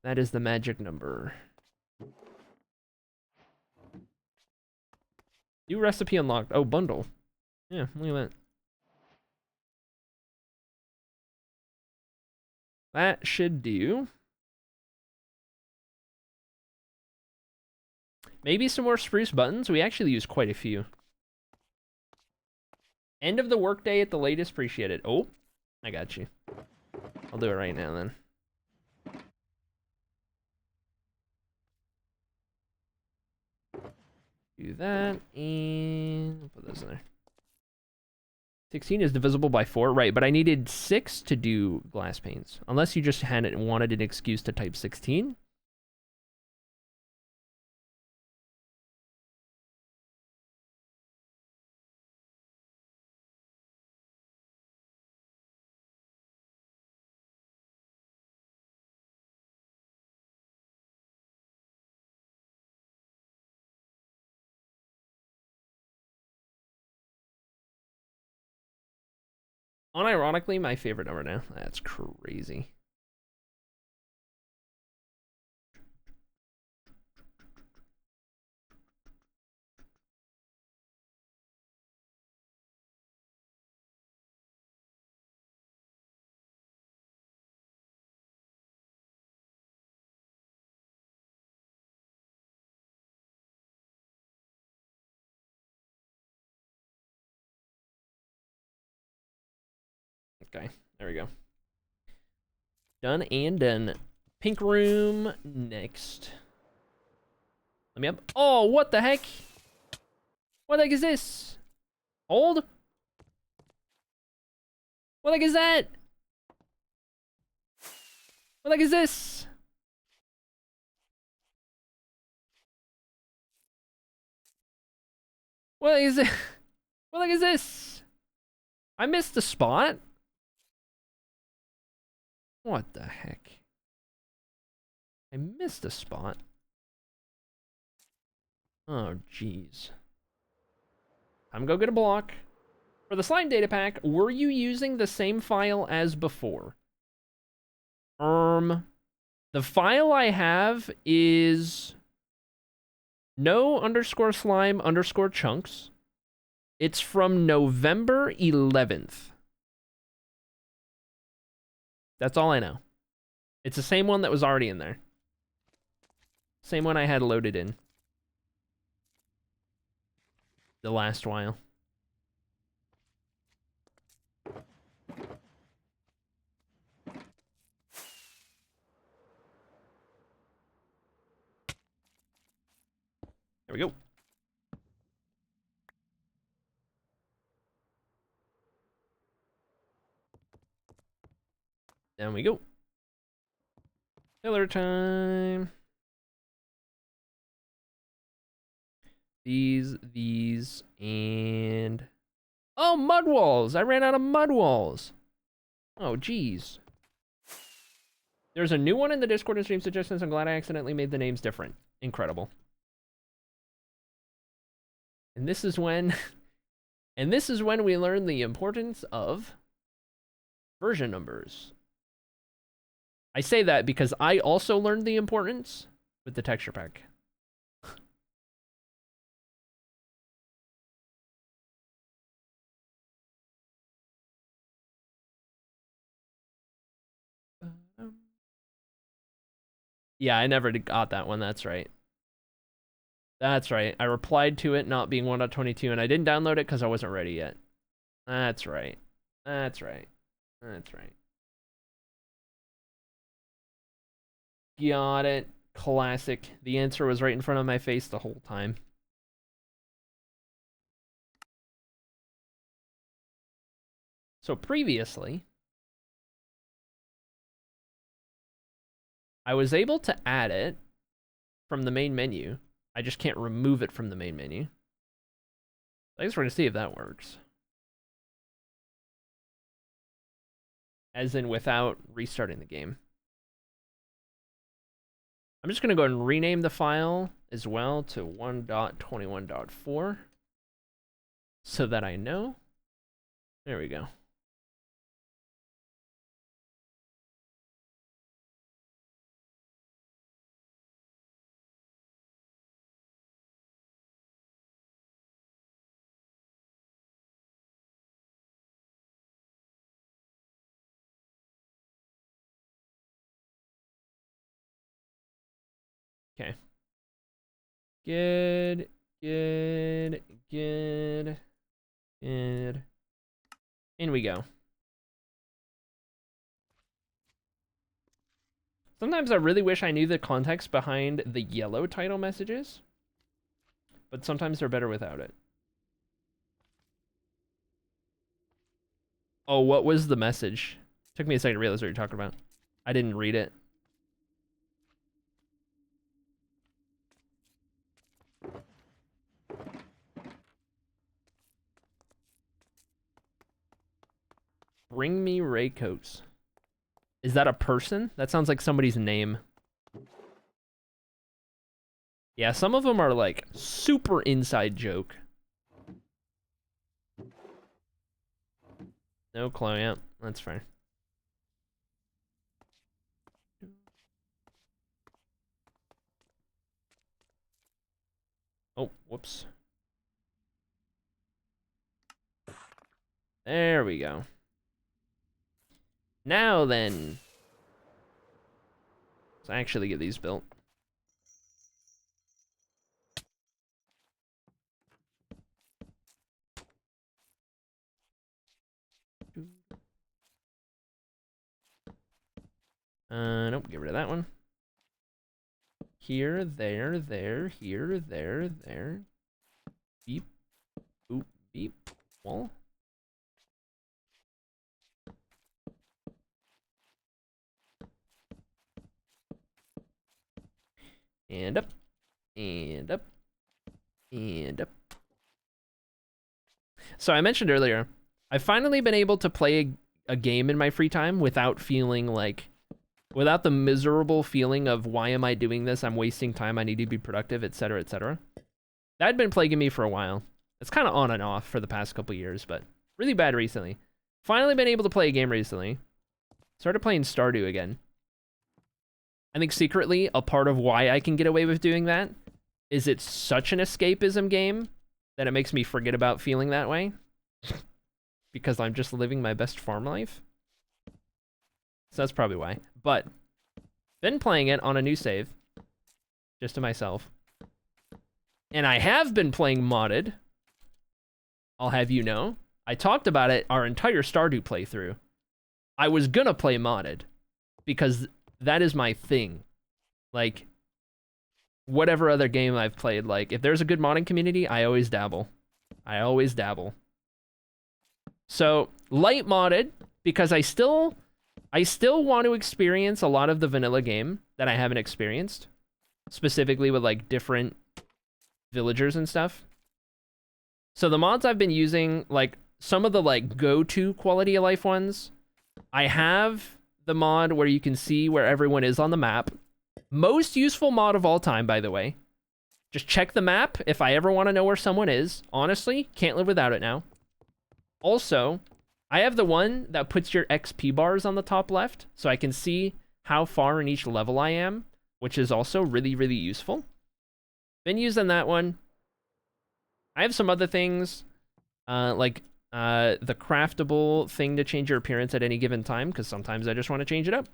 that is the magic number. New recipe unlocked. Oh, bundle. Yeah, look at that. That should do. Maybe some more spruce buttons. We actually use quite a few. End of the workday at the latest. Appreciate it. Oh, I got you. I'll do it right now then. Do that and put those in there. 16 is divisible by 4, right, but I needed 6 to do glass panes. Unless you just wanted an excuse to type 16. Unironically, my favorite number now. That's crazy. Okay, there we go. Done and done. Pink room next. Let me up. Oh, what the heck? What the heck is this? Hold? What the heck is that? What the heck is this? What the heck is it? What the heck is this? I missed the spot? What the heck? I missed a spot. Oh, jeez. I'm gonna go get a block. For the slime data pack, were you using the same file as before? The file I have is no_slime_chunks. It's from November 11th. That's all I know. It's the same one that was already in there. Same one I had loaded in. The last while. There we go. Down we go. Filler time. These, and... Oh, mud walls! I ran out of mud walls! Oh, geez. There's a new one in the Discord and stream suggestions. I'm glad I accidentally made the names different. Incredible. And this is when... and this is when we learn the importance of version numbers. I say that because I also learned the importance with the texture pack. Yeah, I never got that one, that's right. That's right. I replied to it not being 1.22, and I didn't download it because I wasn't ready yet. That's right. That's right. That's right. Got it. Classic. The answer was right in front of my face the whole time. So previously, I was able to add it from the main menu. I just can't remove it from the main menu. I guess we're going to see if that works. As in without restarting the game. I'm just going to go ahead and rename the file as well to 1.21.4 so that I know. There we go. Okay. Good. In we go. Sometimes I really wish I knew the context behind the yellow title messages, but sometimes they're better without it. Oh, what was the message? Took me a second to realize what you're talking about. I didn't read it. Bring me Raycos. Is that a person? That sounds like somebody's name. Yeah, some of them are like super inside joke. No clue, yeah, that's fair. Oh, whoops. There we go. Now then, let's actually get these built. Nope, get rid of that one. Here, there, here, there. Beep, boop, beep, wall. And up, and up, and up. So I mentioned earlier, I've finally been able to play a game in my free time without feeling like, without the miserable feeling of why am I doing this? I'm wasting time. I need to be productive, etc., etc. That had been plaguing me for a while. It's kind of on and off for the past couple years, but really bad recently. Finally been able to play a game recently. Started playing Stardew again. I think secretly a part of why I can get away with doing that is it's such an escapism game that it makes me forget about feeling that way. Because I'm just living my best farm life. So that's probably why. But, been playing it on a new save. Just to myself. And I have been playing modded. I'll have you know. I talked about it our entire Stardew playthrough. I was gonna play modded. Because that is my thing. Like, whatever other game I've played, like, if there's a good modding community, I always dabble. I always dabble. So, light modded, because I still want to experience a lot of the vanilla game that I haven't experienced. Specifically with, like, different villagers and stuff. So the mods I've been using, like, some of the, like, go-to quality of life ones, I have the mod where you can see where everyone is on the map. Most useful mod of all time, by the way. Just check the map if I ever want to know where someone is. Honestly, can't live without it now. Also, I have the one that puts your XP bars on the top left, so I can see how far in each level I am, which is also really, really useful. Been using that one. I have some other things, like the craftable thing to change your appearance at any given time, because sometimes I just want to change it up.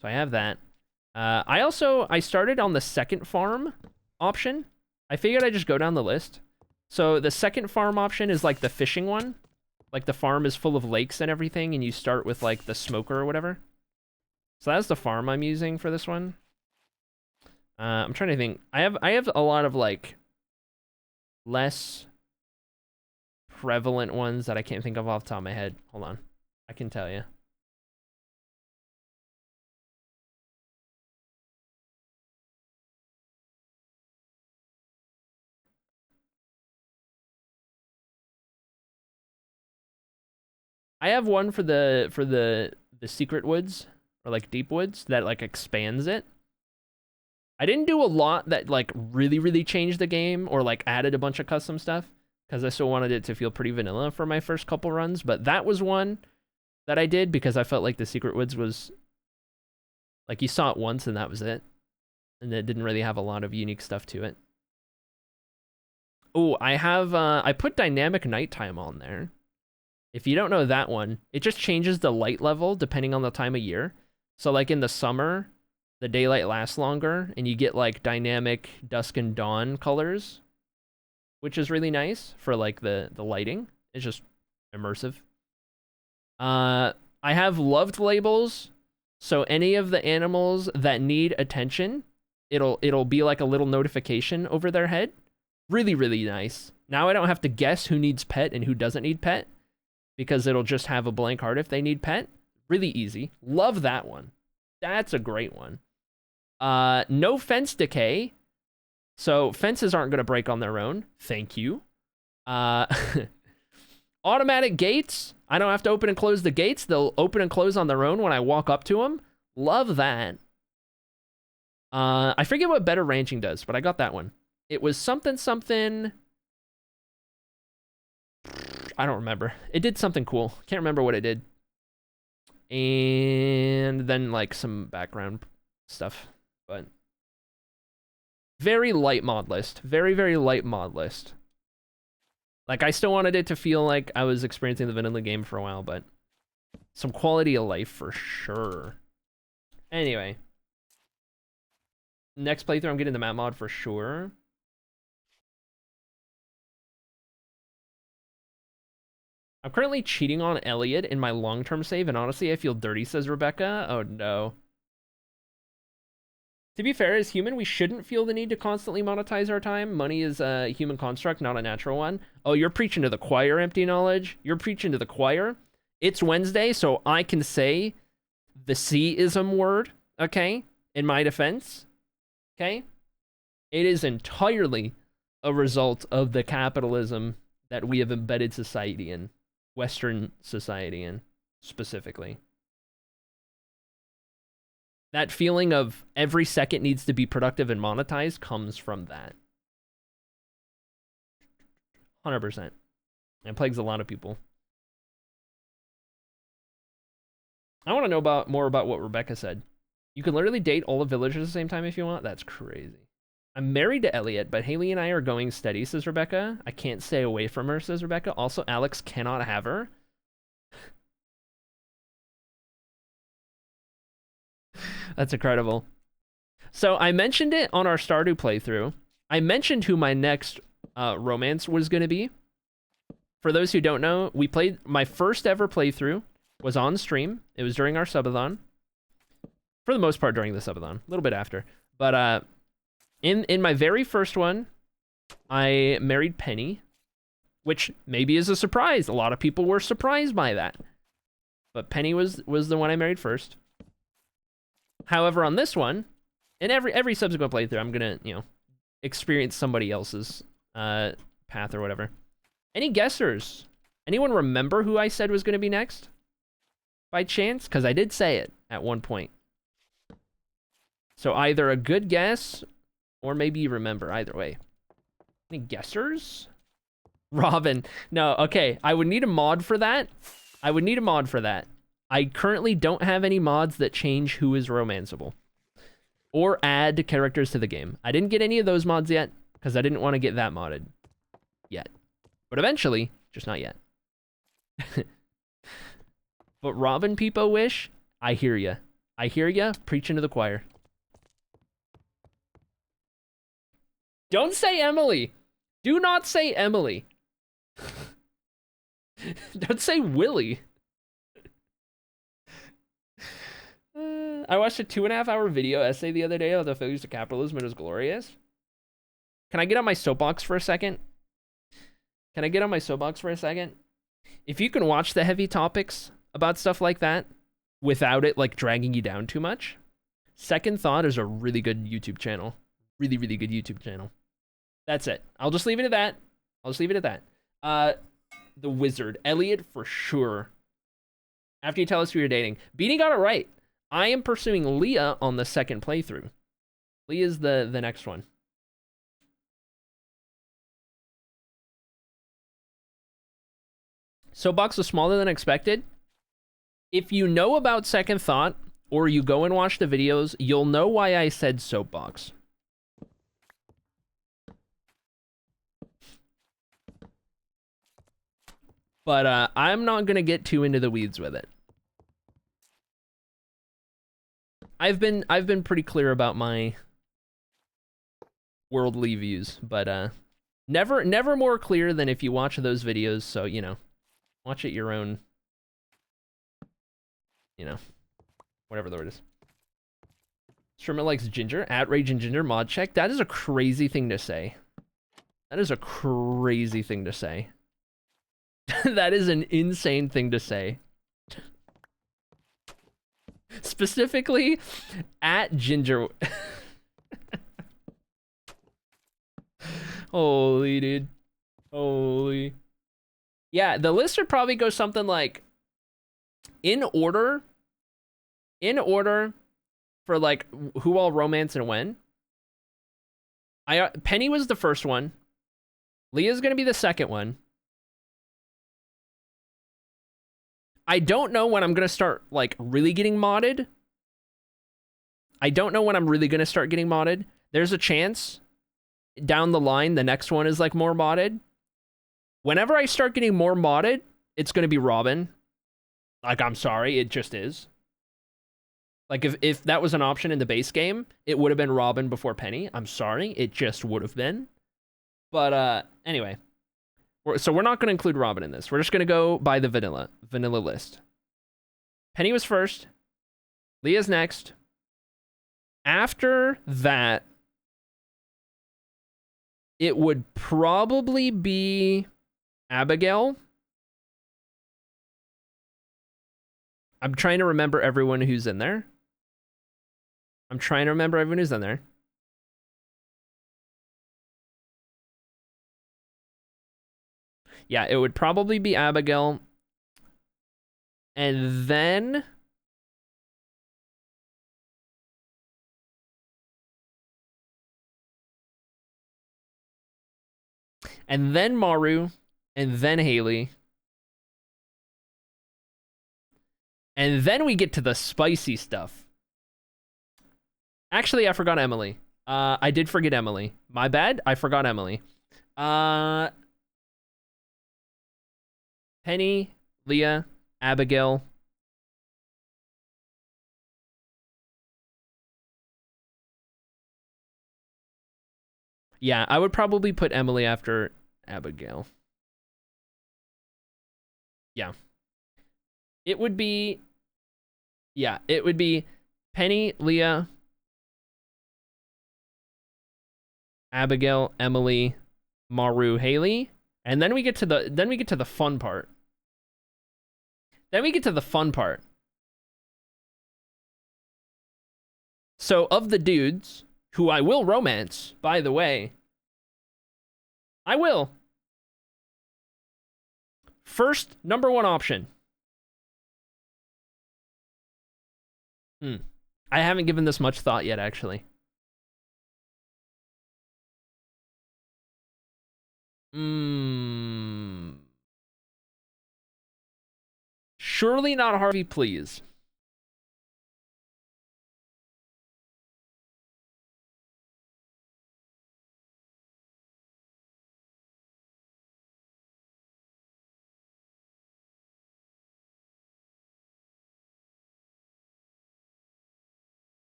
So I have that. I started on the second farm option. I figured I'd just go down the list. So the second farm option is like the fishing one. Like the farm is full of lakes and everything, and you start with like the smoker or whatever. So that's the farm I'm using for this one. I'm trying to think. I have a lot of like less prevalent ones that I can't think of off the top of my head. Hold on. I can tell you. I have one for the secret woods or like deep woods that like expands it. I didn't do a lot that like really changed the game or like added a bunch of custom stuff because I still wanted it to feel pretty vanilla for my first couple runs, but that was one that I did because I felt like the secret woods was like you saw it once and that was it. And it didn't really have a lot of unique stuff to it. Oh, I put dynamic nighttime on there. If you don't know that one, it just changes the light level depending on the time of year. So like in the summer, the daylight lasts longer and you get like dynamic dusk and dawn colors, which is really nice for like the lighting. It's just immersive. I have loved labels. So any of the animals that need attention, it'll be like a little notification over their head. Really nice. Now I don't have to guess who needs pet and who doesn't need pet. because it'll just have a blank heart if they need pet. Really easy. Love that one. That's a great one. No fence decay. So fences aren't going to break on their own. Thank you. Automatic gates. I don't have to open and close the gates. They'll open and close on their own when I walk up to them. Love that. I forget what better ranching does, but I got that one. It was something. I don't remember. It did something cool. Can't remember what it did. And then like some background stuff, but very light mod list. Very, very light mod list. Like, I still wanted it to feel like I was experiencing the vanilla game for a while, but some quality of life for sure. Anyway. Next playthrough, I'm getting the map mod for sure. I'm currently cheating on Elliot in my long-term save, and honestly, I feel dirty, says Rebecca. Oh, no. To be fair, as human, we shouldn't feel the need to constantly monetize our time. Money is a human construct, not a natural one. Oh, you're preaching to the choir, Empty Knowledge. You're preaching to the choir. It's Wednesday, so I can say the C-ism word, okay, in my defense, okay? It is entirely a result of the capitalism that we have embedded society in, Western society in, specifically. That feeling of every second needs to be productive and monetized comes from that. 100%. And plagues a lot of people. I want to know more about what Rebecca said. You can literally date all the villagers at the same time if you want? That's crazy. I'm married to Elliot, but Haley and I are going steady, says Rebecca. I can't stay away from her, says Rebecca. Also, Alex cannot have her. That's incredible. So I mentioned it on our Stardew playthrough. I mentioned who my next romance was going to be. For those who don't know, we played my first ever playthrough was on stream. It was during our subathon. For the most part during the subathon, a little bit after. But in my very first one, I married Penny, which maybe is a surprise. A lot of people were surprised by that. But Penny was the one I married first. However, on this one, in every subsequent playthrough, I'm gonna, experience somebody else's path or whatever. Any guessers? Anyone remember who I said was gonna be next? By chance? Because I did say it at one point. So either a good guess, or maybe you remember. Either way. Any guessers? Robin. No, okay. I would need a mod for that. I currently don't have any mods that change who is romanceable or add characters to the game. I didn't get any of those mods yet because I didn't want to get that modded yet. But eventually, just not yet. But Robin Peepo Wish, I hear ya. Preaching to the choir. Don't say Emily. Do not say Emily. Don't say Willie. I watched a 2.5-hour video essay the other day on the failures of capitalism. It was glorious. Can I get on my soapbox for a second? If you can watch the heavy topics about stuff like that without it like dragging you down too much, Second Thought is a really good YouTube channel. Really, really good YouTube channel. That's it. I'll just leave it at that. The Wizard. Elliot for sure. After you tell us who you're dating. Beanie got it right. I am pursuing Leah on the second playthrough. Leah's the next one. Soapbox was smaller than expected. If you know about Second Thought, or you go and watch the videos, you'll know why I said soapbox. But I'm not gonna get too into the weeds with it. I've been pretty clear about my worldly views, but never more clear than if you watch those videos. So watch at your own, whatever the word is. Streamer likes ginger. @Rage and Ginger mod check. That is a crazy thing to say. That is an insane thing to say. Specifically, at Ginger. Holy, dude. Holy. Yeah, the list would probably go something like in order for like who I'll romance and when. Penny was the first one. Leah's gonna be the second one. I don't know when I'm gonna start like really getting modded. I don't know when I'm really gonna start getting modded. There's a chance down the line the next one is like more modded. Whenever I start getting more modded, it's gonna be Robin. Like, I'm sorry, it just is. Like, if that was an option in the base game, it would have been Robin before Penny. I'm sorry, it just would have been. But anyway, so we're not going to include Robin in this. We're just going to go by the vanilla list. Penny was first. Leah's next. After that, it would probably be Abigail. I'm trying to remember everyone who's in there. Yeah, it would probably be Abigail. And then... Maru. And then Haley. And then we get to the spicy stuff. Actually, I forgot Emily. I did forget Emily. My bad. I forgot Emily. Penny, Leah, Abigail. Yeah, I would probably put Emily after Abigail. Yeah. It would be... Yeah, it would be Penny, Leah, Abigail, Emily, Maru, Haley, and then we get to the fun part. So of the dudes who I will romance, by the way, I will. First, number one option. I haven't given this much thought yet, actually. Surely not Harvey, please.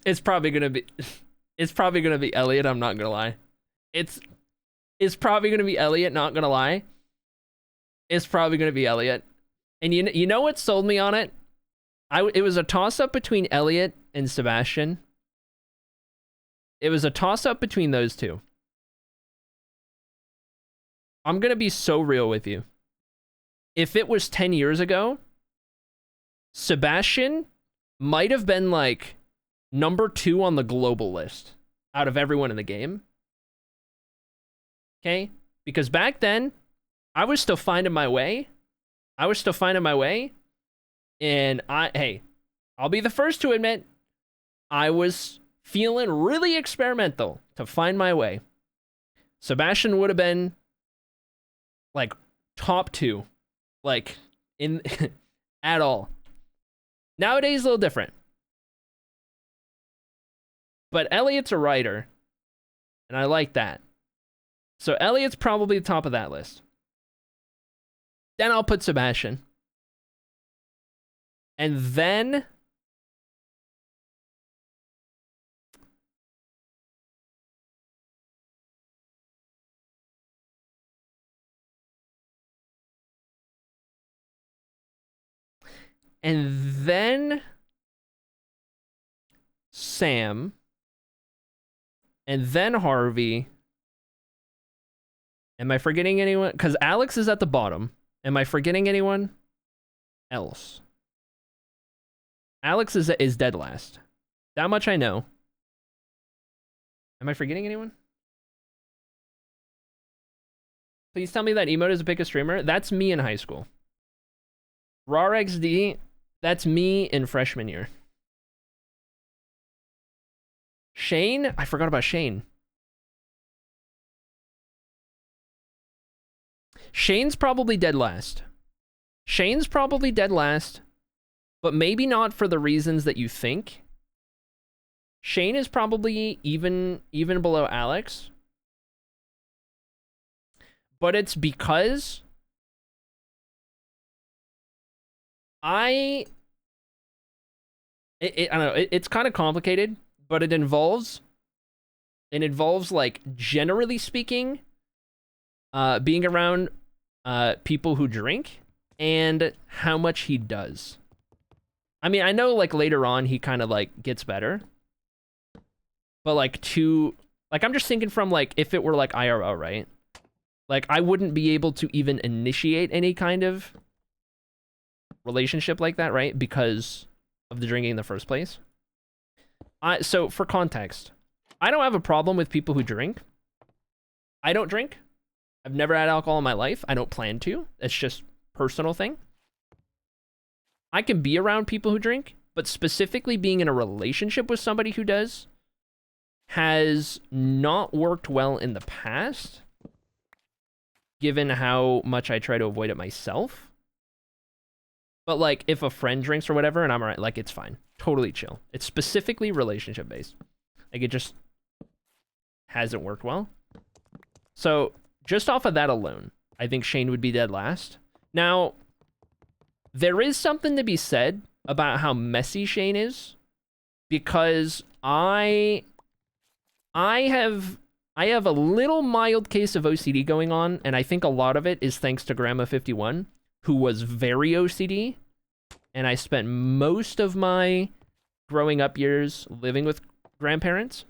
It's probably gonna be Elliot, I'm not gonna lie. It's probably gonna be Elliot, not gonna lie. It's probably gonna be Elliot. And you know what sold me on it? It was a toss-up between Elliot and Sebastian. It was a toss-up between those two. I'm gonna be so real with you. If it was 10 years ago, Sebastian might have been like number 2 on the global list out of everyone in the game. Okay? Because back then, I was still finding my way. And I'll be the first to admit, I was feeling really experimental to find my way. Sebastian would have been like top 2, like in at all. Nowadays, a little different. But Elliot's a writer, and I like that. So Elliot's probably the top of that list. Then I'll put Sebastian. And then... Sam. And then Harvey. Am I forgetting anyone? Because Alex is at the bottom. Am I forgetting anyone else? Alex is dead last. That much I know. Am I forgetting anyone? Please tell me that Emote is a pick a streamer. That's me in high school. RARXD, that's me in freshman year. Shane? I forgot about Shane. Shane's probably dead last. Shane's probably dead last, but maybe not for the reasons that you think. Shane is probably even below Alex. But it's because I don't know, it's kind of complicated, but it involves like, generally speaking, being around people who drink and how much he does. I mean, I know like later on he kind of like gets better, but like I'm just thinking from like if it were like IRL, right? Like I wouldn't be able to even initiate any kind of relationship like that, right? Because of the drinking in the first place. So for context, I don't have a problem with people who drink. I don't drink. I've never had alcohol in my life. I don't plan to. It's just personal thing. I can be around people who drink, but specifically being in a relationship with somebody who does has not worked well in the past, given how much I try to avoid it myself. But like if a friend drinks or whatever and I'm alright, like it's fine. Totally chill. It's specifically relationship based. Like it just hasn't worked well. So just off of that alone, I think Shane would be dead last. Now, there is something to be said about how messy Shane is, because I have a little mild case of OCD going on, and I think a lot of it is thanks to Grandma 51, who was very OCD, and I spent most of my growing up years living with grandparents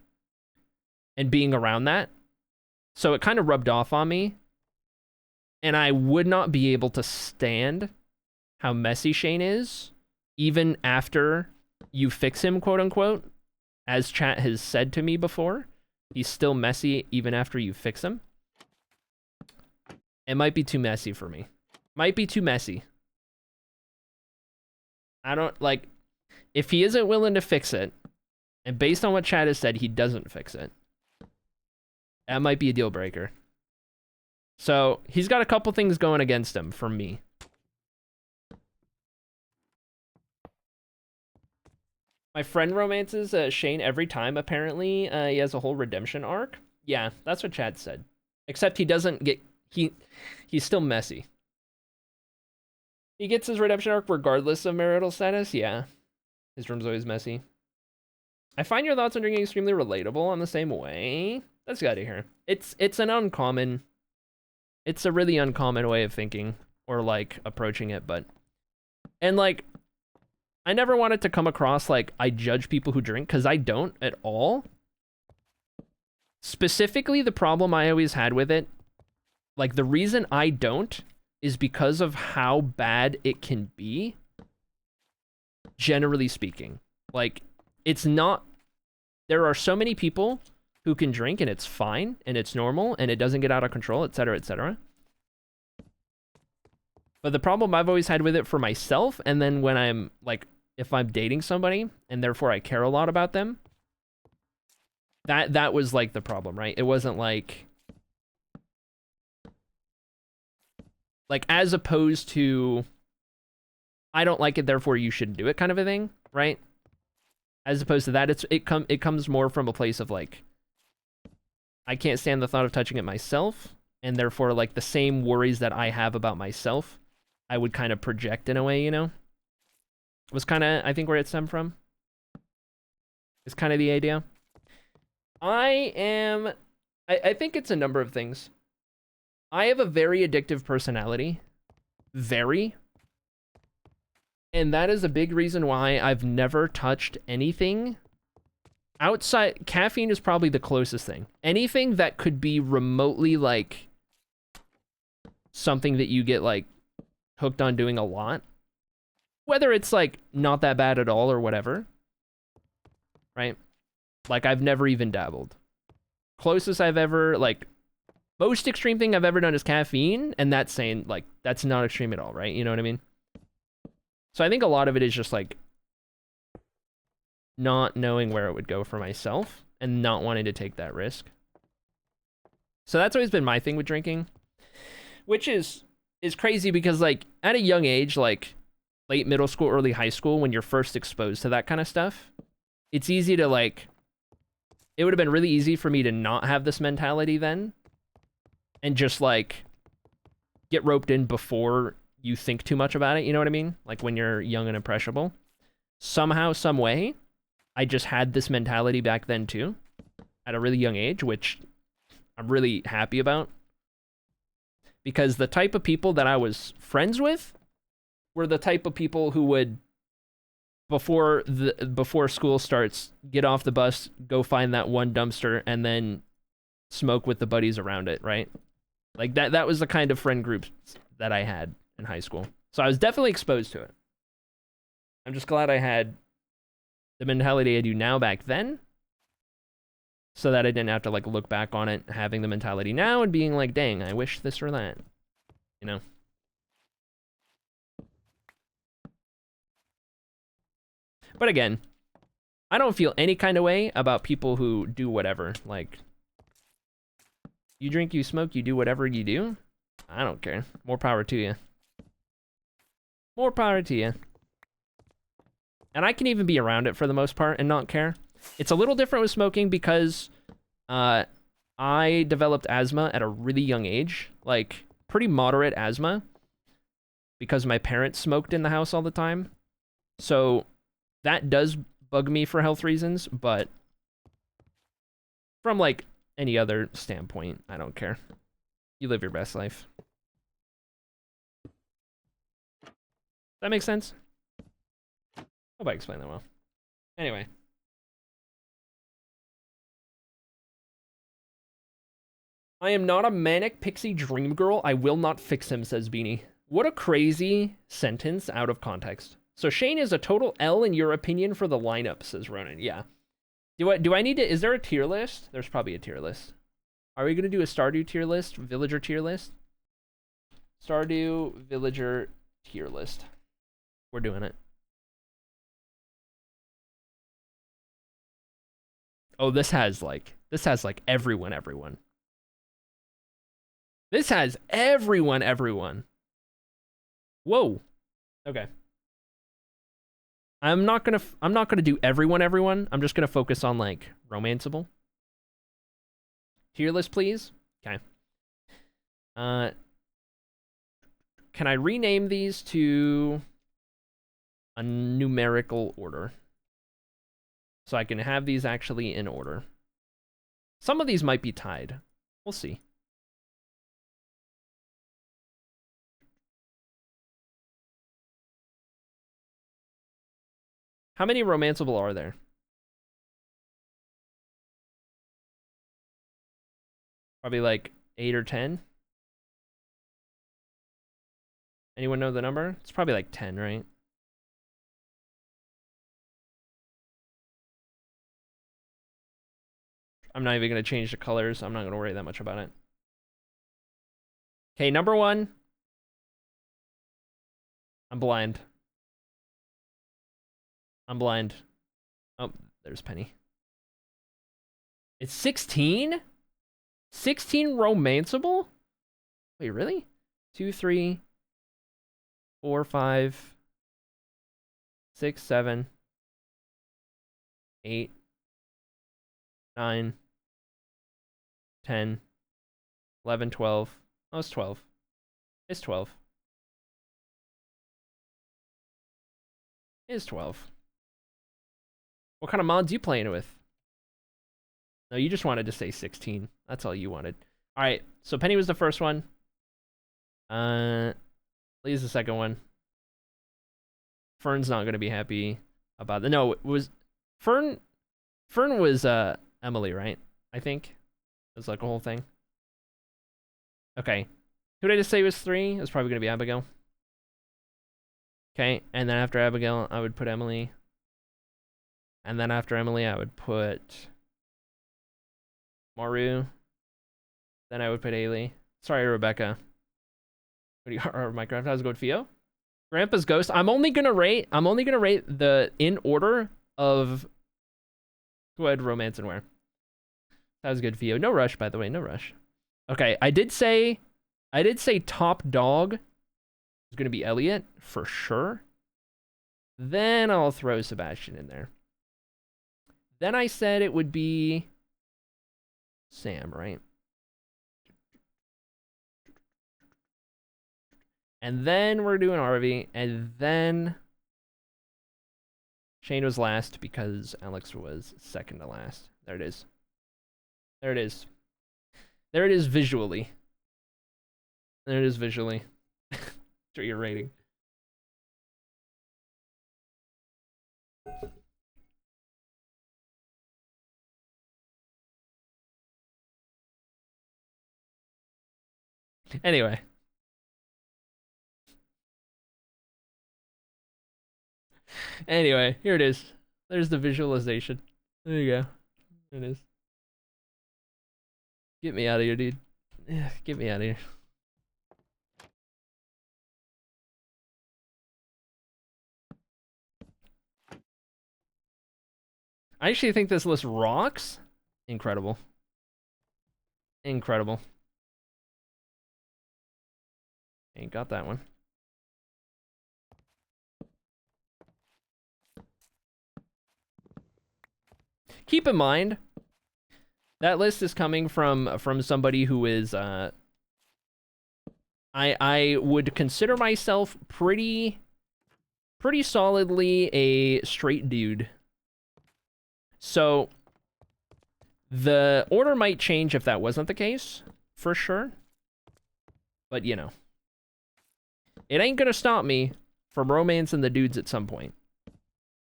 and being around that. So it kind of rubbed off on me, and I would not be able to stand how messy Shane is, even after you fix him, quote unquote. As chat has said to me before, he's still messy even after you fix him. It might be too messy for me. Might be too messy. I don't, like, if he isn't willing to fix it, and based on what chat has said, he doesn't fix it, that might be a deal breaker. So he's got a couple things going against him for me. My friend romances Shane every time, apparently. He has a whole redemption arc. Yeah, that's what Chad said. Except he doesn't get... He's still messy. He gets his redemption arc regardless of marital status? Yeah. His room's always messy. I find your thoughts on drinking extremely relatable. I'm the same way. Let's get out of here. It's an uncommon... It's a really uncommon way of thinking. Or, like, approaching it, but... And, like... I never want it to come across like I judge people who drink, because I don't at all. Specifically, the problem I always had with it, like the reason I don't, is because of how bad it can be, generally speaking. Like, it's not... There are so many people who can drink and it's fine, and it's normal, and it doesn't get out of control, etc., etc. But the problem I've always had with it for myself, and then when I'm, like, if I'm dating somebody, and therefore I care a lot about them, that was, like, the problem, right? It wasn't, like, as opposed to, I don't like it, therefore you shouldn't do it kind of a thing, right? As opposed to that, it comes more from a place of, like, I can't stand the thought of touching it myself, and therefore, like, the same worries that I have about myself, I would kind of project in a way, you know? Was kind of, I think, where it stemmed from. Is kind of the idea. I think it's a number of things. I have a very addictive personality. Very. And that is a big reason why I've never touched anything outside. Caffeine is probably the closest thing. Anything that could be remotely, like, something that you get, like, hooked on doing a lot. Whether it's like not that bad at all or whatever, right? Like I've never even dabbled. Closest I've ever, like, most extreme thing I've ever done is caffeine, and that's saying, like, that's not extreme at all, right? You know what I mean? So I think a lot of it is just, like, not knowing where it would go for myself and not wanting to take that risk. So that's always been my thing with drinking, which is crazy because, like, at a young age, like, late middle school, early high school, when you're first exposed to that kind of stuff, it's easy to, like, it would have been really easy for me to not have this mentality then and just, like, get roped in before you think too much about it, you know what I mean? Like, when you're young and impressionable. Somehow, some way, I just had this mentality back then, too, at a really young age, which I'm really happy about. Because the type of people that I was friends with were the type of people who would, before school starts, get off the bus, go find that one dumpster, and then smoke with the buddies around it, right? Like, that was the kind of friend group that I had in high school. So I was definitely exposed to it. I'm just glad I had the mentality I do now back then, so that I didn't have to, like, look back on it, having the mentality now and being like, dang, I wish this or that, you know? But again, I don't feel any kind of way about people who do whatever. Like, you drink, you smoke, you do whatever you do. I don't care. More power to you. More power to you. And I can even be around it for the most part and not care. It's a little different with smoking because I developed asthma at a really young age. Like, pretty moderate asthma. Because my parents smoked in the house all the time. So that does bug me for health reasons, but from, like, any other standpoint, I don't care. You live your best life. That makes sense? Hope I explained that well. Anyway. I am not a manic pixie dream girl. I will not fix him, says Beanie. What a crazy sentence out of context. So Shane is a total L in your opinion for the lineup, says Ronan. Yeah. Do I need to, is there a tier list? There's probably a tier list. Are we going to do a Stardew tier list? Villager tier list? Stardew Villager tier list. We're doing it. Oh, this has like everyone. This has everyone. Whoa. Okay. I'm not gonna do everyone. I'm just gonna focus on, like, romanceable. Tier list, please. Okay. Can I rename these to a numerical order? So I can have these actually in order. Some of these might be tied. We'll see. How many romanceable are there? Probably like 8 or 10. Anyone know the number? It's probably like 10, right? I'm not even going to change the colors. I'm not going to worry that much about it. Okay, number 1. I'm blind. Oh, there's Penny. It's 16? 16 romanceable? Wait, really? 2, 3, 4, 5, 6, 7, 8, 9, 10, 11, 12. Oh, it's 12. It's 12. It's 12. What kind of mods you playing with? No, you just wanted to say 16. That's all you wanted. All right, so Penny was the first one. Lee's the second one. Fern's not gonna be happy about that. No, it was Fern. Fern was Emily, right? I think it was like a whole thing. Okay, who did I just say was 3? It was probably gonna be Abigail. Okay, and then after Abigail, I would put Emily. And then after Emily, I would put Maru. Then I would put Ailey. Sorry, Rebecca. What do you Minecraft? How's it going, Theo? Grandpa's Ghost. I'm only gonna rate the in order of. Go ahead, Romance and Where. That was good, Theo. No rush, by the way. No rush. Okay, I did say top dog is gonna be Elliot for sure. Then I'll throw Sebastian in there. Then I said it would be Sam, right? And then we're doing Harvey, and then Shane was last because Alex was second to last. There it is. There it is. There it is visually. There it is visually. That's your rating. Anyway. Anyway, here it is. There's the visualization. There you go. There it is. Get me out of here, dude. Get me out of here. I actually think this list rocks. Incredible. Incredible. Ain't got that one. Keep in mind, that list is coming from somebody who is I would consider myself pretty solidly a straight dude. So the order might change if that wasn't the case, for sure. But you know, it ain't gonna stop me from romancing the dudes at some point.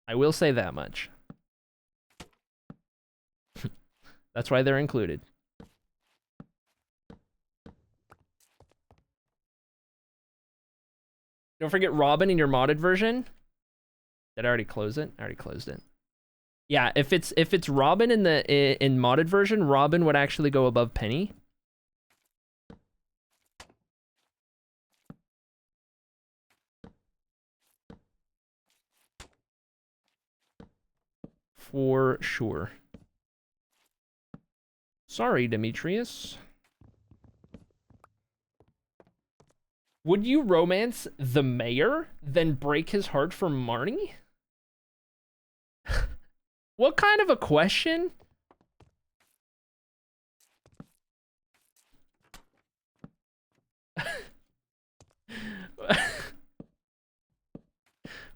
I will say that much. That's why they're included. Don't forget Robin in your modded version. Did I already close it? I already closed it. Yeah, if it's Robin in the in modded version, Robin would actually go above Penny. For sure. Sorry, Demetrius. Would you romance the mayor, then break his heart for Marnie? What kind of a question?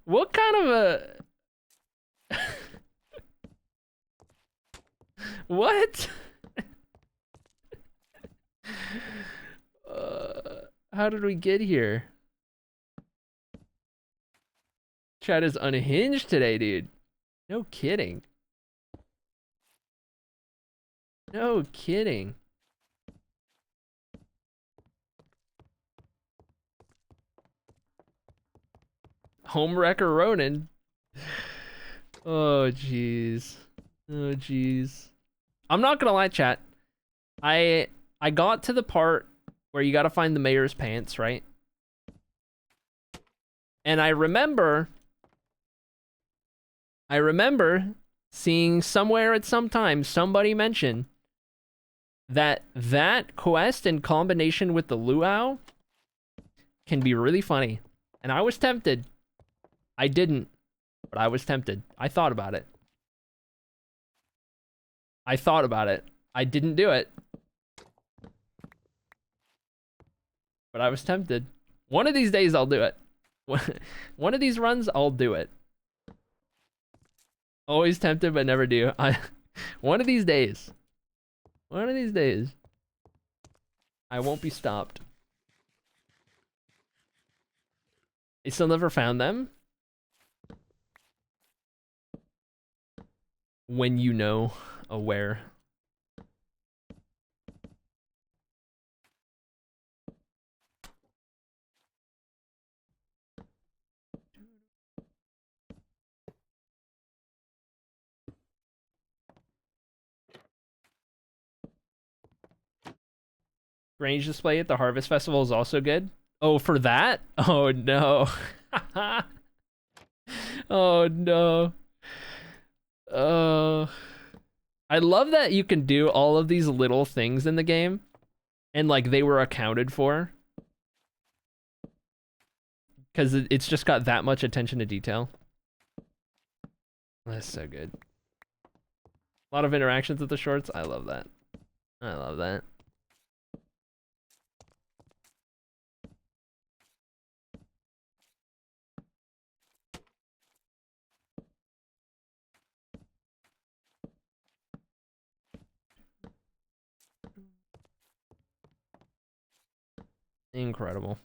What kind of a... What? How did we get here? Chat is unhinged today, dude. No kidding. No kidding. Homewrecker Ronan. Oh, jeez. Oh, jeez. I'm not gonna lie, chat. I got to the part where you gotta find the mayor's pants, right? And I remember seeing somewhere at some time somebody mention that quest in combination with the luau can be really funny. And I was tempted. I didn't, but I was tempted. I thought about it. I didn't do it. But I was tempted. One of these days I'll do it. One of these runs I'll do it. Always tempted but never do. One of these days. One of these days. I won't be stopped. I still never found them. When you know aware. Range display at the Harvest Festival is also good. Oh, for that? Oh no. Oh no. Oh. I love that you can do all of these little things in the game and like they were accounted for because it's just got that much attention to detail. That's so good. A lot of interactions with the shorts. I love that. I love that. Incredible.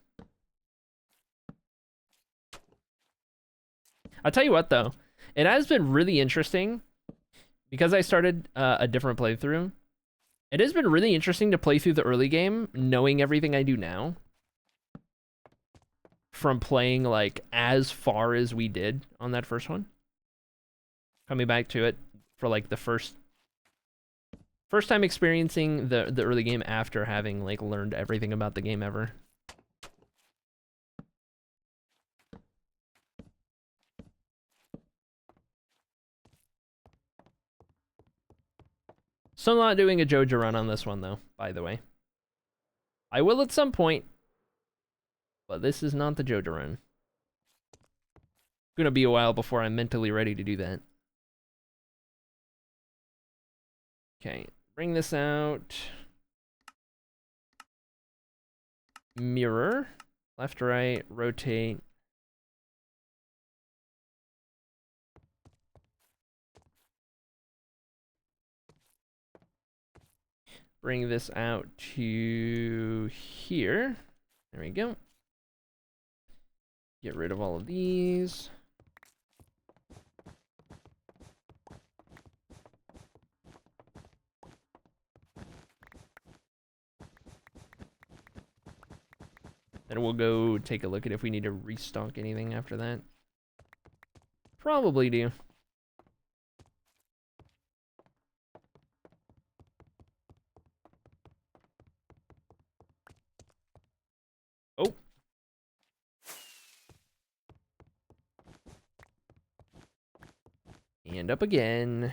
I'll tell you what though, it has been really interesting because I started a different playthrough. It has been really interesting to play through the early game knowing everything I do now from playing like as far as we did on that first one. Coming back to it for like the first time experiencing the early game after having like learned everything about the game ever. So I'm not doing a JoJo run on this one though, by the way. I will at some point, but this is not the JoJo run. It's gonna be a while before I'm mentally ready to do that. Okay, bring this out. Mirror, left, right, rotate. Bring this out to here. There we go. Get rid of all of these. Then we'll go take a look at if we need to restock anything after that. Probably do. Oh. And up again.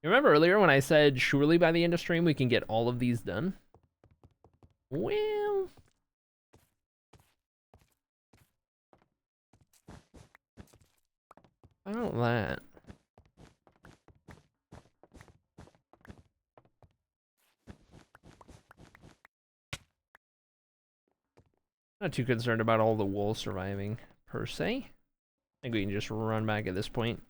You remember earlier when I said surely by the end of stream we can get all of these done? Well, about that. Not too concerned about all the wool surviving, per se. I think we can just run back at this point.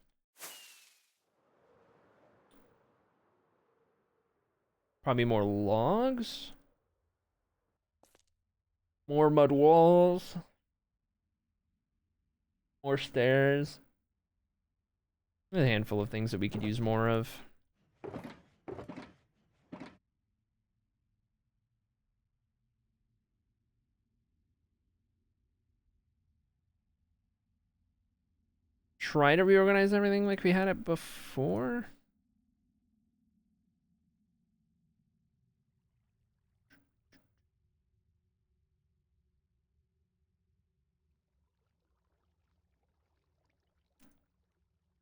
Probably more logs. More mud walls. More stairs. A handful of things that we could use more of. Try to reorganize everything like we had it before.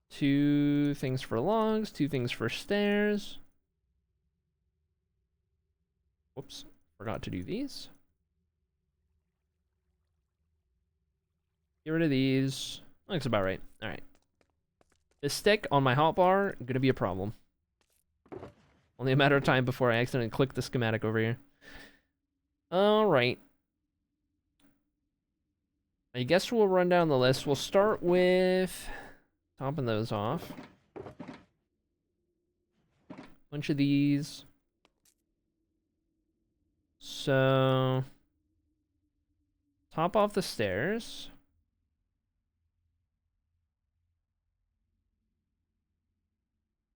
Two things for logs, two things for stairs. Whoops, forgot to do these. Get rid of these. Looks about right. All right. This stick on my hotbar, gonna be a problem. Only a matter of time before I accidentally click the schematic over here. All right. I guess we'll run down the list. We'll start with topping those off. Bunch of these. So, top off the stairs.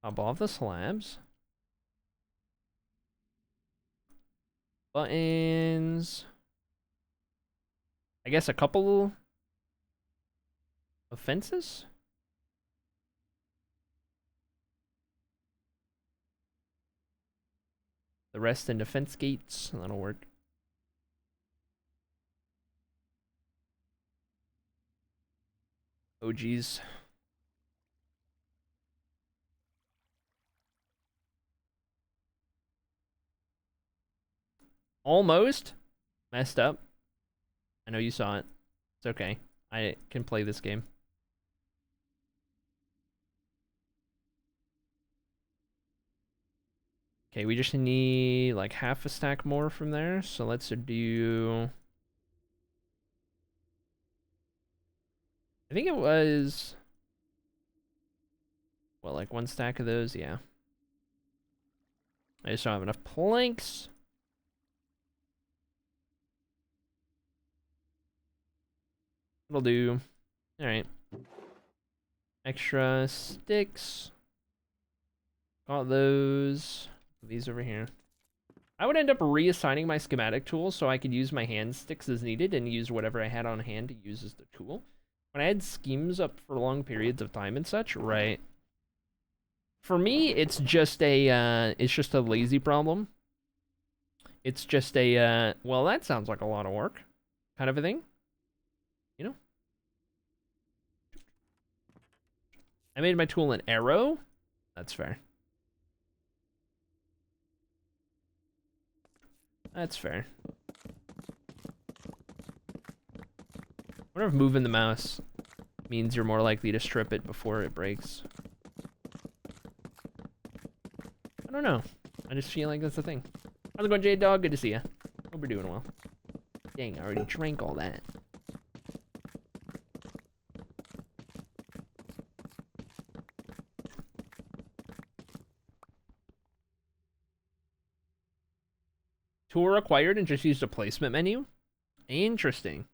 Top off the slabs. Buttons. I guess a couple Offenses? The rest in defense gates. That'll work. Oh, geez. Almost messed up. I know you saw it. It's okay. I can play this game. Okay, we just need like half a stack more from there. So let's do... I think it was... Well, like one stack of those, yeah. I just don't have enough planks. It'll do. Alright. Extra sticks. Got those. These over here. I would end up reassigning my schematic tools so I could use my hand sticks as needed and use whatever I had on hand to use as the tool. When I had schemes up for long periods of time and such, right? For me, it's just a lazy problem. It's just a, well, that sounds like a lot of work kind of a thing. You know? I made my tool an arrow. That's fair. That's fair. I wonder if moving the mouse means you're more likely to strip it before it breaks. I don't know. I just feel like that's the thing. How's it going, Jade Dog? Good to see you. Hope you're doing well. Dang, I already drank all that. Tool required and just used a placement menu? Interesting.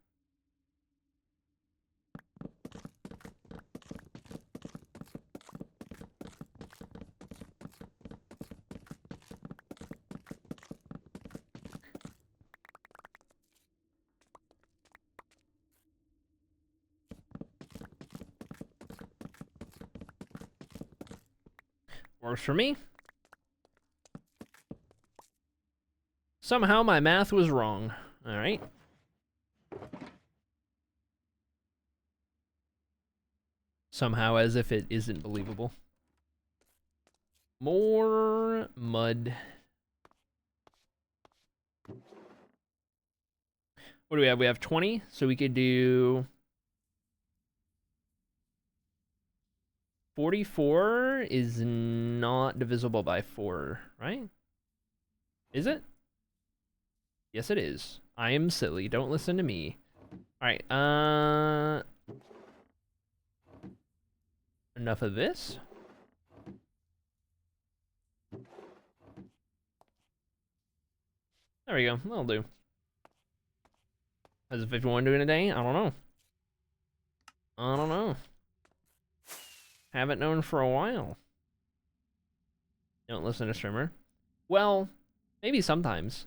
Works for me. Somehow my math was wrong. All right. Somehow, as if it isn't believable. More mud. What do we have? We have 20, so we could do 44 is not divisible by 4, right? Is it? Yes, it is. I am silly. Don't listen to me. All right. Enough of this. There we go. That'll do. How's the 51 doing today? I don't know. I don't know. Haven't known for a while. Don't listen to streamer. Well, maybe sometimes.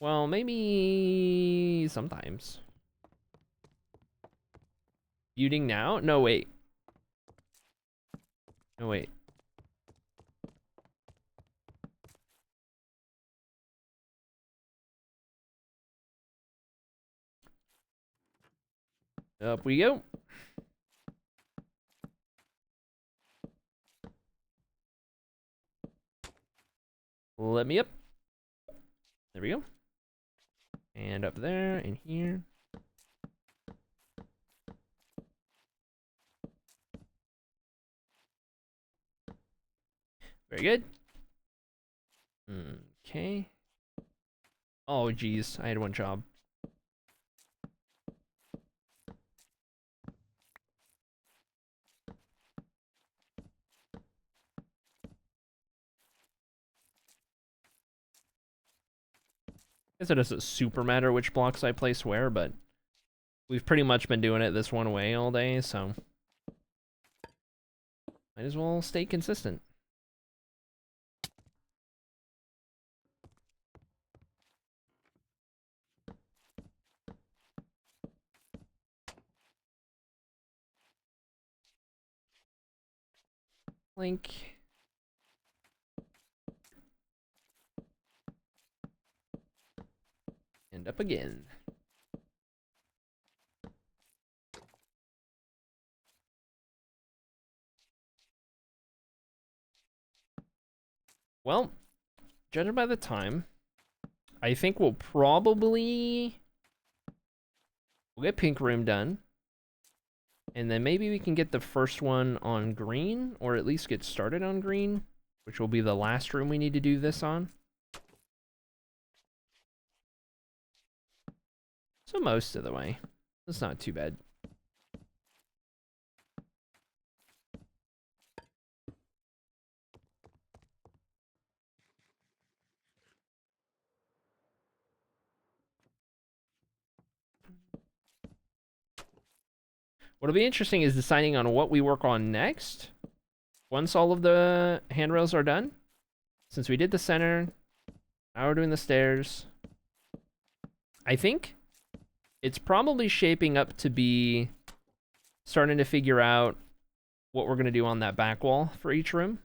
Well, maybe sometimes. Muting now? No, wait. No, wait. Up we go. Let me up. There we go. And up there and here. Very good. Okay. Oh, geez. I had one job. I guess it doesn't super matter which blocks I place where, but we've pretty much been doing it this one way all day, so might as well stay consistent. Link. And up again. Well, judging by the time, I think we'll get pink room done. And then maybe we can get the first one on green, or at least get started on green, which will be the last room we need to do this on. So most of the way. That's not too bad. What'll be interesting is deciding on what we work on next. Once all of the handrails are done. Since we did the center, now we're doing the stairs. I think it's probably shaping up to be starting to figure out what we're going to do on that back wall for each room.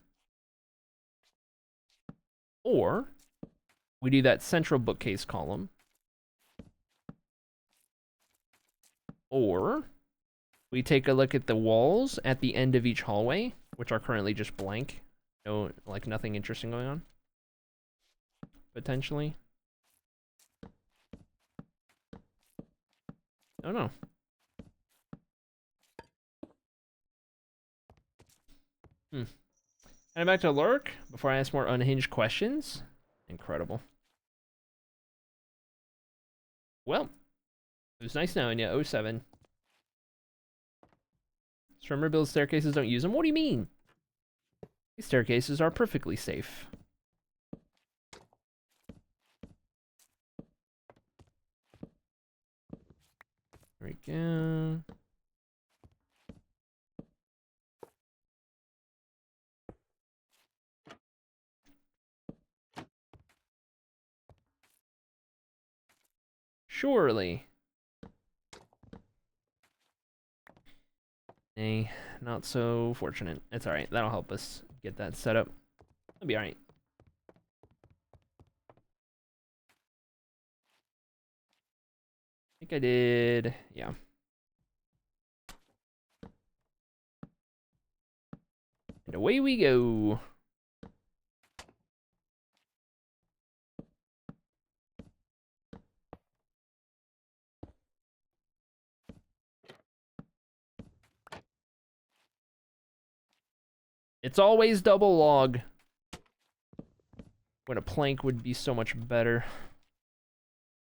Or we do that central bookcase column. Or we take a look at the walls at the end of each hallway, which are currently just blank. No, like nothing interesting going on. Potentially. Oh no. And back to lurk before I ask more unhinged questions. Incredible. Well, it was nice knowing you. 07. Strummer builds staircases, don't use them. What do you mean? These staircases are perfectly safe. There we go. Surely. Nay, not so fortunate. It's alright. That'll help us get that set up. That'll be alright. I think I did. Yeah. And away we go. It's always double log. When a plank would be so much better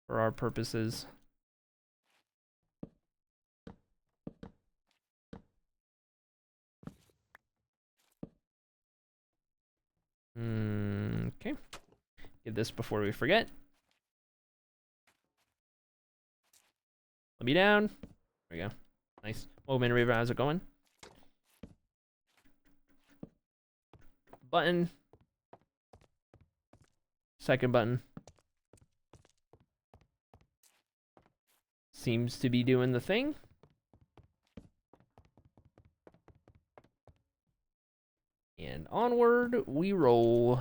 for our purposes. Okay. Get this before we forget. Let me down. There we go. Nice. Oh, man, River, how's it going? Button. Second button. Seems to be doing the thing. And onward we roll.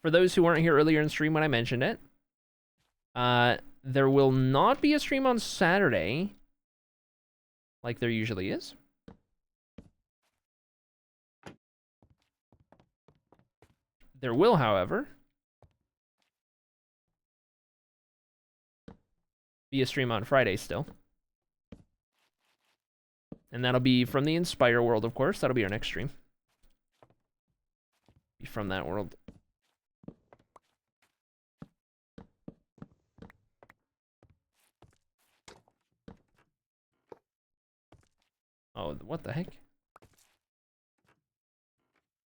For those who weren't here earlier in stream when I mentioned it, there will not be a stream on Saturday like there usually is. There will, however, be a stream on Friday still. And that'll be from the Inspire world, of course. That'll be our next stream. Be from that world. Oh, what the heck?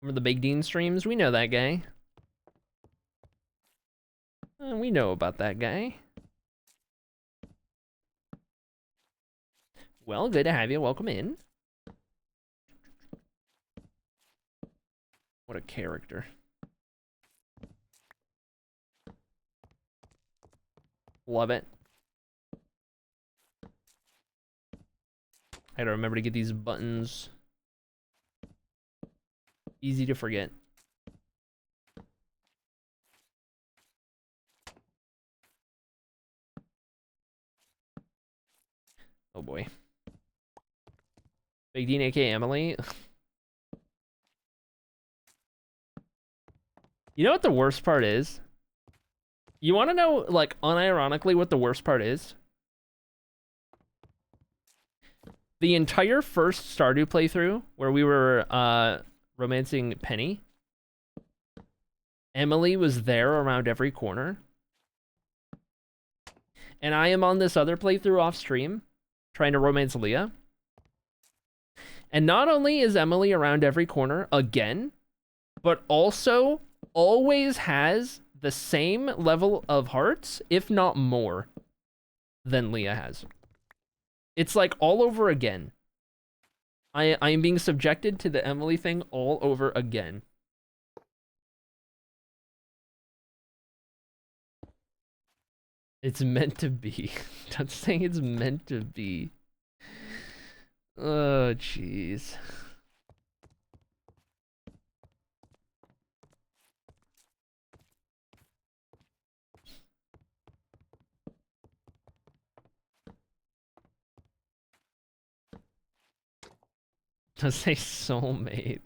Remember the Big Dean streams? We know that guy. We know about that guy. Well, good to have you. Welcome in. What a character. Love it. I gotta remember to get these buttons. Easy to forget. Oh boy. Big Dean, aka Emily. You know what the worst part is? You want to know, like, unironically, what the worst part is? The entire first Stardew playthrough, where we were romancing Penny, Emily was there around every corner. And I am on this other playthrough off stream, trying to romance Leah. And not only is Emily around every corner again, but also always has the same level of hearts, if not more, than Leah has. It's like all over again. I am being subjected to the Emily thing all over again. It's meant to be. I'm saying it's meant to be. Oh, jeez. To say soulmates.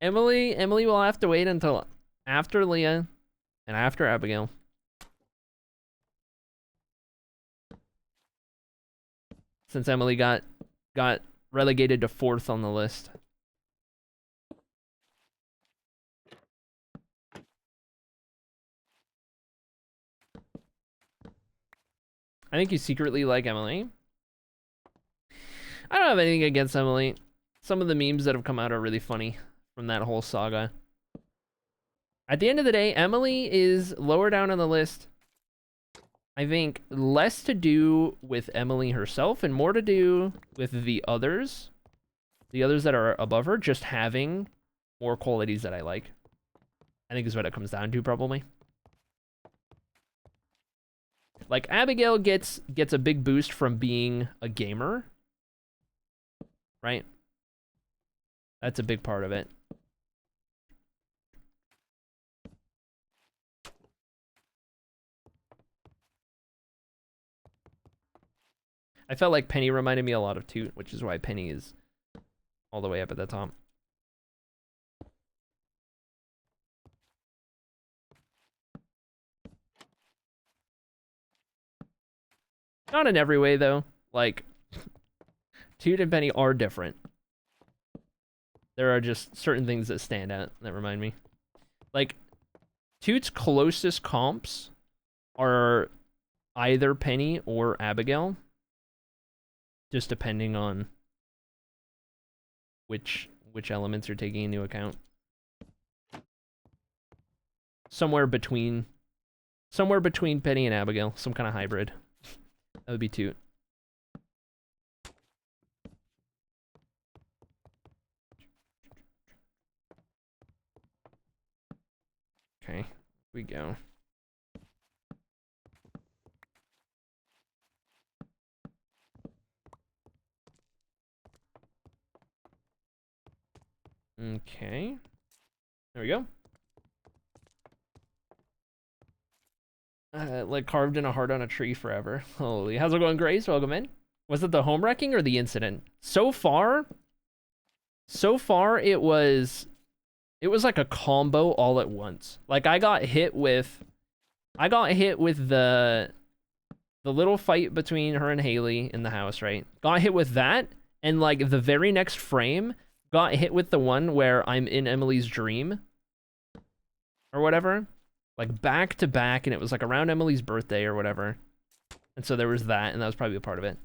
Emily will have to wait until after Leah and after Abigail. Since Emily got relegated to 4th on the list. I think you secretly like Emily. I don't have anything against Emily. Some of the memes that have come out are really funny from that whole saga. At the end of the day, Emily is lower down on the list. I think less to do with Emily herself and more to do with the others. The others that are above her just having more qualities that I like. I think is what it comes down to, probably. Like, Abigail gets a big boost from being a gamer. Right? That's a big part of it. I felt like Penny reminded me a lot of Toot, which is why Penny is all the way up at the top. Not in every way, though. Like, Toot and Penny are different. There are just certain things that stand out that remind me. Like, Toot's closest comps are either Penny or Abigail. Just depending on which elements you're taking into account. Somewhere between Penny and Abigail, some kind of hybrid. That would be Toot. Okay, here we go. Okay. There we go. Like carved in a heart on a tree forever. Holy, how's it going, Grace? Welcome in. Was it the home wrecking or the incident? So far it was like a combo all at once. Like I got hit with the little fight between her and Haley in the house, right? Got hit with that, and like the very next frame, got hit with the one where I'm in Emily's dream or whatever. Like back to back, and it was like around Emily's birthday or whatever. And so there was that, and that was probably a part of it.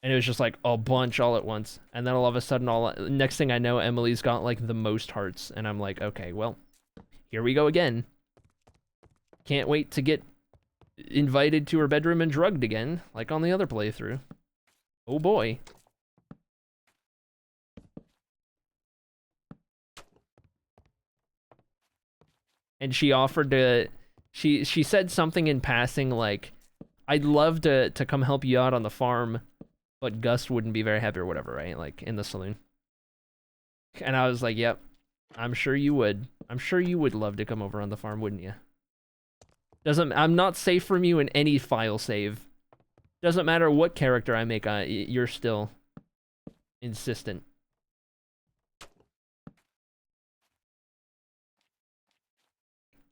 And it was just like a bunch all at once. And then all of a sudden, next thing I know, Emily's got like the most hearts. And I'm like, okay, well, here we go again. Can't wait to get invited to her bedroom and drugged again, like on the other playthrough. Oh boy. And she offered to, she said something in passing like, I'd love to come help you out on the farm, but Gus wouldn't be very happy or whatever, right? Like in the saloon. And I was like, yep, I'm sure you would. I'm sure you would love to come over on the farm, wouldn't you? I'm not safe from you in any file save. Doesn't matter what character I make, you're still insistent.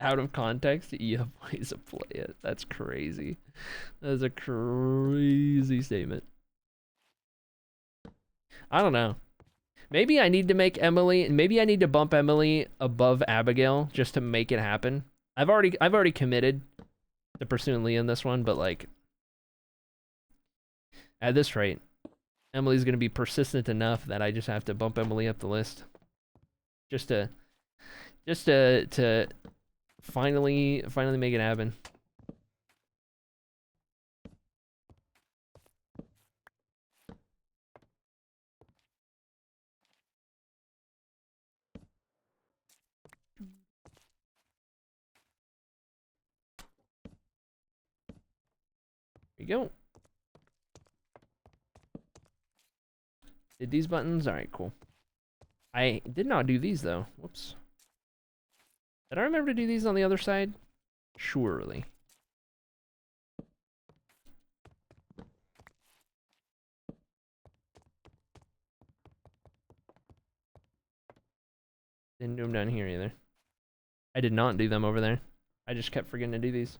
Out of context, you have ways to play it. That's crazy. That's a crazy statement. I don't know. Maybe I need to make Emily, maybe I need to bump Emily above Abigail just to make it happen. I've already committed to pursuing Leah in this one, but like at this rate, Emily's gonna be persistent enough that I just have to bump Emily up the list. Just to finally make it happen. There you go. Did these buttons? Alright, cool. I did not do these though. Whoops. Did I remember to do these on the other side? Surely. Didn't do them down here either. I did not do them over there. I just kept forgetting to do these.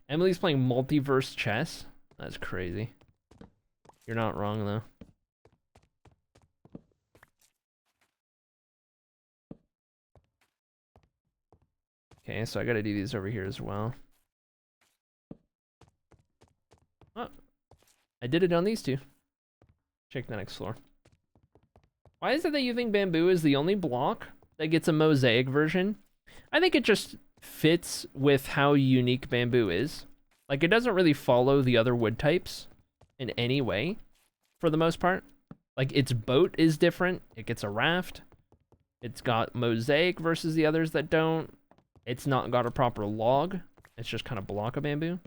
Emily's playing multiverse chess? That's crazy. You're not wrong though. Okay, so I gotta do these over here as well. Oh, I did it on these two. Check the next floor. Why is it that you think bamboo is the only block that gets a mosaic version? I think it just fits with how unique bamboo is. Like, it doesn't really follow the other wood types in any way, for the most part. Like, its boat is different. It gets a raft. It's got mosaic versus the others that don't. It's not got a proper log. It's just kind of block of bamboo.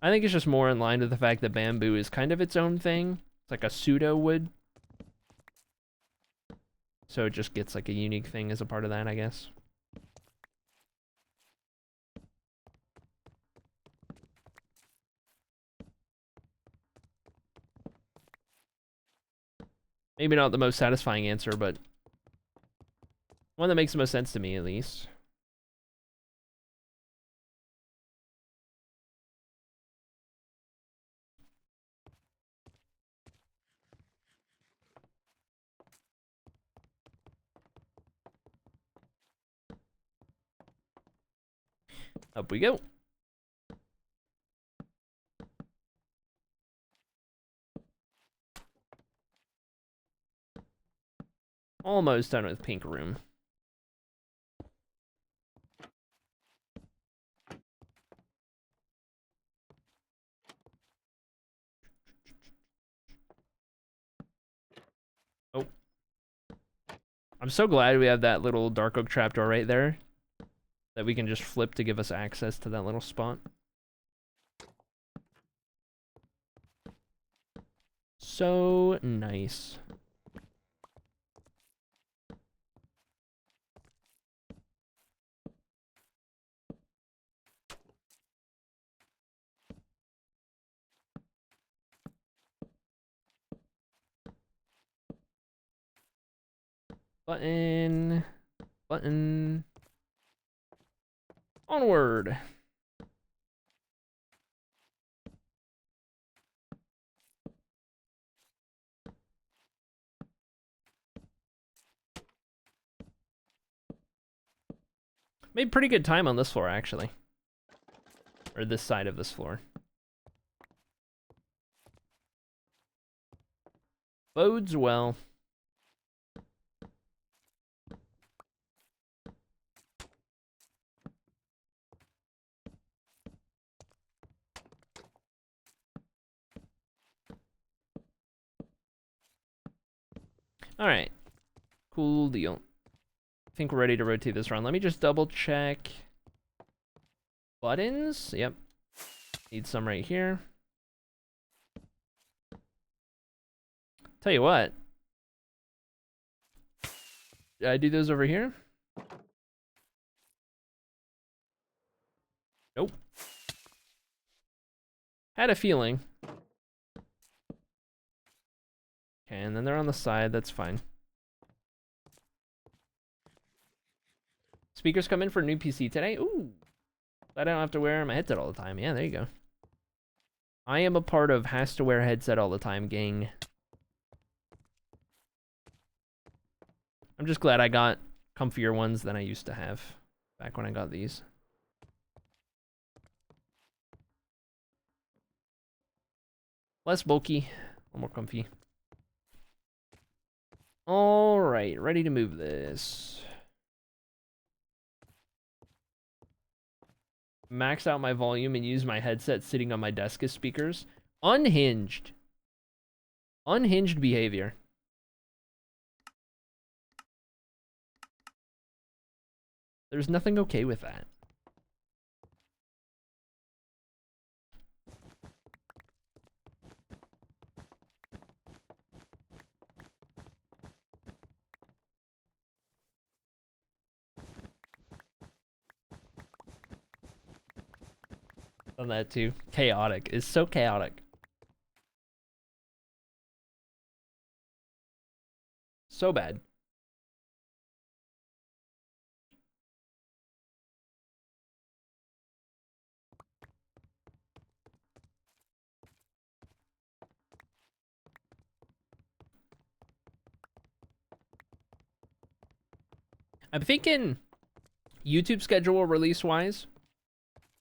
I think it's just more in line with the fact that bamboo is kind of its own thing. It's like a pseudo wood. So it just gets like a unique thing as a part of that, I guess. Maybe not the most satisfying answer, but one that makes the most sense to me, at least. Up we go. Almost done with pink room. Oh. I'm so glad we have that little dark oak trapdoor right there that we can just flip to give us access to that little spot. So nice. Button. Button. Onward. Made pretty good time on this floor, actually. Or this side of this floor. Bodes well. Alright. Cool deal. I think we're ready to rotate this around. Let me just double check. Buttons? Yep. Need some right here. Tell you what. Did I do those over here? Nope. Had a feeling. Okay, and then they're on the side, that's fine. Speakers come in for a new PC today. Ooh. I don't have to wear my headset all the time. Yeah, there you go. I am a part of has to wear headset all the time, gang. I'm just glad I got comfier ones than I used to have back when I got these. Less bulky, a little more comfy. All right, ready to move this. Max out my volume and use my headset sitting on my desk as speakers. Unhinged. Unhinged behavior. There's nothing okay with that. On that too. Chaotic. It's so chaotic. So bad. I'm thinking YouTube schedule release wise,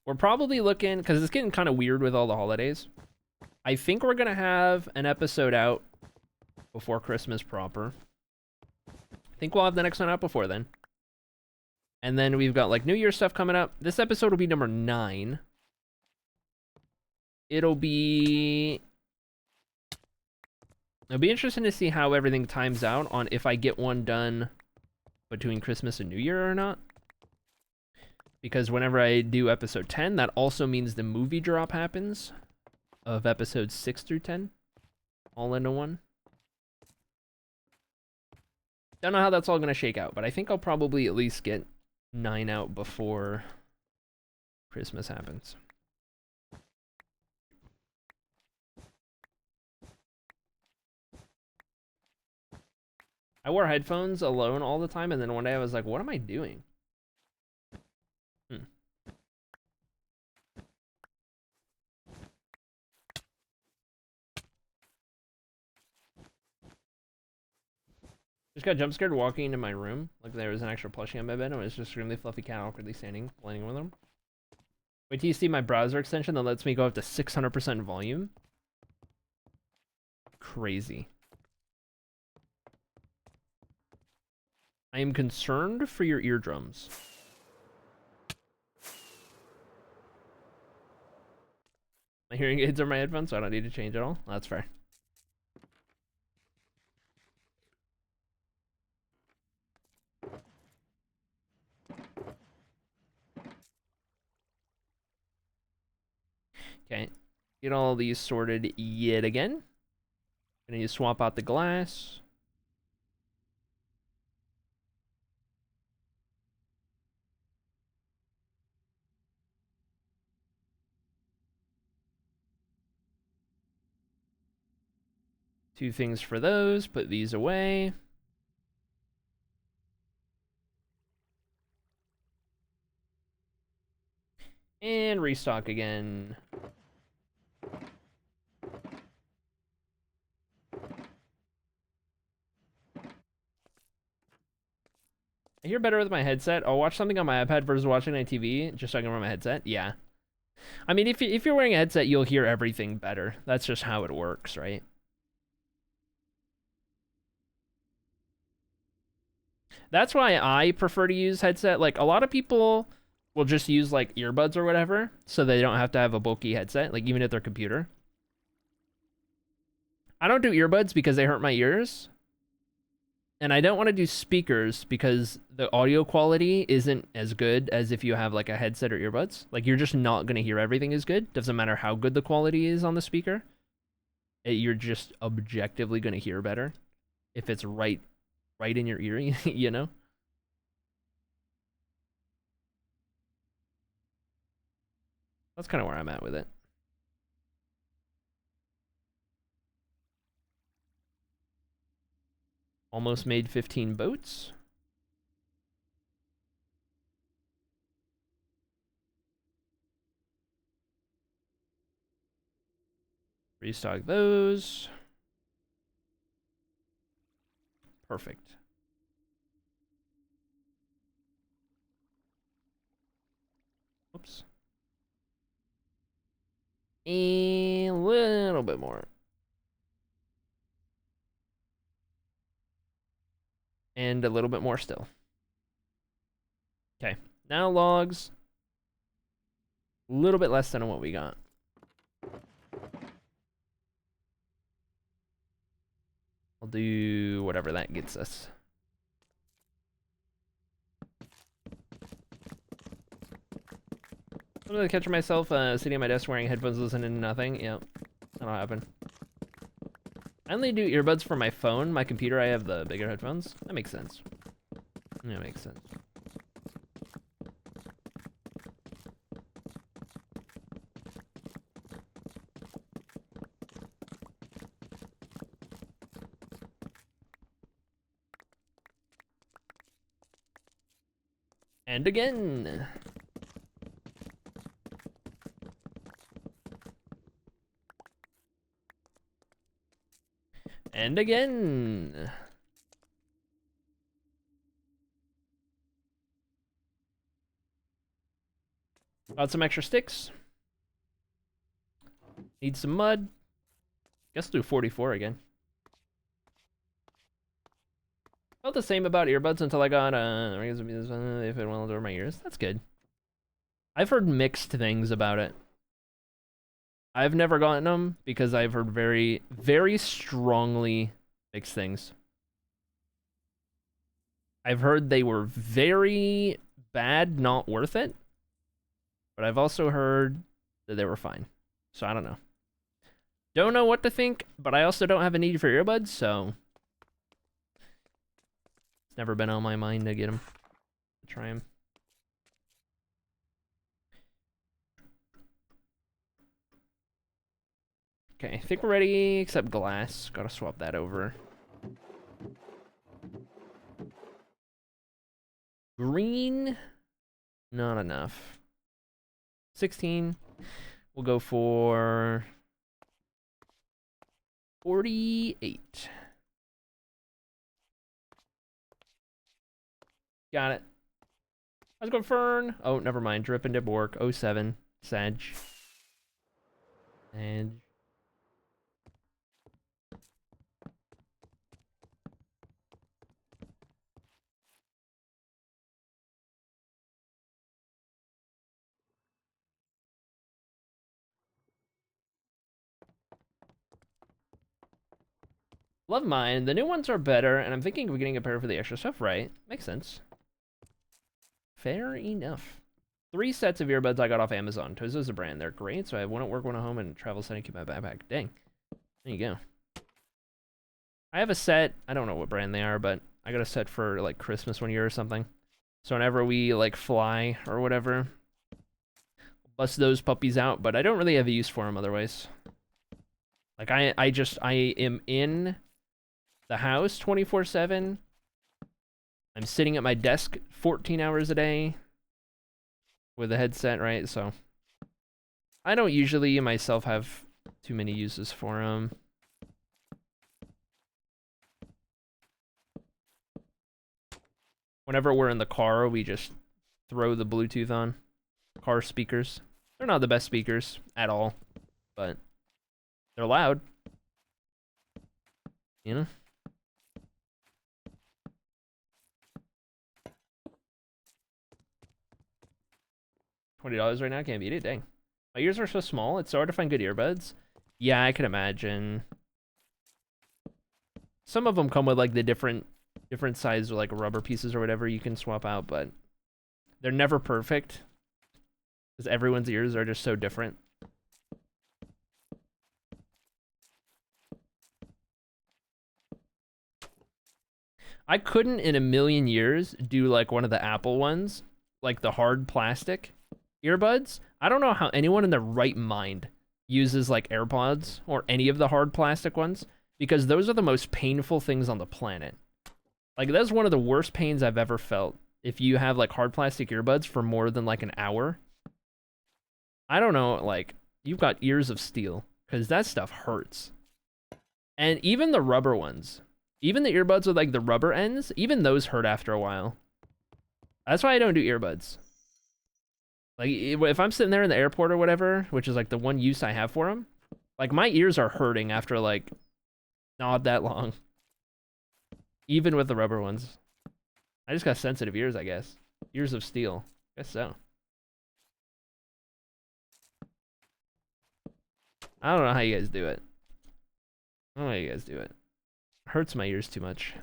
we're probably looking, because it's getting kind of weird with all the holidays. I think we're going to have an episode out before Christmas proper. I think we'll have the next one out before then. And then we've got like New Year stuff coming up. This episode will be number 9. It'll be interesting to see how everything times out on if I get one done between Christmas and New Year or not. Because whenever I do episode 10, that also means the movie drop happens of episodes 6 through 10, all into one. Don't know how that's all going to shake out, but I think I'll probably at least get 9 out before Christmas happens. I wore headphones alone all the time, and then one day I was like, what am I doing? Just got jump scared walking into my room. Like there was an extra plushie on my bed, and it was just extremely fluffy cat awkwardly standing, playing with them. Wait till you see my browser extension that lets me go up to 600% volume. Crazy. I am concerned for your eardrums. My hearing aids are my headphones, so I don't need to change at all. That's fair. Okay, get all these sorted yet again. Gonna need to swap out the glass. Two things for those, put these away. And restock again. I hear better with my headset. I'll watch something on my iPad versus watching on TV, just so I can run my headset. Yeah. I mean, if you're wearing a headset, you'll hear everything better. That's just how it works, right? That's why I prefer to use headset. Like, a lot of people will just use, like, earbuds or whatever, so they don't have to have a bulky headset, like, even at their computer. I don't do earbuds because they hurt my ears. And I don't want to do speakers because the audio quality isn't as good as if you have like a headset or earbuds. Like you're just not going to hear everything as good. Doesn't matter how good the quality is on the speaker. You're just objectively going to hear better if it's right in your ear, you know? That's kind of where I'm at with it. Almost made 15 boats. Restock those. Perfect. Oops. A little bit more. And a little bit more still. Okay, now logs. A little bit less than what we got. I'll do whatever that gets us. I'm really catching myself sitting at my desk wearing headphones listening to nothing. Yep, that'll happen. I only do earbuds for my phone. My computer, I have the bigger headphones. That makes sense. Yeah, that makes sense. And again. And again. Got some extra sticks. Need some mud. Guess do 44 again. Felt the same about earbuds until I got if it went over my ears. That's good. I've heard mixed things about it. I've never gotten them because I've heard very, very strongly mixed things. I've heard they were very bad, not worth it. But I've also heard that they were fine. So I don't know. Don't know what to think, but I also don't have a need for earbuds, so it's never been on my mind to get them. Try them. Okay, I think we're ready, except glass. Gotta swap that over. Green, not enough. 16. We'll go for 48. Got it. Let's go Fern. Oh, never mind. Drip and Dip work. 07. Sag. And love mine. The new ones are better, and I'm thinking of getting a pair for the extra stuff, right? Makes sense. Fair enough. 3 sets of earbuds I got off Amazon. TOA's a brand. They're great, so I have one at work, one at home, and travel setting keep my backpack. Dang. There you go. I have a set. I don't know what brand they are, but I got a set for like Christmas one year or something. So whenever we like fly or whatever, bust those puppies out, but I don't really have a use for them otherwise. Like I am in the house 24/7. I'm sitting at my desk 14 hours a day with a headset, right? So I don't usually myself have too many uses for them. Whenever we're in the car, we just throw the Bluetooth on. Car speakers. They're not the best speakers at all, but they're loud. You know? $20 right now, can't beat it. Dang. My ears are so small, it's so hard to find good earbuds. Yeah, I can imagine. Some of them come with like the different different size like rubber pieces or whatever you can swap out, but they're never perfect because everyone's ears are just so different. I couldn't in a million years do like one of the Apple ones, like the hard plastic earbuds. I don't know how anyone in their right mind uses like AirPods or any of the hard plastic ones, because those are the most painful things on the planet. Like that's one of the worst pains I've ever felt. If you have like hard plastic earbuds for more than like an hour, I don't know, like you've got ears of steel, because that stuff hurts. And even the rubber ones, even the earbuds with like the rubber ends, even those hurt after a while. That's why I don't do earbuds. Like if I'm sitting there in the airport or whatever, which is like the one use I have for them, like my ears are hurting after like not that long. Even with the rubber ones. I just got sensitive ears, I guess. Ears of steel. Guess so. I don't know how you guys do it. I don't know how you guys do it. Hurts my ears too much.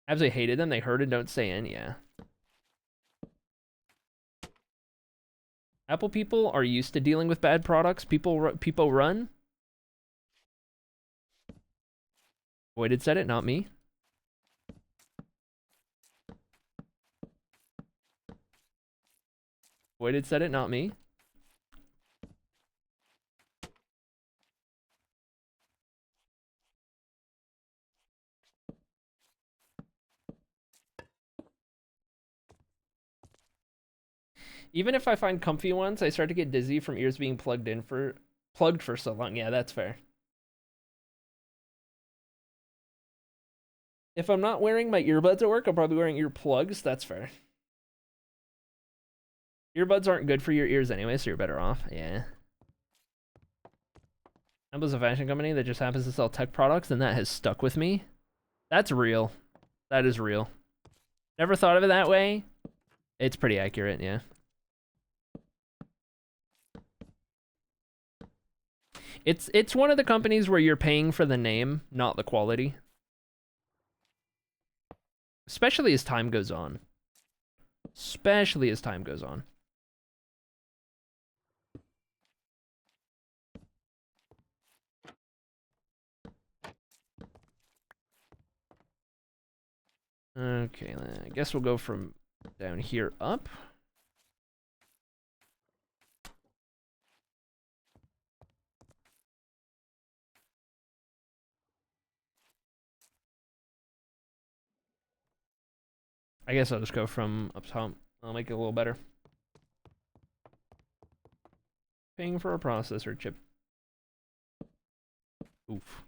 I absolutely hated them. They hurt and don't stay in. Yeah. Apple people are used to dealing with bad products. People run. Voided said it, not me. Voided said it, not me. Even if I find comfy ones, I start to get dizzy from ears being plugged for so long. Yeah, that's fair. If I'm not wearing my earbuds at work, I'm probably wearing earplugs. That's fair. Earbuds aren't good for your ears anyway, so you're better off. Yeah. Apple's a fashion company that just happens to sell tech products, and that has stuck with me. That's real. That is real. Never thought of it that way. It's pretty accurate, yeah. It's one of the companies where you're paying for the name, not the quality. Especially as time goes on. Especially as time goes on. Okay, I guess we'll go from down here up. I guess I'll just go from up top. I'll make it a little better. Paying for a processor chip. Oof.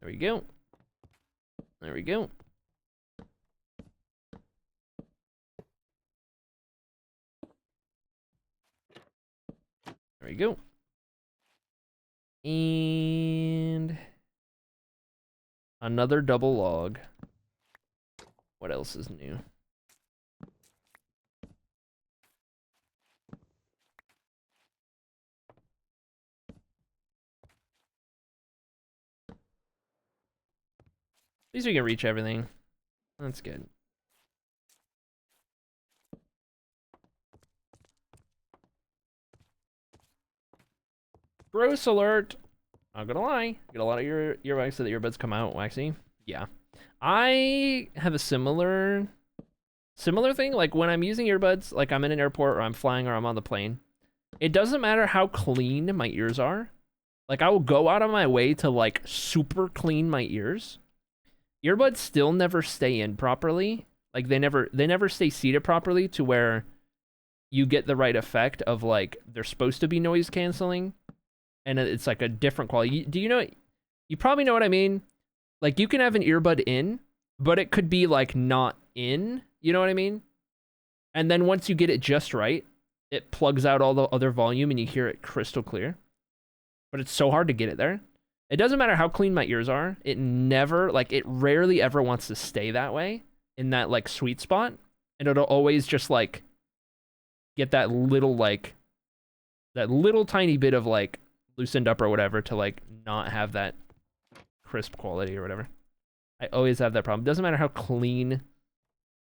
There we go. There we go. There we go. And another double log. What else is new? At least we can reach everything. That's good. Gross alert. Not gonna lie. Get a lot of earwax so the earbuds come out waxy. Yeah. I have a similar thing. Like when I'm using earbuds, like I'm in an airport or I'm flying or I'm on the plane, it doesn't matter how clean my ears are. Like I will go out of my way to like super clean my ears. Earbuds still never stay in properly. Like they never stay seated properly to where you get the right effect of like they're supposed to be noise canceling, and it's like a different quality. Do you know? You probably know what I mean. Like you can have an earbud in, but it could be like not in. You know what I mean? And then once you get it just right, it plugs out all the other volume and you hear it crystal clear. but it's so hard to get it there. It doesn't matter how clean my ears are. It never, like, it rarely ever wants to stay that way in that, like, sweet spot. And it'll always just, like, get that little, like, that little tiny bit of, like, loosened up or whatever to, like, not have that crisp quality or whatever. I always have that problem. Doesn't matter how clean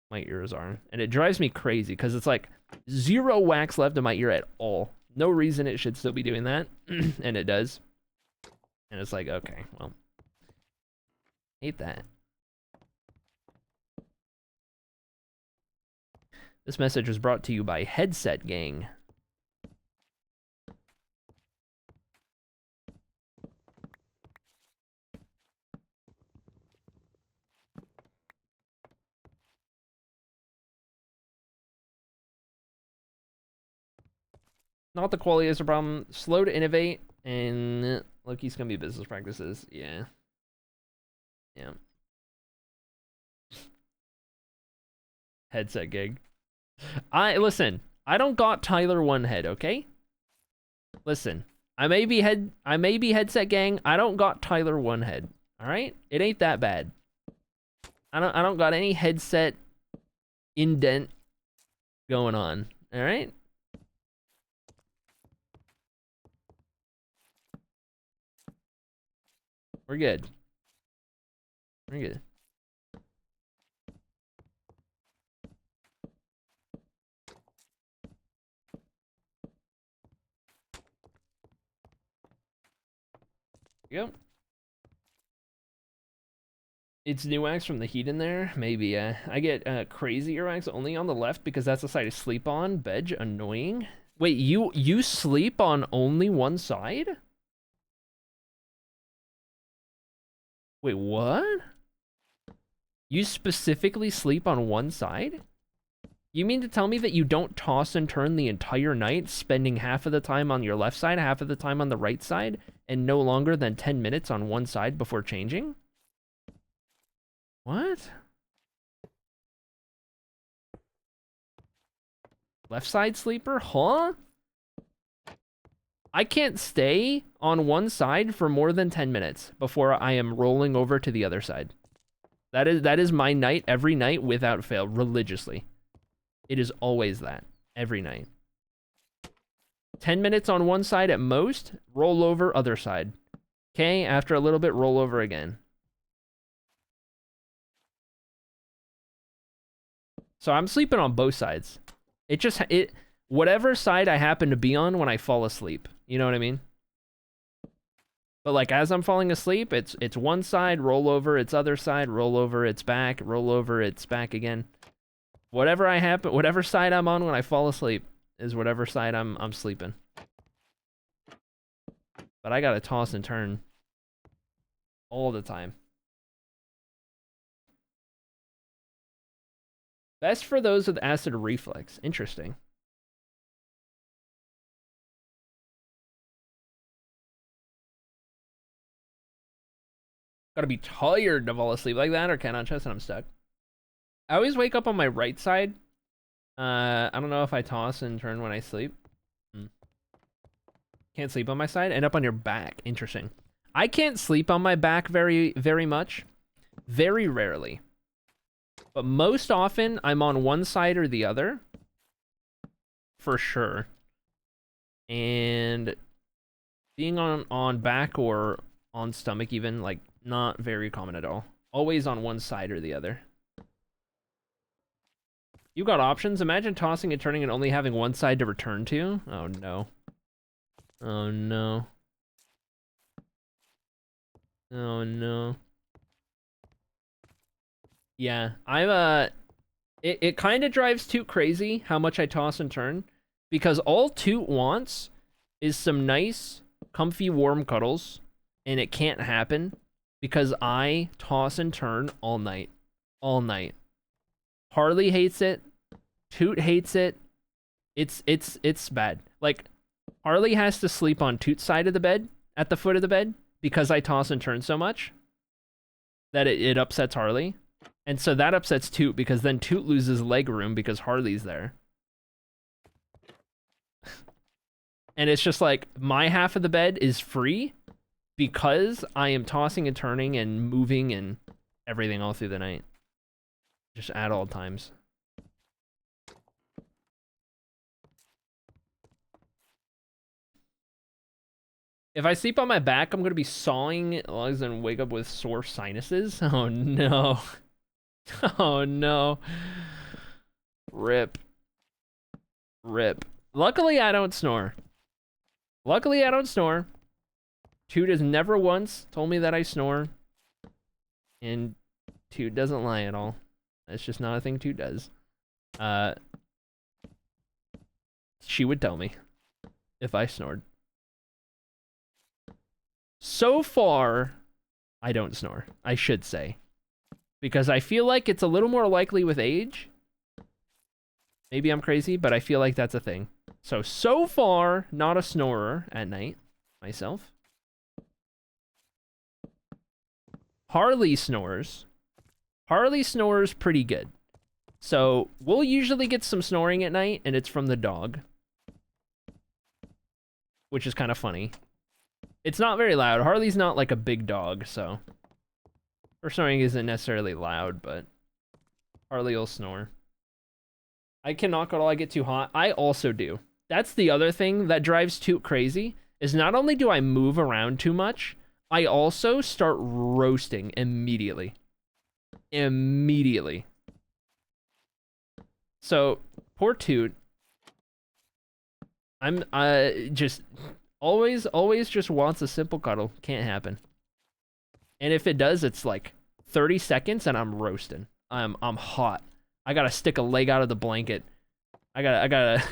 my ears are. And it drives me crazy because it's, like, 0 wax left in my ear at all. No reason it should still be doing that. And it does. And it's like, okay, well. Hate that. This message was brought to you by Headset Gang. Not the quality is a problem. Slow to innovate, and Loki's gonna be business practices. Yeah. Yeah. Headset gig. Listen, I don't got Tyler one head, okay? Listen, I may be headset gang. I don't got Tyler one head. All right? It ain't that bad. I don't got any headset indent going on. All right? We're good. We're good. Yep. It's new wax from the heat in there? Maybe, yeah. I get crazy earwax only on the left because that's the side I sleep on. Bedge, annoying. Wait, you sleep on only one side? Wait, what? You specifically sleep on one side? You mean to tell me that you don't toss and turn the entire night, spending half of the time on your left side, half of the time on the right side, and no longer than 10 minutes on one side before changing? What? Left side sleeper? Huh? I can't stay on one side for more than 10 minutes before I am rolling over to the other side. That is my night every night without fail, religiously. It is always that, every night. 10 minutes on one side at most, roll over other side. Okay, after a little bit, roll over again. So I'm sleeping on both sides. Whatever side I happen to be on when I fall asleep. You know what I mean? But like as I'm falling asleep, it's one side, roll over, it's other side, roll over, it's back, roll over, it's back again. Whatever side I'm on when I fall asleep is whatever side I'm sleeping. But I gotta toss and turn all the time. Best for those with acid reflux. Interesting. Gotta be tired to fall asleep like that or cannot chest and I'm stuck. I always wake up on my right side. I don't know if I toss and turn when I sleep. Can't sleep on my side. End up on your back. Interesting. I can't sleep on my back very, very much. Very rarely. But most often, I'm on one side or the other. For sure. And being on back or on stomach even, like, not very common at all. Always on one side or the other. You got options? Imagine tossing and turning and only having one side to return to. Oh, no. Oh, no. Oh, no. Yeah, it kind of drives Toot crazy how much I toss and turn, because all Toot wants is some nice, comfy, warm cuddles, and it can't happen because I toss and turn all night. All night. Harley hates it. Toot hates it. It's bad. Like, Harley has to sleep on Toot's side of the bed, at the foot of the bed, because I toss and turn so much that it upsets Harley. And so that upsets Toot, because then Toot loses leg room because Harley's there. And it's just like my half of the bed is free because I am tossing and turning and moving and everything all through the night. Just at all times. If I sleep on my back, I'm going to be sawing legs and wake up with sore sinuses. Oh no. Oh no. Rip. Rip. Luckily, I don't snore. Luckily, I don't snore. Toot has never once told me that I snore. And Toot doesn't lie at all. That's just not a thing Toot does. She would tell me if I snored. So far, I don't snore, I should say. Because I feel like it's a little more likely with age. Maybe I'm crazy, but I feel like that's a thing. So far, not a snorer at night, myself. Harley snores. Harley snores pretty good. So we'll usually get some snoring at night, and it's from the dog. Which is kind of funny. It's not very loud. Harley's not like a big dog, so her snoring isn't necessarily loud, but Harley will snore. I cannot cuddle, I get too hot. I also do. That's the other thing that drives Toot crazy, is not only do I move around too much, I also start roasting immediately. Immediately. So, poor Toot. I'm just always just wants a simple cuddle. Can't happen. And if it does, it's like 30 seconds and I'm roasting. I'm hot. I gotta stick a leg out of the blanket. I gotta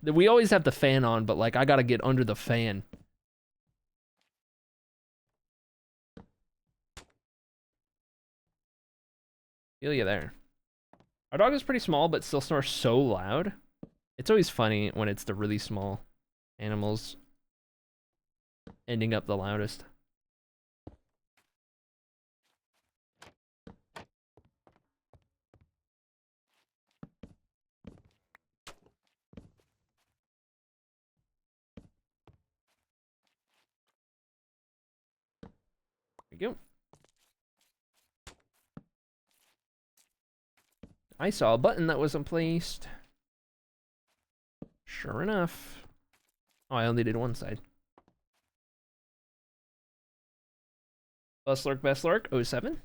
we always have the fan on, but like I gotta get under the fan. Feel you there. Our dog is pretty small, but still snores so loud. It's always funny when it's the really small animals ending up the loudest. There we go. I saw a button that wasn't placed. Sure enough. Oh, I only did one side. Best lurk, 07.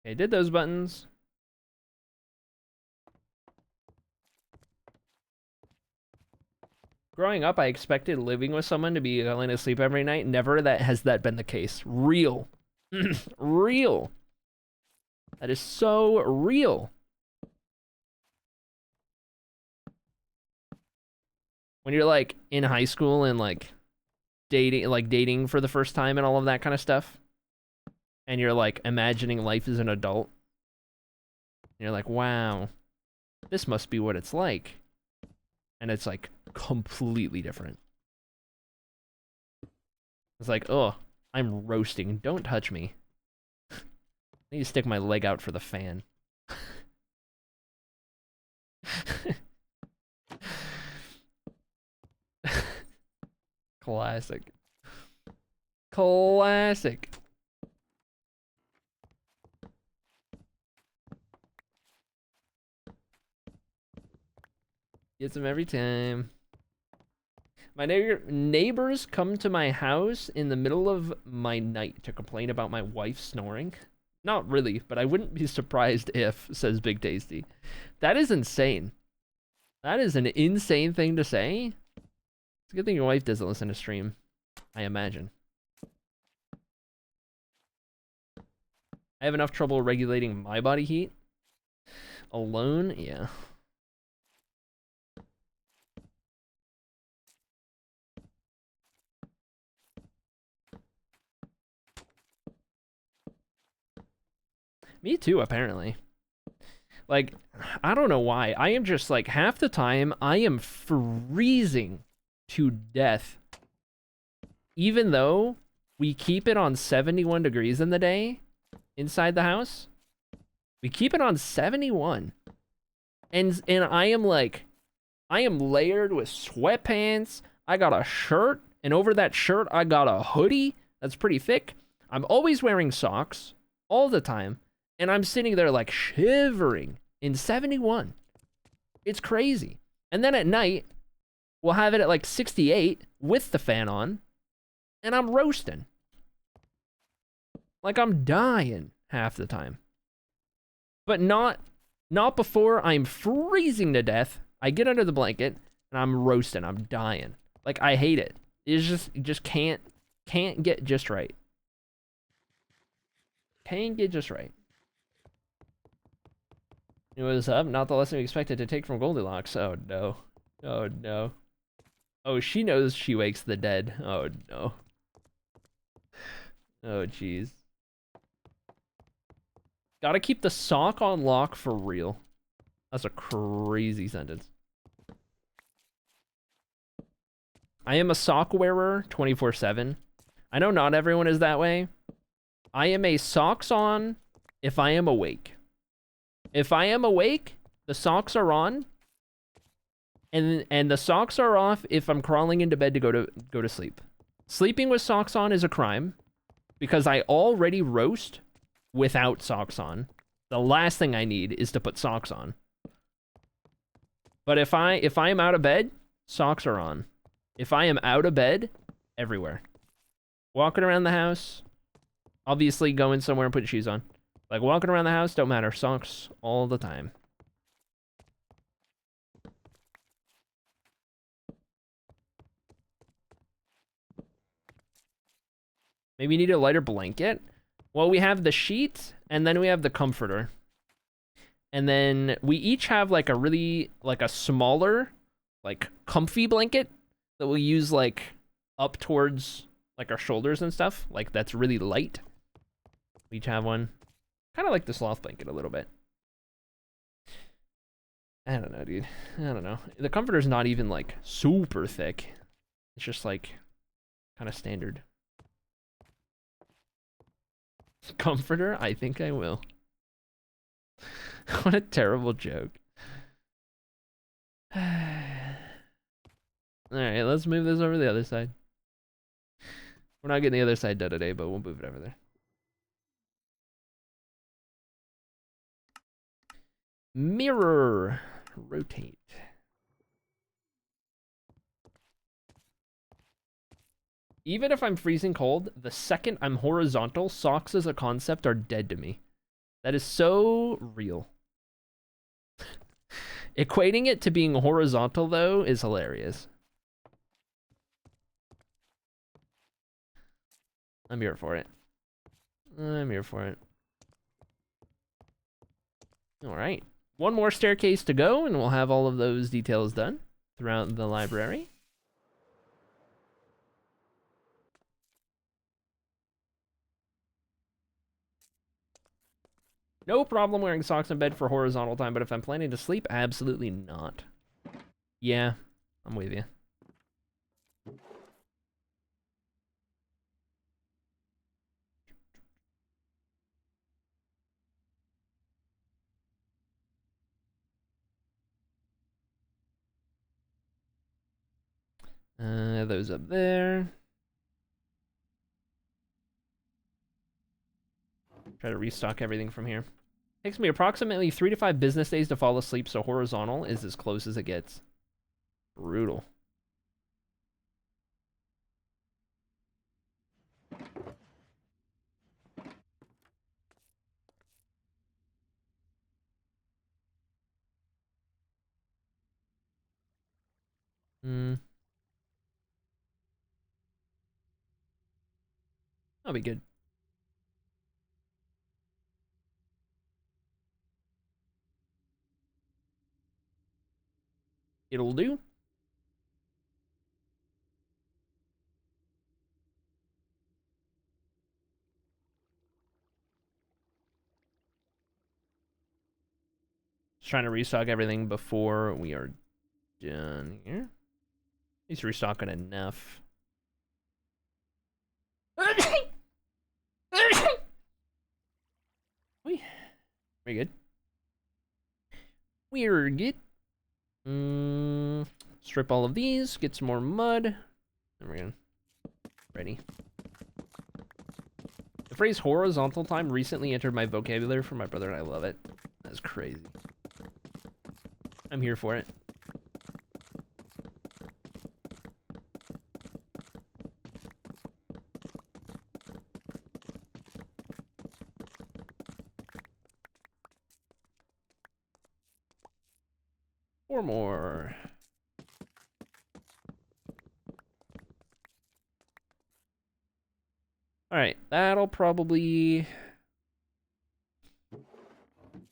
Okay, did those buttons. Growing up, I expected living with someone to be going to sleep every night. Never has that been the case. Real. Real. That is so real. When you're like in high school and like dating for the first time and all of that kind of stuff, and you're like imagining life as an adult, and you're like, wow, this must be what it's like. And it's like completely different. It's like, oh, I'm roasting. Don't touch me. I need to stick my leg out for the fan. Classic. Classic. Gets them every time. My neighbors come to my house in the middle of my night to complain about my wife snoring. Not really, but I wouldn't be surprised if, says Big Tasty. That is insane. That is an insane thing to say. It's a good thing your wife doesn't listen to stream, I imagine. I have enough trouble regulating my body heat. Alone? Yeah. Me too, apparently. Like, I don't know why. I am just like, half the time, I am freezing to death. Even though we keep it on 71 degrees in the day inside the house. We keep it on 71. And I am like, I am layered with sweatpants. I got a shirt, and over that shirt, I got a hoodie that's pretty thick. I'm always wearing socks all the time, and I'm sitting there like shivering in 71. It's crazy. And then at night, we'll have it at like 68 with the fan on, and I'm roasting. Like I'm dying half the time. But not before I'm freezing to death. I get under the blanket and I'm roasting. I'm dying. Like I hate it. It just can't get just right. Can't get just right. It was up, not the lesson we expected to take from Goldilocks. Oh no. Oh no. Oh, she knows she wakes the dead. Oh no. Oh jeez. Gotta keep the sock on lock for real. That's a crazy sentence. I am a sock wearer 24/7. I know not everyone is that way. I am a socks on if I am awake. If I am awake, the socks are on. And the socks are off if I'm crawling into bed to go to sleep. Sleeping with socks on is a crime because I already roast without socks on. The last thing I need is to put socks on. But if I am out of bed, socks are on. If I am out of bed, everywhere. Walking around the house, obviously going somewhere and putting shoes on. Like walking around the house, don't matter. Socks all the time. Maybe you need a lighter blanket. Well, we have the sheet, and then we have the comforter. And then we each have like a really, like a smaller, like comfy blanket that we'll use like up towards like our shoulders and stuff. Like that's really light. We each have one. Kind of like the sloth blanket a little bit. I don't know, dude. I don't know. The comforter's not even like super thick. It's just like kind of standard. Comforter? I think I will. What a terrible joke. Alright, let's move this over to the other side. We're not getting the other side done today, but we'll move it over there. Mirror. Rotate. Even if I'm freezing cold, the second I'm horizontal, socks as a concept are dead to me. That is so real. Equating it to being horizontal, though, is hilarious. I'm here for it. I'm here for it. Alright. One more staircase to go, and we'll have all of those details done throughout the library. No problem wearing socks in bed for horizontal time, but if I'm planning to sleep, absolutely not. Yeah, I'm with you. Those up there. Try to restock everything from here. Takes me approximately 3 to 5 business days to fall asleep, so horizontal is as close as it gets. Brutal. That'll be good. It'll do. Just trying to restock everything before we are done here. He's restocking enough. Very good. We're good. Strip all of these, get some more mud. And we're gonna ready. The phrase horizontal time recently entered my vocabulary for my brother, and I love it. That's crazy. I'm here for it. Four more. Alright, that'll probably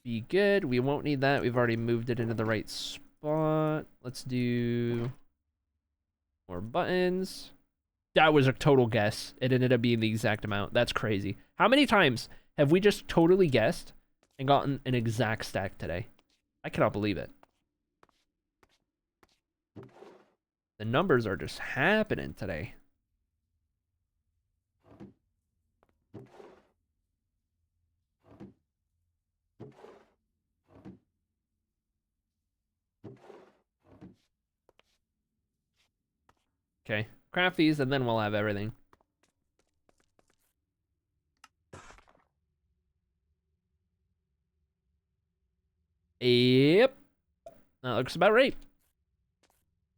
be good. We won't need that. We've already moved it into the right spot. Let's do more buttons. That was a total guess. It ended up being the exact amount. That's crazy. How many times have we just totally guessed and gotten an exact stack today? I cannot believe it. The numbers are just happening today. Okay, craft these and then we'll have everything. Yep. That looks about right.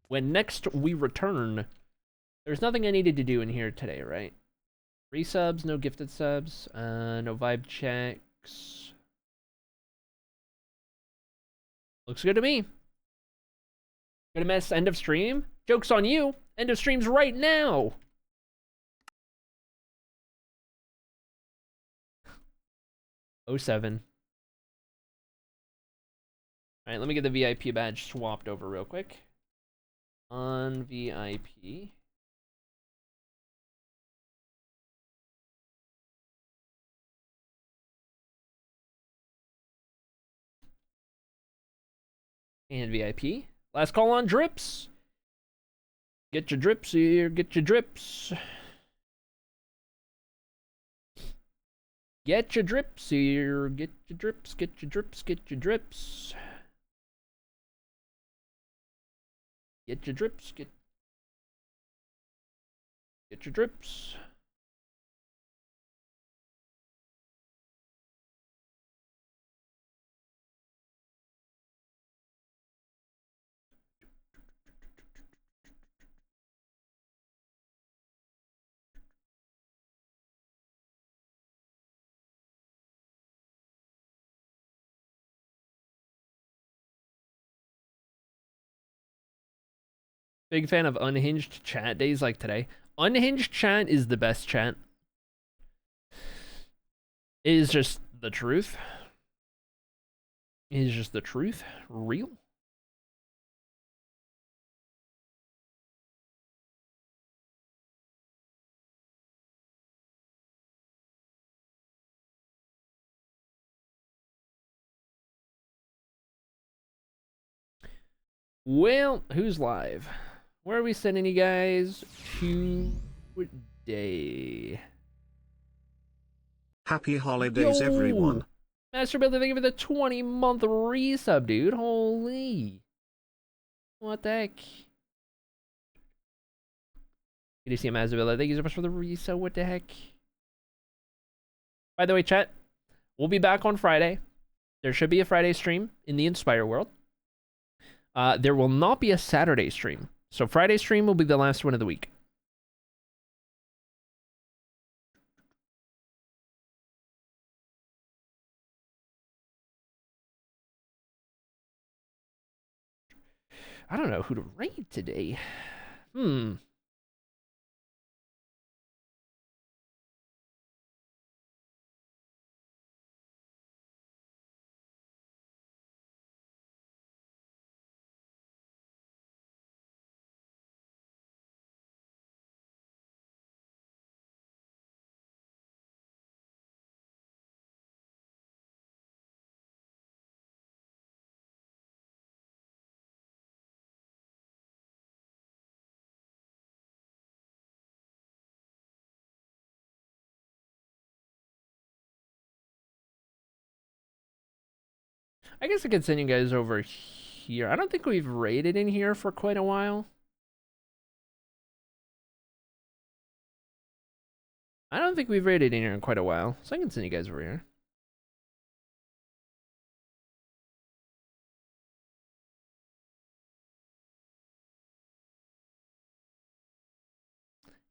When next we return, there's nothing I needed to do in here today, right? Resubs, no gifted subs, no vibe checks. Looks good to me. Gonna miss end of stream? Joke's on you. End of stream's right now. Oh 07. All right, let me get the VIP badge swapped over real quick. On VIP. And VIP. Last call on drips. Get your drips here, get your drips. Get your drips here, get your drips, get your drips, get your drips. Get your drips, get your drips. Big fan of unhinged chat days like today. Unhinged chat is the best chat. It is just the truth. It is just the truth. Real. Well, who's live? Where are we sending you guys today? Happy holidays, everyone. Master Builder, thank you for the 20-month resub, dude. Holy. What the heck? You see Master Builder, thank you so much for the resub. What the heck? By the way, chat, we'll be back on Friday. There should be a Friday stream in the Inspire world. There will not be a Saturday stream. So Friday stream will be the last one of the week. I don't know who to raid today. I guess I could send you guys over here. I don't think we've raided in here for quite a while. I don't think we've raided in here in quite a while, so I can send you guys over here.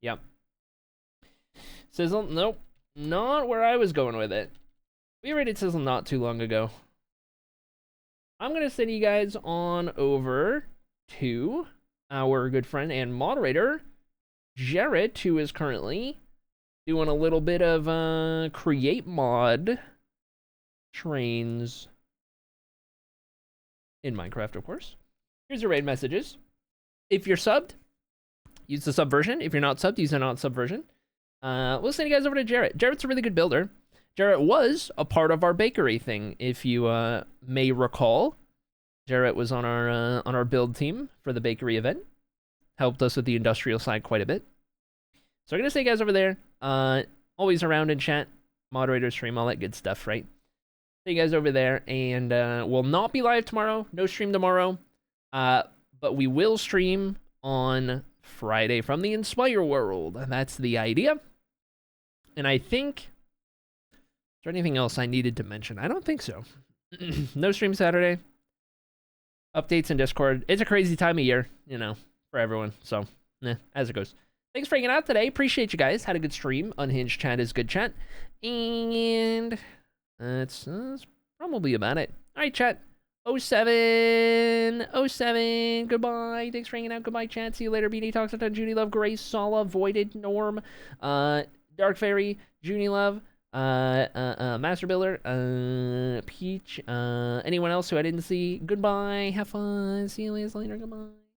Yep. Sizzle, nope. Not where I was going with it. We raided Sizzle not too long ago. I'm going to send you guys on over to our good friend and moderator, Jarrett, who is currently doing a little bit of create mod trains in Minecraft, of course. Here's your raid messages. If you're subbed, use the sub version. If you're not subbed, use the not sub version. We'll send you guys over to Jarrett. Jarrett's a really good builder. Jarrett was a part of our bakery thing, if you may recall. Jarrett was on our build team for the bakery event. Helped us with the industrial side quite a bit. So I'm gonna say, guys, over there. Always around in chat, moderator stream, all that good stuff, right? See you guys over there, and we'll not be live tomorrow. No stream tomorrow, but we will stream on Friday from the Inspire world. That's the idea. And I think, is there anything else I needed to mention? I don't think so. No stream Saturday. Updates in Discord. It's a crazy time of year, you know, for everyone. So, as it goes. Thanks for hanging out today. Appreciate you guys. Had a good stream. Unhinged chat is good chat. And that's probably about it. All right, chat. 07. Goodbye. Thanks for hanging out. Goodbye, chat. See you later. BD Talks a ton. Junie Love, Grace, Sala, Voided, Norm, Dark Fairy, Junie Love, Master Builder, Peach, anyone else who I didn't see. Goodbye. Have fun. See you guys later. Goodbye.